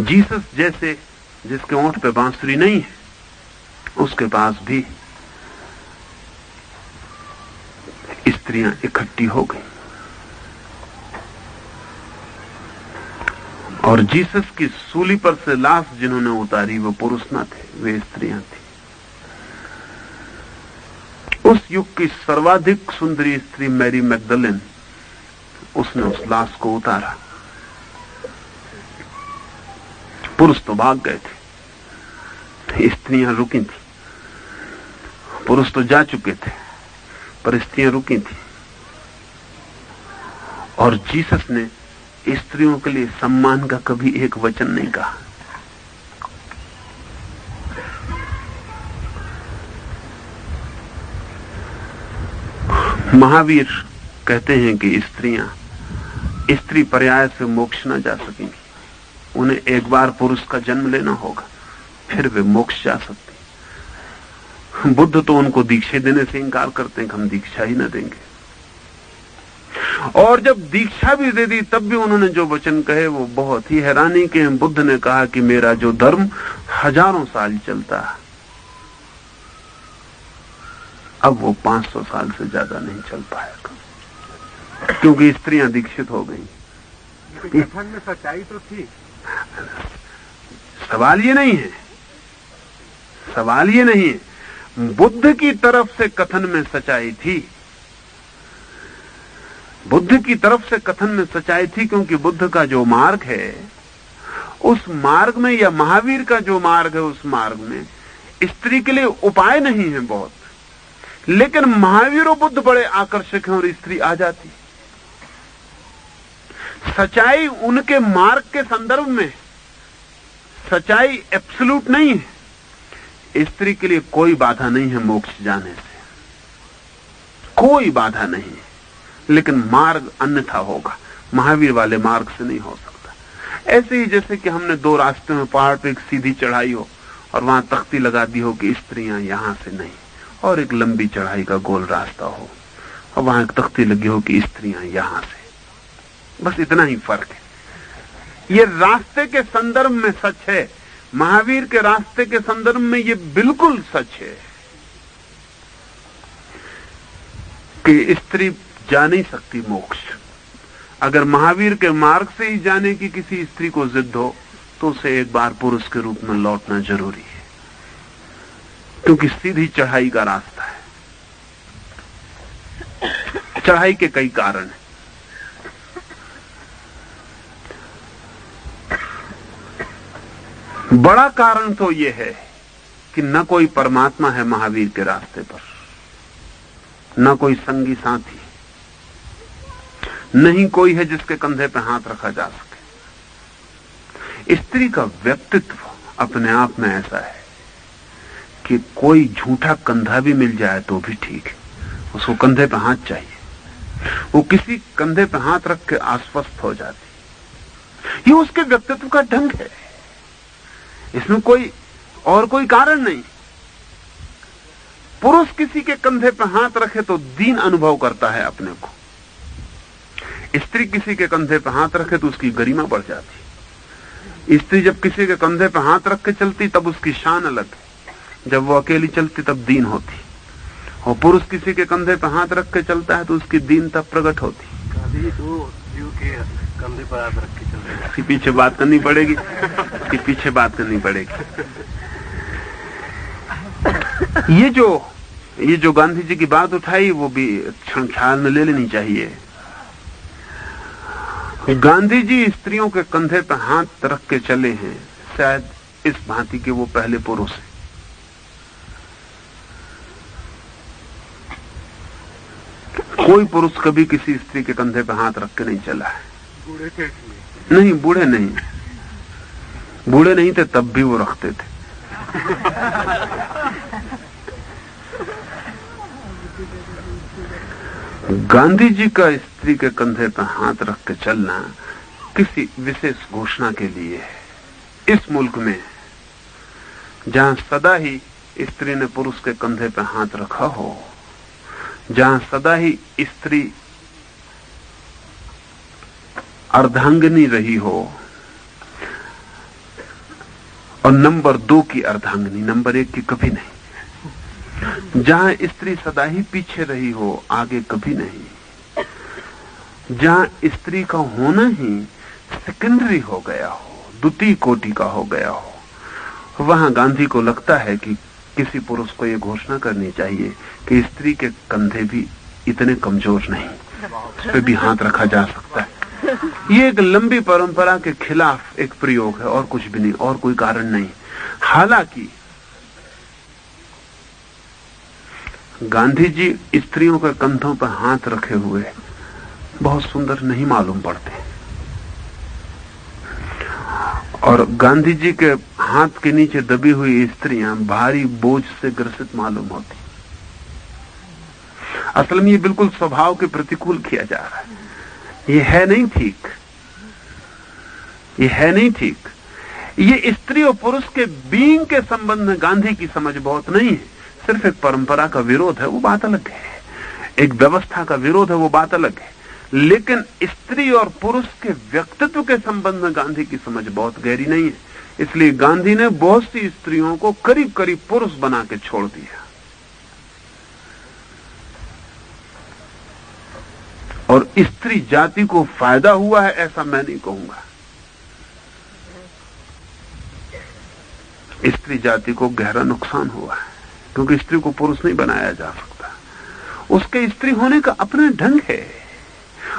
जीसस जैसे जिसके होंठ पे बांसुरी नहीं है, उसके पास भी स्त्रियां इकट्ठी हो गई। और जीसस की सूली पर से लाश जिन्होंने उतारी वो पुरुष न थे, वे स्त्रियां थी। उस युग की सर्वाधिक सुंदरी स्त्री मैरी मैगदलेन, उसने उस लाश को उतारा। पुरुष तो भाग गए थे, स्त्रियां रुकी थी। पुरुष तो जा चुके थे, पर स्त्रियां रुकी थी। और जीसस ने स्त्रियों के लिए सम्मान का कभी एक वचन नहीं कहा। महावीर कहते हैं कि स्त्री पर्याय से मोक्ष न जा सकेंगी, उन्हें एक बार पुरुष का जन्म लेना होगा, फिर वे मोक्ष जा सकती। बुद्ध तो उनको दीक्षा देने से इंकार करते हैं कि हम दीक्षा ही न देंगे। और जब दीक्षा भी दे दी तब भी उन्होंने जो वचन कहे वो बहुत ही हैरानी के हैं। बुद्ध ने कहा कि मेरा जो धर्म हजारों साल चलता है, अब वो 500 साल से ज्यादा नहीं चल पाएगा, क्योंकि स्त्रियां दीक्षित हो गई। कथन में सच्चाई तो थी। सवाल ये नहीं है, सवाल ये नहीं है। बुद्ध की तरफ से कथन में सच्चाई थी, बुद्ध की तरफ से कथन में सच्चाई थी, क्योंकि बुद्ध का जो मार्ग है उस मार्ग में, या महावीर का जो मार्ग है उस मार्ग में स्त्री के लिए उपाय नहीं है बहुत, लेकिन महावीर और बुद्ध बड़े आकर्षक हैं और स्त्री आ जाती। सच्चाई उनके मार्ग के संदर्भ में, सच्चाई एब्सोल्यूट नहीं है। स्त्री के लिए कोई बाधा नहीं है मोक्ष जाने से, कोई बाधा नहीं है, लेकिन मार्ग अन्यथा होगा, महावीर वाले मार्ग से नहीं हो सकता। ऐसे ही जैसे कि हमने दो रास्ते में, पहाड़ पे एक सीधी चढ़ाई हो और वहां तख्ती लगा दी हो कि स्त्रियां यहां से नहीं, और एक लंबी चढ़ाई का गोल रास्ता हो और वहां एक तख्ती लगी हो कि स्त्रियां यहां से। बस इतना ही फर्क है। ये रास्ते के संदर्भ में सच है, महावीर के रास्ते के संदर्भ में ये बिल्कुल सच है कि स्त्री जा नहीं सकती मोक्ष। अगर महावीर के मार्ग से ही जाने की किसी स्त्री को जिद हो तो उसे एक बार पुरुष के रूप में लौटना जरूरी है, क्योंकि सीधी चढ़ाई का रास्ता है। चढ़ाई के कई कारण हैं। बड़ा कारण तो यह है कि न कोई परमात्मा है महावीर के रास्ते पर, न कोई संगी साथी, नहीं कोई है जिसके कंधे पर हाथ रखा जा सके। स्त्री का व्यक्तित्व अपने आप में ऐसा है कि कोई झूठा कंधा भी मिल जाए तो भी ठीक है, उसको कंधे पे हाथ चाहिए। वो किसी कंधे पे हाथ रख के आश्वस्त हो जाती। ये उसके व्यक्तित्व का ढंग है, इसमें कोई और कोई कारण नहीं। पुरुष किसी के कंधे पे हाथ रखे तो दीन अनुभव करता है अपने को, स्त्री किसी के कंधे पे हाथ रखे तो उसकी गरिमा बढ़ जाती। स्त्री जब किसी के कंधे पे हाथ रख के चलती तब उसकी शान अलग है, जब वो अकेली चलती तब दीन होती। और पुरुष किसी के कंधे पे हाथ रख के चलता है तो उसकी दीनता प्रकट होती। कंधे पर हाथ रख के चलते, इसके पीछे बात करनी पड़ेगी, इसके पीछे बात करनी पड़ेगी। ये जो गांधी जी की बात उठाई वो भी क्षण ख्याल में ले लेनी चाहिए। गांधी जी स्त्रियों के कंधे पर हाथ रख के चले हैं, शायद इस भांति के वो पहले पुरुष हैं। कोई पुरुष कभी किसी स्त्री के कंधे पर हाथ रख के नहीं चला है। बूढ़े थे? नहीं, बूढ़े नहीं थे, तब भी वो रखते थे। गांधी जी का स्त्री के कंधे पर हाथ रख के चलना किसी विशेष घोषणा के लिए है। इस मुल्क में जहां सदा ही स्त्री ने पुरुष के कंधे पर हाथ रखा हो, जहां सदा ही स्त्री अर्धांगिनी रही हो, और नंबर 2 की अर्धांगिनी, नंबर 1 की कभी नहीं। जहां स्त्री सदा ही पीछे रही हो, आगे कभी नहीं। जहां स्त्री का होना ही सेकेंडरी हो गया हो, द्वितीय कोटि का हो गया हो, वहां गांधी को लगता है कि किसी पुरुष को यह घोषणा करनी चाहिए कि स्त्री के कंधे भी इतने कमजोर नहीं, उस पर भी हाथ रखा जा सकता है। ये एक लंबी परंपरा के खिलाफ एक प्रयोग है और कुछ भी नहीं, और कोई कारण नहीं। हालांकि गांधी जी स्त्रियों के कंधों पर हाथ रखे हुए बहुत सुंदर नहीं मालूम पड़ते, और गांधी जी के हाथ के नीचे दबी हुई स्त्रियां भारी बोझ से ग्रसित मालूम होती। असल में ये बिल्कुल स्वभाव के प्रतिकूल किया जा रहा है। ये है नहीं ठीक, ये है नहीं ठीक। ये स्त्री और पुरुष के बीइंग के संबंध में गांधी की समझ बहुत नहीं है। सिर्फ एक परंपरा का विरोध है, वो बात अलग है। एक व्यवस्था का विरोध है, वो बात अलग है। लेकिन स्त्री और पुरुष के व्यक्तित्व के संबंध में गांधी की समझ बहुत गहरी नहीं है। इसलिए गांधी ने बहुत सी स्त्रियों को करीब करीब पुरुष बना के छोड़ दिया। और स्त्री जाति को फायदा हुआ है ऐसा मैं नहीं कहूंगा। स्त्री जाति को गहरा नुकसान हुआ है, क्योंकि स्त्री को पुरुष नहीं बनाया जा सकता। उसके स्त्री होने का अपना ढंग है,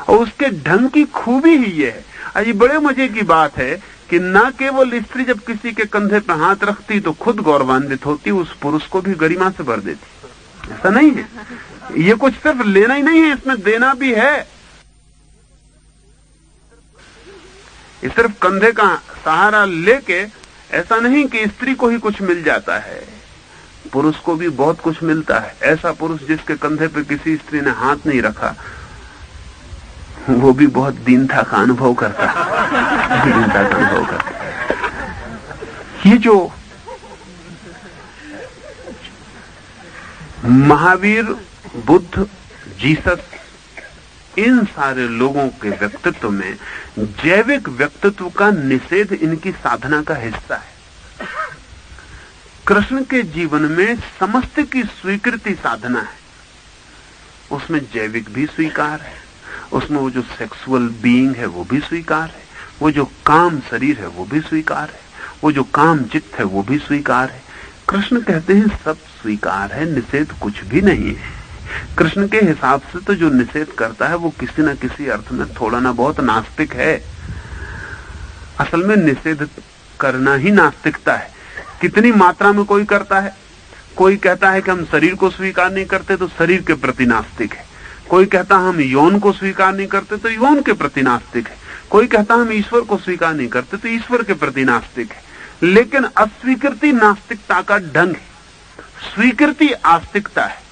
और उसके ढंग की खूबी ही ये है। ये बड़े मजे की बात है कि न केवल स्त्री जब किसी के कंधे पर हाथ रखती तो खुद गौरवान्वित होती, उस पुरुष को भी गरिमा से भर देती। ऐसा नहीं है, ये कुछ सिर्फ लेना ही नहीं है, इसमें देना भी है। ये सिर्फ कंधे का सहारा लेके ऐसा नहीं कि स्त्री को ही कुछ मिल जाता है, पुरुष को भी बहुत कुछ मिलता है। ऐसा पुरुष जिसके कंधे पे किसी स्त्री ने हाथ नहीं रखा, वो भी बहुत दीनता का अनुभव करता है, दीनता का अनुभव करता है। ये जो महावीर, बुद्ध, जीसस, इन सारे लोगों के व्यक्तित्व में जैविक व्यक्तित्व का निषेध इनकी साधना का हिस्सा है। कृष्ण के जीवन में समस्त की स्वीकृति साधना है। उसमें जैविक भी स्वीकार है, उसमें वो जो सेक्सुअल बीइंग है वो भी स्वीकार है, वो जो काम शरीर है वो भी स्वीकार है, वो जो काम चित्त है वो भी स्वीकार है। कृष्ण कहते हैं सब स्वीकार है, निषेध कुछ भी नहीं है। कृष्ण के हिसाब से तो जो निषेध करता है वो किसी न किसी अर्थ में थोड़ा ना बहुत नास्तिक है। असल में निषेध करना ही नास्तिकता है। कितनी मात्रा में कोई करता है? कोई कहता है कि हम शरीर को स्वीकार नहीं करते तो शरीर के प्रति नास्तिक है। कोई कहता हम यौन को स्वीकार नहीं करते तो यौन के प्रति नास्तिक है। कोई कहता हम ईश्वर को स्वीकार नहीं करते तो ईश्वर के प्रति नास्तिक है। लेकिन अस्वीकृति नास्तिकता का ढंग है, स्वीकृति आस्तिकता है।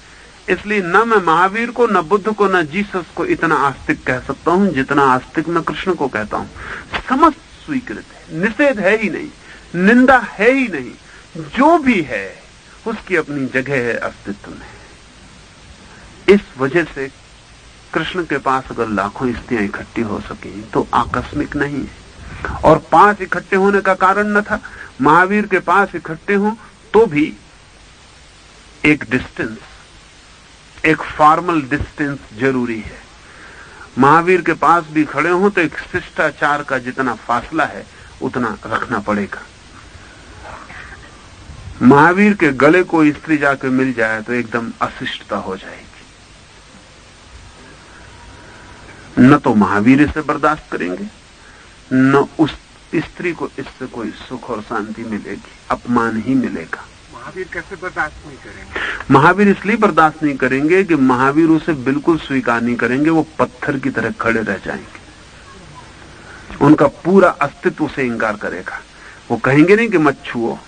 इसलिए न मैं महावीर को, न बुद्ध को, न जीसस को इतना आस्तिक कह सकता हूं जितना आस्तिक मैं कृष्ण को कहता हूं। समस्त स्वीकृत है, निषेध है ही नहीं, निंदा है ही नहीं, जो भी है उसकी अपनी जगह है अस्तित्व में। इस वजह से कृष्ण के पास अगर लाखों स्त्रियां इकट्ठी हो सकें तो आकस्मिक नहीं है। और 5 इकट्ठे होने का कारण न था। महावीर के पास इकट्ठे हो तो भी एक डिस्टेंस, एक फॉर्मल डिस्टेंस जरूरी है। महावीर के पास भी खड़े हो तो एक शिष्टाचार का जितना फासला है उतना रखना पड़ेगा। महावीर के गले को स्त्री जाके मिल जाए तो एकदम अशिष्टता हो जाएगी। न तो महावीर इसे बर्दाश्त करेंगे, न उस स्त्री को इससे कोई सुख और शांति मिलेगी, अपमान ही मिलेगा। महावीर कैसे बर्दाश्त नहीं करेंगे? महावीर इसलिए बर्दाश्त नहीं करेंगे कि महावीर उसे बिल्कुल स्वीकार नहीं करेंगे, वो पत्थर की तरह खड़े रह जाएंगे। उनका पूरा अस्तित्व उसे इंकार करेगा। वो कहेंगे नहीं कि मत छुओ,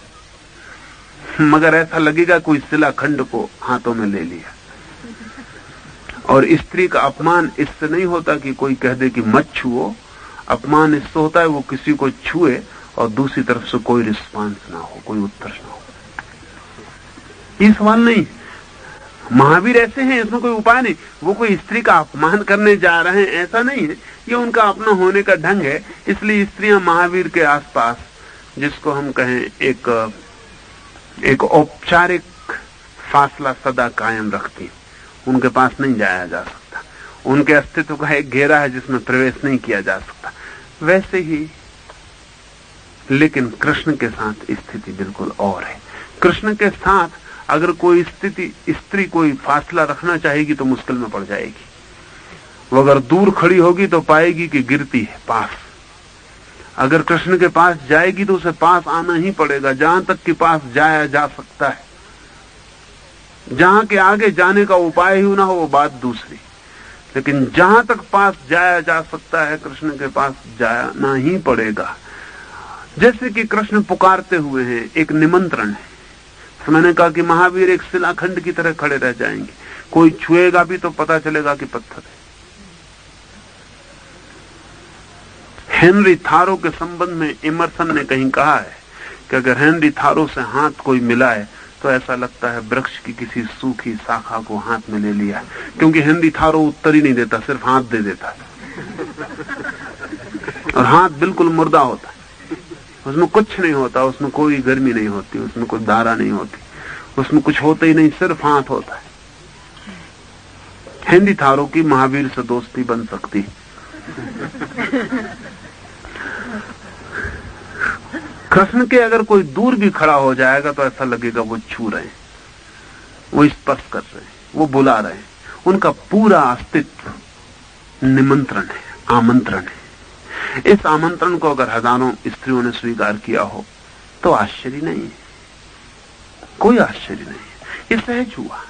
मगर ऐसा लगेगा कोई शिलाखंड को हाथों में ले लिया। और स्त्री का अपमान इससे नहीं होता कि कोई कह दे कि मत छुओ, अपमान इससे होता है वो किसी को छुए और दूसरी तरफ से कोई रिस्पांस ना हो, कोई उत्तर ना हो। ये सवाल नहीं। महावीर ऐसे हैं, इसमें कोई उपाय नहीं। वो कोई स्त्री का अपमान करने जा रहे हैं ऐसा नहीं है, ये उनका अपना होने का ढंग है। इसलिए स्त्रियां महावीर के आसपास, जिसको हम कहें एक औपचारिक फासला सदा कायम रखती, उनके पास नहीं जाया जा सकता। उनके अस्तित्व का एक घेरा है जिसमें प्रवेश नहीं किया जा सकता। वैसे ही लेकिन कृष्ण के साथ स्थिति बिल्कुल और है। कृष्ण के साथ अगर कोई स्त्री कोई फासला रखना चाहेगी तो मुश्किल में पड़ जाएगी। वो अगर दूर खड़ी होगी तो पाएगी कि गिरती है पास। अगर कृष्ण के पास जाएगी तो उसे पास आना ही पड़ेगा, जहां तक कि पास जाया जा सकता है। जहां के आगे जाने का उपाय ही ना हो वो बात दूसरी, लेकिन जहां तक पास जाया जा सकता है कृष्ण के पास जाना ही पड़ेगा। जैसे कि कृष्ण पुकारते हुए हैं, एक निमंत्रण है। तो मैंने कहा कि महावीर एक शिलाखंड की तरह खड़े रह जाएंगे, कोई छुएगा भी तो पता चलेगा कि पत्थर है। हेनरी थारो के संबंध में इमर्सन ने कहीं कहा है कि अगर हेनरी थारो से हाथ कोई मिलाए तो ऐसा लगता है वृक्ष की किसी सूखी शाखा को हाथ में ले लिया, क्योंकि हेनरी थारो उत्तर ही नहीं देता, सिर्फ हाथ दे देता है। और हाथ बिल्कुल मुर्दा होता है, उसमें कुछ नहीं होता, उसमें कोई गर्मी नहीं होती, उसमें कोई धारा नहीं होती, उसमें कुछ होता ही नहीं, सिर्फ हाथ होता है। हेनरी थारो की महावीर से दोस्ती बन सकती है। कृष्ण के अगर कोई दूर भी खड़ा हो जाएगा तो ऐसा लगेगा वो छू रहे हैं, वो स्पर्श कर रहे हैं, वो बुला रहे हैं। उनका पूरा अस्तित्व निमंत्रण है, आमंत्रण है। इस आमंत्रण को अगर हजारों स्त्रियों ने स्वीकार किया हो तो आश्चर्य नहीं है, कोई आश्चर्य नहीं है, ये सहज हुआ।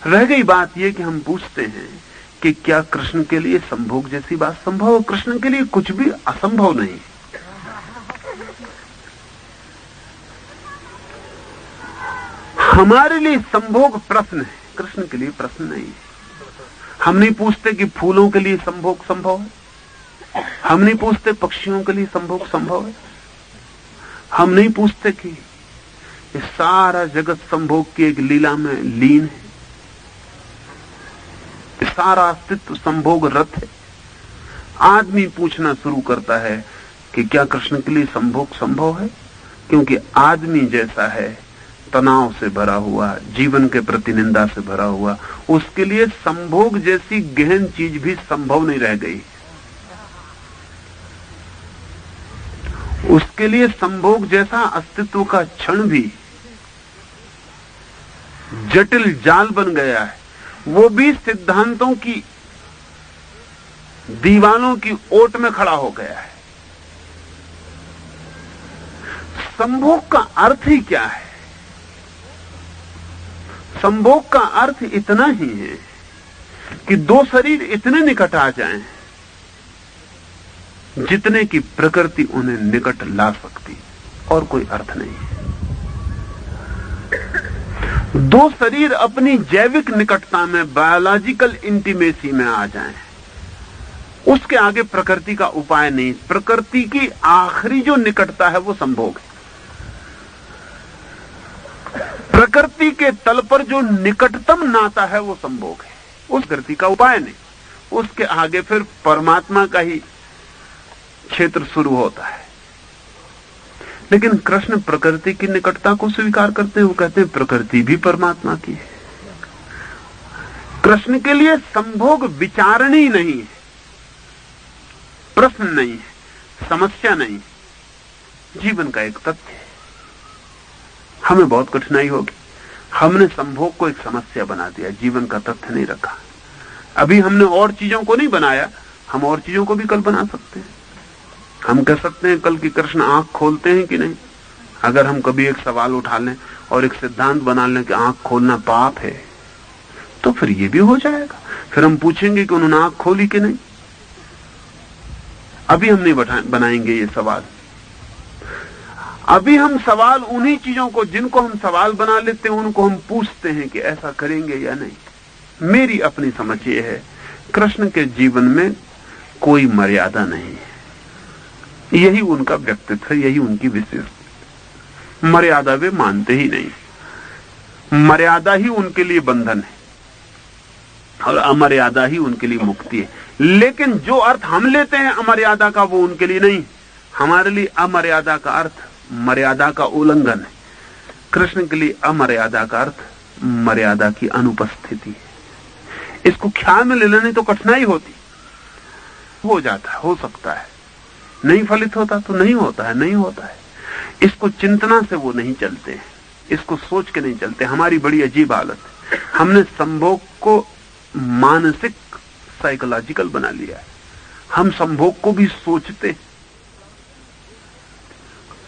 रह गई बात यह कि हम पूछते हैं कि क्या कृष्ण के लिए संभोग जैसी बात संभव है? कृष्ण के लिए कुछ भी असंभव नहीं। हमारे लिए संभोग प्रश्न है, कृष्ण के लिए प्रश्न नहीं है। हम नहीं पूछते कि फूलों के लिए संभोग संभव है, हम नहीं पूछते पक्षियों के लिए संभोग संभव है, हम नहीं पूछते कि ये सारा जगत संभोग की एक लीला में लीन है, सारा अस्तित्व संभोग रत है। आदमी पूछना शुरू करता है कि क्या कृष्ण के लिए संभोग संभव है, क्योंकि आदमी जैसा है तनाव से भरा हुआ, जीवन के प्रति निंदा से भरा हुआ, उसके लिए संभोग जैसी गहन चीज भी संभव नहीं रह गई। उसके लिए संभोग जैसा अस्तित्व का क्षण भी जटिल जाल बन गया है, वो भी सिद्धांतों की दीवालों की ओट में खड़ा हो गया है। संभोग का अर्थ ही क्या है? संभोग का अर्थ इतना ही है कि दो शरीर इतने निकट आ जाएं जितने की प्रकृति उन्हें निकट ला सकती, और कोई अर्थ नहीं है। दो शरीर अपनी जैविक निकटता में, बायोलॉजिकल इंटीमेसी में आ जाएं, उसके आगे प्रकृति का उपाय नहीं। प्रकृति की आखिरी जो निकटता है वो संभोग है। प्रकृति के तल पर जो निकटतम नाता है वो संभोग है, उस प्रकृति का उपाय नहीं। उसके आगे फिर परमात्मा का ही क्षेत्र शुरू होता है। लेकिन कृष्ण प्रकृति की निकटता को स्वीकार करते हैं, वो कहते हैं प्रकृति भी परमात्मा की है। कृष्ण के लिए संभोग विचारणी नहीं है, प्रश्न नहीं है, समस्या नहीं, जीवन का एक तथ्य है। हमें बहुत कठिनाई होगी, हमने संभोग को एक समस्या बना दिया, जीवन का तथ्य नहीं रखा। अभी हमने और चीजों को नहीं बनाया, हम और चीजों को भी कल बना सकते हैं। हम कह सकते हैं कल की कृष्ण आंख खोलते हैं कि नहीं। अगर हम कभी एक सवाल उठा लें और एक सिद्धांत बना लें कि आंख खोलना पाप है, तो फिर ये भी हो जाएगा। फिर हम पूछेंगे कि उन्होंने आंख खोली कि नहीं। अभी हम नहीं बनाएंगे ये सवाल। अभी हम सवाल उन्हीं चीजों को, जिनको हम सवाल बना लेते हैं, उनको हम पूछते हैं कि ऐसा करेंगे या नहीं। मेरी अपनी समझ ये है, कृष्ण के जीवन में कोई मर्यादा नहीं है। यही उनका व्यक्तित्व है, यही उनकी विशेषता। मर्यादा वे मानते ही नहीं। मर्यादा ही उनके लिए बंधन है और अमर्यादा ही उनके लिए मुक्ति है। लेकिन जो अर्थ हम लेते हैं अमर्यादा का, वो उनके लिए नहीं। हमारे लिए अमर्यादा का अर्थ मर्यादा का उल्लंघन है। कृष्ण के लिए अमर्यादा का अर्थ मर्यादा की अनुपस्थिति है। इसको ख्याल में ले लेने तो कठिनाई होती, हो जाता है, हो सकता है, नहीं फलित होता तो नहीं होता है, नहीं होता है। इसको चिंतना से वो नहीं चलते हैं। इसको सोच के नहीं चलते। हमारी बड़ी अजीब हालत है, हमने संभोग को मानसिक साइकोलॉजिकल बना लिया है। हम संभोग को भी सोचते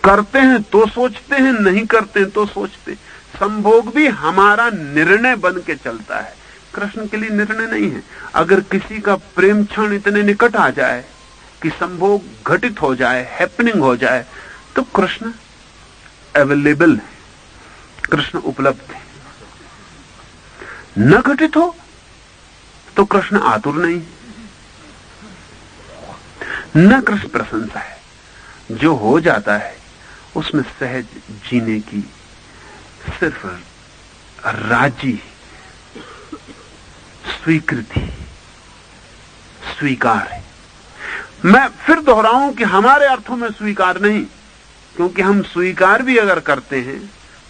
करते हैं तो सोचते हैं, नहीं करते हैं तो सोचते। संभोग भी हमारा निर्णय बन के चलता है, कृष्ण के लिए निर्णय नहीं है। अगर किसी का प्रेम क्षण इतने निकट आ जाए कि संभोग घटित हो जाए, हैपनिंग हो जाए, तो कृष्ण अवेलेबल है, कृष्ण उपलब्ध है। न घटित हो तो कृष्ण आतुर नहीं, न कृष्ण प्रशंसा है। जो हो जाता है उसमें सहज जीने की सिर्फ राजी स्वीकृति, स्वीकार है। मैं फिर दोहराऊं कि हमारे अर्थों में स्वीकार नहीं, क्योंकि हम स्वीकार भी अगर करते हैं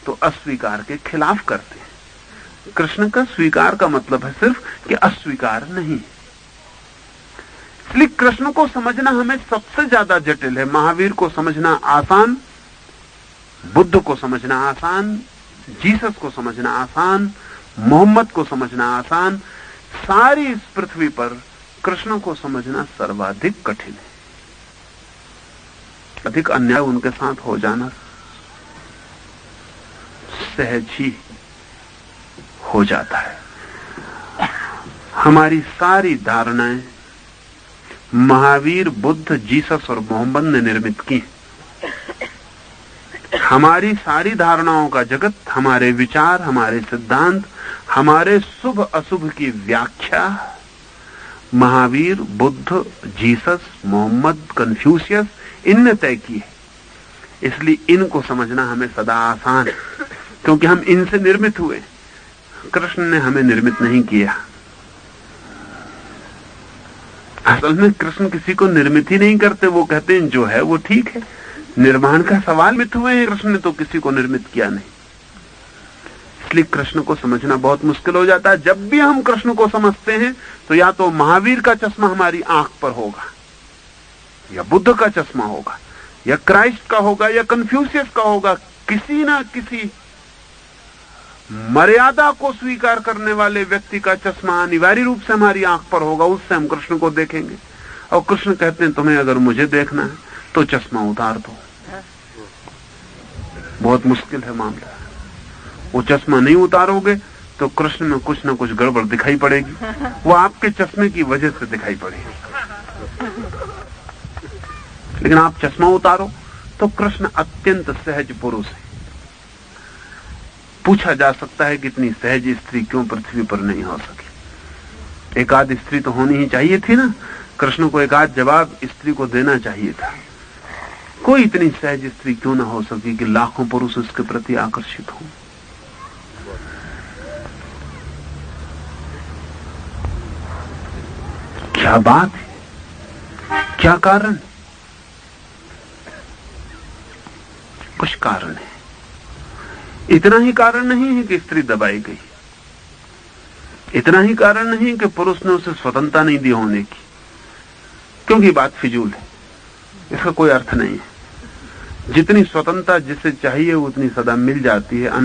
तो अस्वीकार के खिलाफ करते हैं। कृष्ण का स्वीकार का मतलब है सिर्फ कि अस्वीकार नहीं। इसलिए कृष्ण को समझना हमें सबसे ज्यादा जटिल है। महावीर को समझना आसान, बुद्ध को समझना आसान, जीसस को समझना आसान, मोहम्मद को समझना आसान। सारी इस पृथ्वी पर कृष्ण को समझना सर्वाधिक कठिन है। अधिक अन्याय उनके साथ हो जाना सहज ही हो जाता है। हमारी सारी धारणाएं महावीर, बुद्ध, जीसस और मोहम्मद ने निर्मित की। हमारी सारी धारणाओं का जगत, हमारे विचार, हमारे सिद्धांत, हमारे शुभ अशुभ की व्याख्या महावीर, बुद्ध, जीसस, मोहम्मद, कन्फ्यूशियस इनने तय की है। इसलिए इनको समझना हमें सदा आसान है, क्योंकि हम इनसे निर्मित हुए। कृष्ण ने हमें निर्मित नहीं किया। असल में कृष्ण किसी को निर्मित ही नहीं करते, वो कहते हैं जो है वो ठीक है। निर्माण का सवाल मित हुए हैं, कृष्ण ने तो किसी को निर्मित किया नहीं। इसलिए कृष्ण को समझना बहुत मुश्किल हो जाता है। जब भी हम कृष्ण को समझते हैं तो या तो महावीर का चश्मा हमारी आंख पर होगा, या बुद्ध का चश्मा होगा, या क्राइस्ट का होगा, या कन्फ्यूशियस का होगा। किसी ना किसी मर्यादा को स्वीकार करने वाले व्यक्ति का चश्मा अनिवार्य रूप से हमारी आंख पर होगा, उससे हम कृष्ण को देखेंगे। और कृष्ण कहते हैं तुम्हें अगर मुझे देखना है तो चश्मा उतार दो। बहुत मुश्किल है मामला। वो चश्मा नहीं उतारोगे तो कृष्ण में कुछ ना कुछ गड़बड़ दिखाई पड़ेगी, वो आपके चश्मे की वजह से दिखाई पड़ेगी। लेकिन आप चश्मा उतारो तो कृष्ण अत्यंत सहज पुरुष है। पूछा जा सकता है कि इतनी सहज स्त्री क्यों पृथ्वी पर नहीं हो सकी। एक आध स्त्री तो होनी ही चाहिए थी ना। कृष्ण को एक आध जवाब स्त्री को देना चाहिए था। कोई इतनी सहज स्त्री क्यों ना हो सकी कि लाखों पुरुष उसके प्रति आकर्षित हों। क्या बात है, क्या कारण? कुछ कारण है। इतना ही कारण नहीं है कि स्त्री दबाई गई, इतना ही कारण नहीं कि पुरुष ने उसे स्वतंत्रता नहीं दी होने की, क्योंकि बात फिजूल है, इसका कोई अर्थ नहीं है। जितनी स्वतंत्रता जिसे चाहिए उतनी सदा मिल जाती है।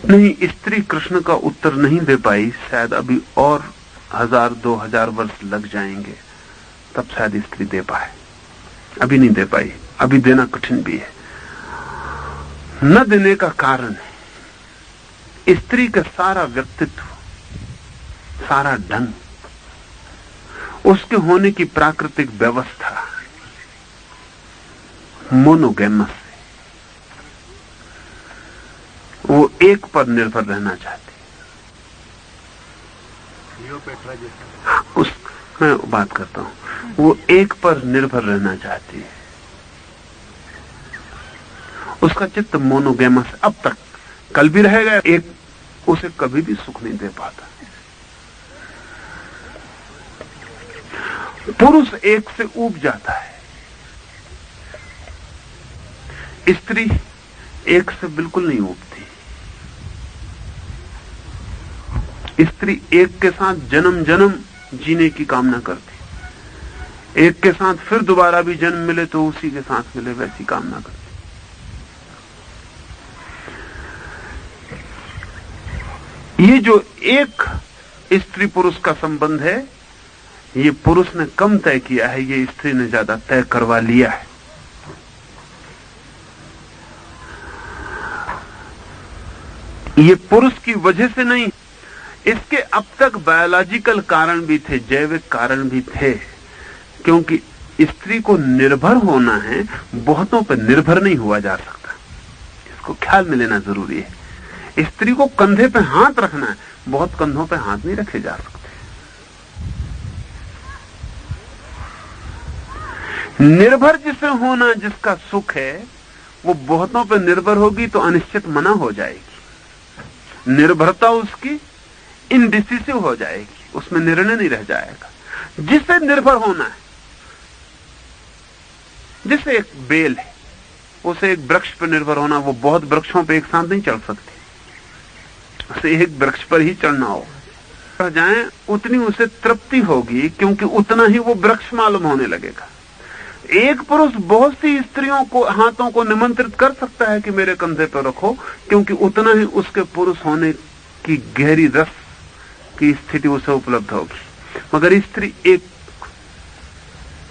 नहीं, स्त्री कृष्ण का उत्तर नहीं दे पाई। शायद अभी और 1000-2000 वर्ष लग जाएंगे, तब शायद स्त्री दे पाए। अभी नहीं दे पाई, अभी देना कठिन भी है। न देने का कारण है स्त्री का सारा व्यक्तित्व, सारा ढंग, उसके होने की प्राकृतिक व्यवस्था मोनोगैमस है। वो एक पर निर्भर रहना चाहती है। उस मैं बात करता हूं, वो एक पर निर्भर रहना चाहती है। उसका चित्त मोनोगैमस अब तक, कल भी रहेगा। एक उसे कभी भी सुख नहीं दे पाता। पुरुष एक से ऊब जाता है, स्त्री एक से बिल्कुल नहीं ऊबती। स्त्री एक के साथ जन्म जन्म जीने की कामना करती, एक के साथ फिर दोबारा भी जन्म मिले तो उसी के साथ मिले, वैसी कामना करती। ये जो एक स्त्री पुरुष का संबंध है, ये पुरुष ने कम तय किया है, ये स्त्री ने ज्यादा तय करवा लिया है। ये पुरुष की वजह से नहीं, इसके अब तक बायोलॉजिकल कारण भी थे, जैविक कारण भी थे, क्योंकि स्त्री को निर्भर होना है, बहुतों पर निर्भर नहीं हुआ जा सकता। इसको ख्याल में लेना जरूरी है। स्त्री को कंधे पे हाथ रखना है, बहुत कंधों पे हाथ नहीं रखे जा सकते। निर्भर जिसे होना, जिसका सुख है, वो बहुतों पर निर्भर होगी तो अनिश्चित मना हो जाएगी। निर्भरता उसकी इनडिसिसिव हो जाएगी, उसमें निर्णय नहीं रह जाएगा। जिसे निर्भर होना है, जैसे एक बेल है, उसे एक वृक्ष पर निर्भर होना, वो बहुत वृक्षों पे एक साथ नहीं चढ़ सकती, उसे एक वृक्ष पर ही चढ़ना हो। चढ़ जाए उतनी उसे तृप्ति होगी, क्योंकि उतना ही वो वृक्ष मालूम होने लगेगा। एक पुरुष बहुत सी स्त्रियों को, हाथों को निमंत्रित कर सकता है कि मेरे कंधे पर रखो, क्योंकि उतना ही उसके पुरुष होने की गहरी रस की स्थिति उसे उपलब्ध होगी। मगर स्त्री एक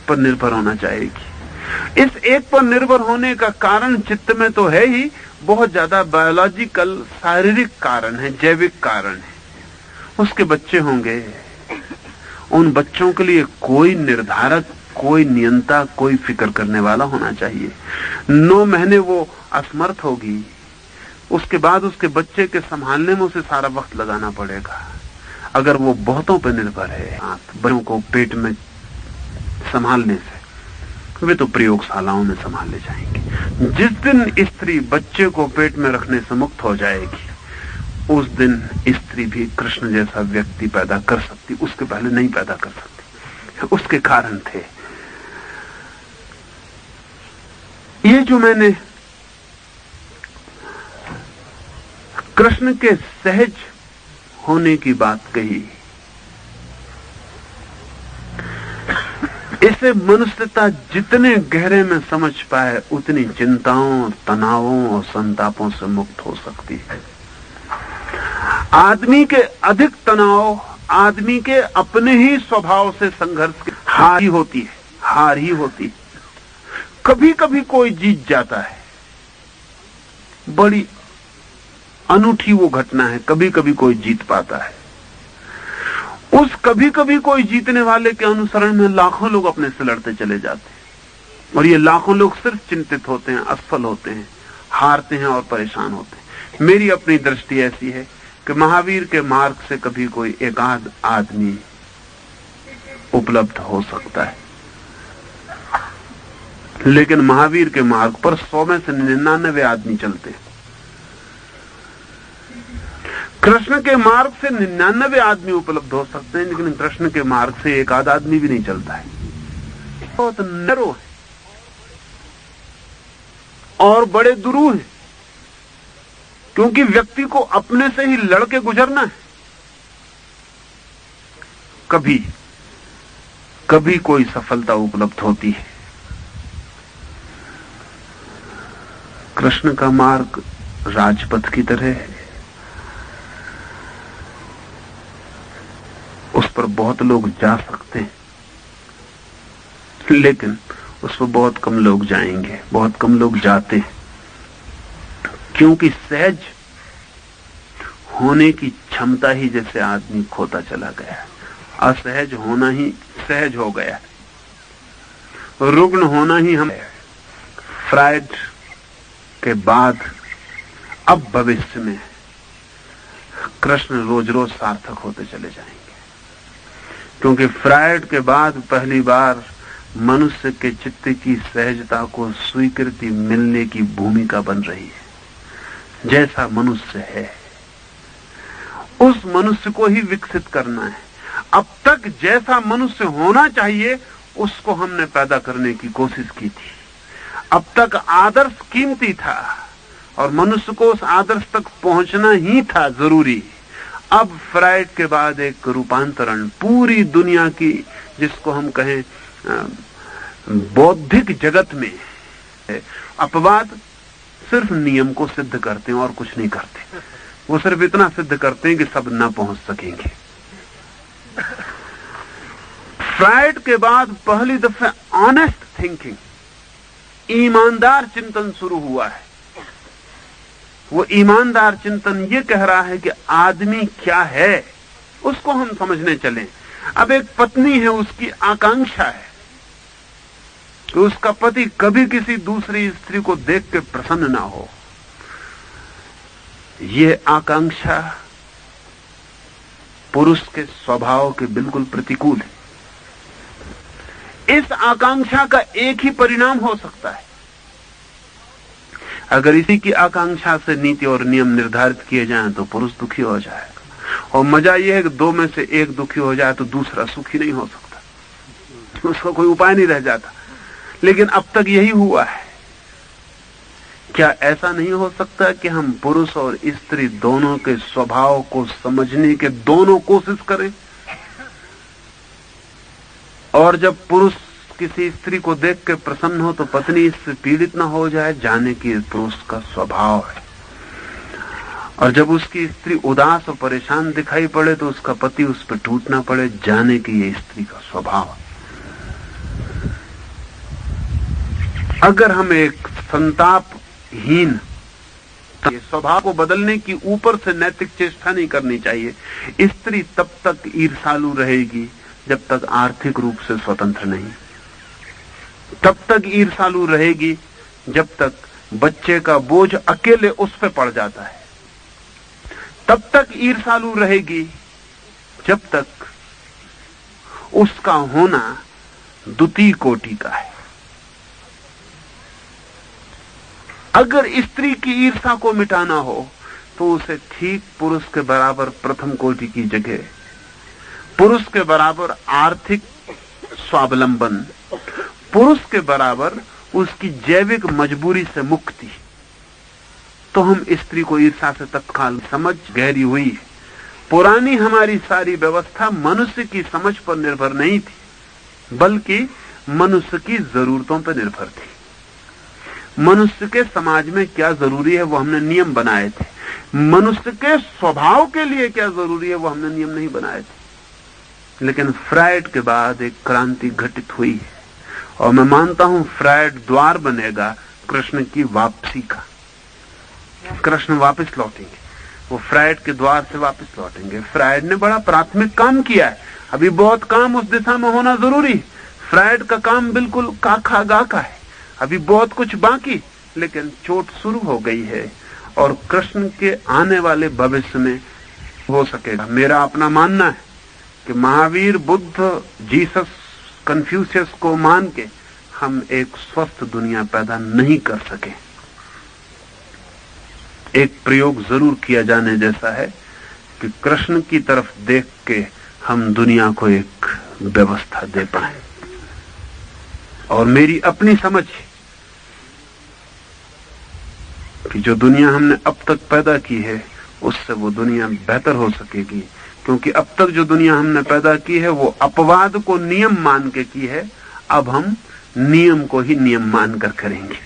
पर निर्भर होना चाहेगी। इस एक पर निर्भर होने का कारण चित्त में तो है ही, बहुत ज्यादा बायोलॉजिकल, शारीरिक कारण है, जैविक कारण है। उसके बच्चे होंगे, उन बच्चों के लिए कोई निर्धारक, कोई नियंता, कोई फिक्र करने वाला होना चाहिए। 9 महीने वो असमर्थ होगी, उसके बाद उसके बच्चे के संभालने में उसे सारा वक्त लगाना पड़ेगा। अगर वो बहुतों पर निर्भर है, बच्चों को पेट में संभालने से, वे तो प्रयोगशालाओं में संभाले जाएंगे। जिस दिन स्त्री बच्चे को पेट में रखने से मुक्त हो जाएगी, उस दिन स्त्री भी कृष्ण जैसा व्यक्ति पैदा कर सकती, उसके पहले नहीं पैदा कर सकती। उसके कारण थे। ये जो मैंने कृष्ण के सहज होने की बात कही, इसे मनुष्यता जितने गहरे में समझ पाए, उतनी चिंताओं, तनावों और संतापों से मुक्त हो सकती है। आदमी के अधिक तनाव, आदमी के अपने ही स्वभाव से संघर्ष की हार ही होती है, हार ही होती है। कभी कभी कोई जीत जाता है, बड़ी अनूठी वो घटना है, कभी कभी कोई जीत पाता है। उस कभी कभी कोई जीतने वाले के अनुसरण में लाखों लोग अपने से लड़ते चले जाते हैं, और ये लाखों लोग सिर्फ चिंतित होते हैं, असफल होते हैं, हारते हैं और परेशान होते हैं। मेरी अपनी दृष्टि ऐसी है कि महावीर के मार्ग से कभी कोई एकाध आदमी उपलब्ध हो सकता है, लेकिन महावीर के मार्ग पर 100 में से 99 आदमी चलते हैं। कृष्ण के मार्ग से 99 आदमी उपलब्ध हो सकते हैं, लेकिन कृष्ण के मार्ग से एक आध आदमी भी नहीं चलता है। बहुत नरो है और बड़े दुरूह है, क्योंकि व्यक्ति को अपने से ही लड़के गुजरना है। कभी कभी कोई सफलता उपलब्ध होती है। कृष्ण का मार्ग राजपथ की तरह है, उस पर बहुत लोग जा सकते हैं, लेकिन उस पर बहुत कम लोग जाएंगे, बहुत कम लोग जाते हैं, क्योंकि सहज होने की क्षमता ही जैसे आदमी खोता चला गया, असहज होना ही सहज हो गया, रुग्ण होना ही हम। फ्रायड के बाद अब भविष्य में कृष्ण रोज रोज सार्थक होते चले जाएंगे, क्योंकि फ्रायड के बाद पहली बार मनुष्य के चित्त की सहजता को स्वीकृति मिलने की भूमिका बन रही है। जैसा मनुष्य है उस मनुष्य को ही विकसित करना है। अब तक जैसा मनुष्य होना चाहिए उसको हमने पैदा करने की कोशिश की थी। अब तक आदर्श कीमती था और मनुष्य को उस आदर्श तक पहुंचना ही था जरूरी। अब फ्रायड के बाद एक रूपांतरण पूरी दुनिया की, जिसको हम कहें बौद्धिक जगत में, अपवाद सिर्फ नियम को सिद्ध करते हैं और कुछ नहीं करते। वो सिर्फ इतना सिद्ध करते हैं कि सब ना पहुंच सकेंगे। फ्राइड के बाद पहली दफे ऑनेस्ट थिंकिंग, ईमानदार चिंतन शुरू हुआ है। वो ईमानदार चिंतन ये कह रहा है कि आदमी क्या है उसको हम समझने चलें। अब एक पत्नी है, उसकी आकांक्षा है कि उसका पति कभी किसी दूसरी स्त्री को देख के प्रसन्न ना हो। ये आकांक्षा पुरुष के स्वभाव के बिल्कुल प्रतिकूल है। इस आकांक्षा का एक ही परिणाम हो सकता है, अगर इसी की आकांक्षा से नीति और नियम निर्धारित किए जाएं तो पुरुष दुखी हो जाएगा। और मजा यह है कि दो में से एक दुखी हो जाए तो दूसरा सुखी नहीं हो सकता, उसका कोई उपाय नहीं रह जाता। लेकिन अब तक यही हुआ है। क्या ऐसा नहीं हो सकता कि हम पुरुष और स्त्री दोनों के स्वभाव को समझने के दोनों कोशिश करें, और जब पुरुष किसी स्त्री को देख के प्रसन्न हो तो पत्नी इससे पीड़ित ना हो जाए, जाने कि पुरुष का स्वभाव है। और जब उसकी स्त्री उदास और परेशान दिखाई पड़े तो उसका पति उस पर टूटना पड़े, जाने कि ये स्त्री का स्वभाव है। अगर हम एक संतापहीन स्वभाव को बदलने की ऊपर से नैतिक चेष्टा नहीं करनी चाहिए। स्त्री तब तक ईर्ष्यालु रहेगी जब तक आर्थिक रूप से स्वतंत्र नहीं, तब तक ईर्ष्यालु रहेगी जब तक बच्चे का बोझ अकेले उस पर पड़ जाता है, तब तक ईर्ष्यालु रहेगी जब तक उसका होना द्वितीय कोटि का है। अगर स्त्री की ईर्ष्या को मिटाना हो तो उसे ठीक पुरुष के बराबर प्रथम कोटि की जगह, पुरुष के बराबर आर्थिक स्वावलंबन, पुरुष के बराबर उसकी जैविक मजबूरी से मुक्ति, तो हम स्त्री को ईर्ष्या से तत्काल समझ गहरी हुई है। पुरानी हमारी सारी व्यवस्था मनुष्य की समझ पर निर्भर नहीं थी, बल्कि मनुष्य की जरूरतों पर निर्भर थी। मनुष्य के समाज में क्या जरूरी है वो हमने नियम बनाए थे, मनुष्य के स्वभाव के लिए क्या जरूरी है वो हमने नियम नहीं बनाए थे। लेकिन फ्राइड के बाद एक क्रांति घटित हुई है, और मैं मानता हूं फ्राइड द्वार बनेगा कृष्ण की वापसी का। कृष्ण वापस लौटेंगे, वो फ्राइड के द्वार से वापस लौटेंगे। फ्राइड ने बड़ा प्राथमिक काम किया है, अभी बहुत काम उस दिशा में होना जरूरी है। फ्राइड का काम बिल्कुल काखा गाका है, अभी बहुत कुछ बाकी, लेकिन चोट शुरू हो गई है और कृष्ण के आने वाले भविष्य में हो सकेगा। मेरा अपना मानना है कि महावीर, बुद्ध, जीसस, कन्फ्यूशियस को मान के हम एक स्वस्थ दुनिया पैदा नहीं कर सके। एक प्रयोग जरूर किया जाने जैसा है कि कृष्ण की तरफ देख के हम दुनिया को एक व्यवस्था दे पाए। और मेरी अपनी समझ है कि जो दुनिया हमने अब तक पैदा की है उससे वो दुनिया बेहतर हो सकेगी, क्योंकि अब तक जो दुनिया हमने पैदा की है वो अपवाद को नियम मान के की है। अब हम नियम को ही नियम मानकर करेंगे।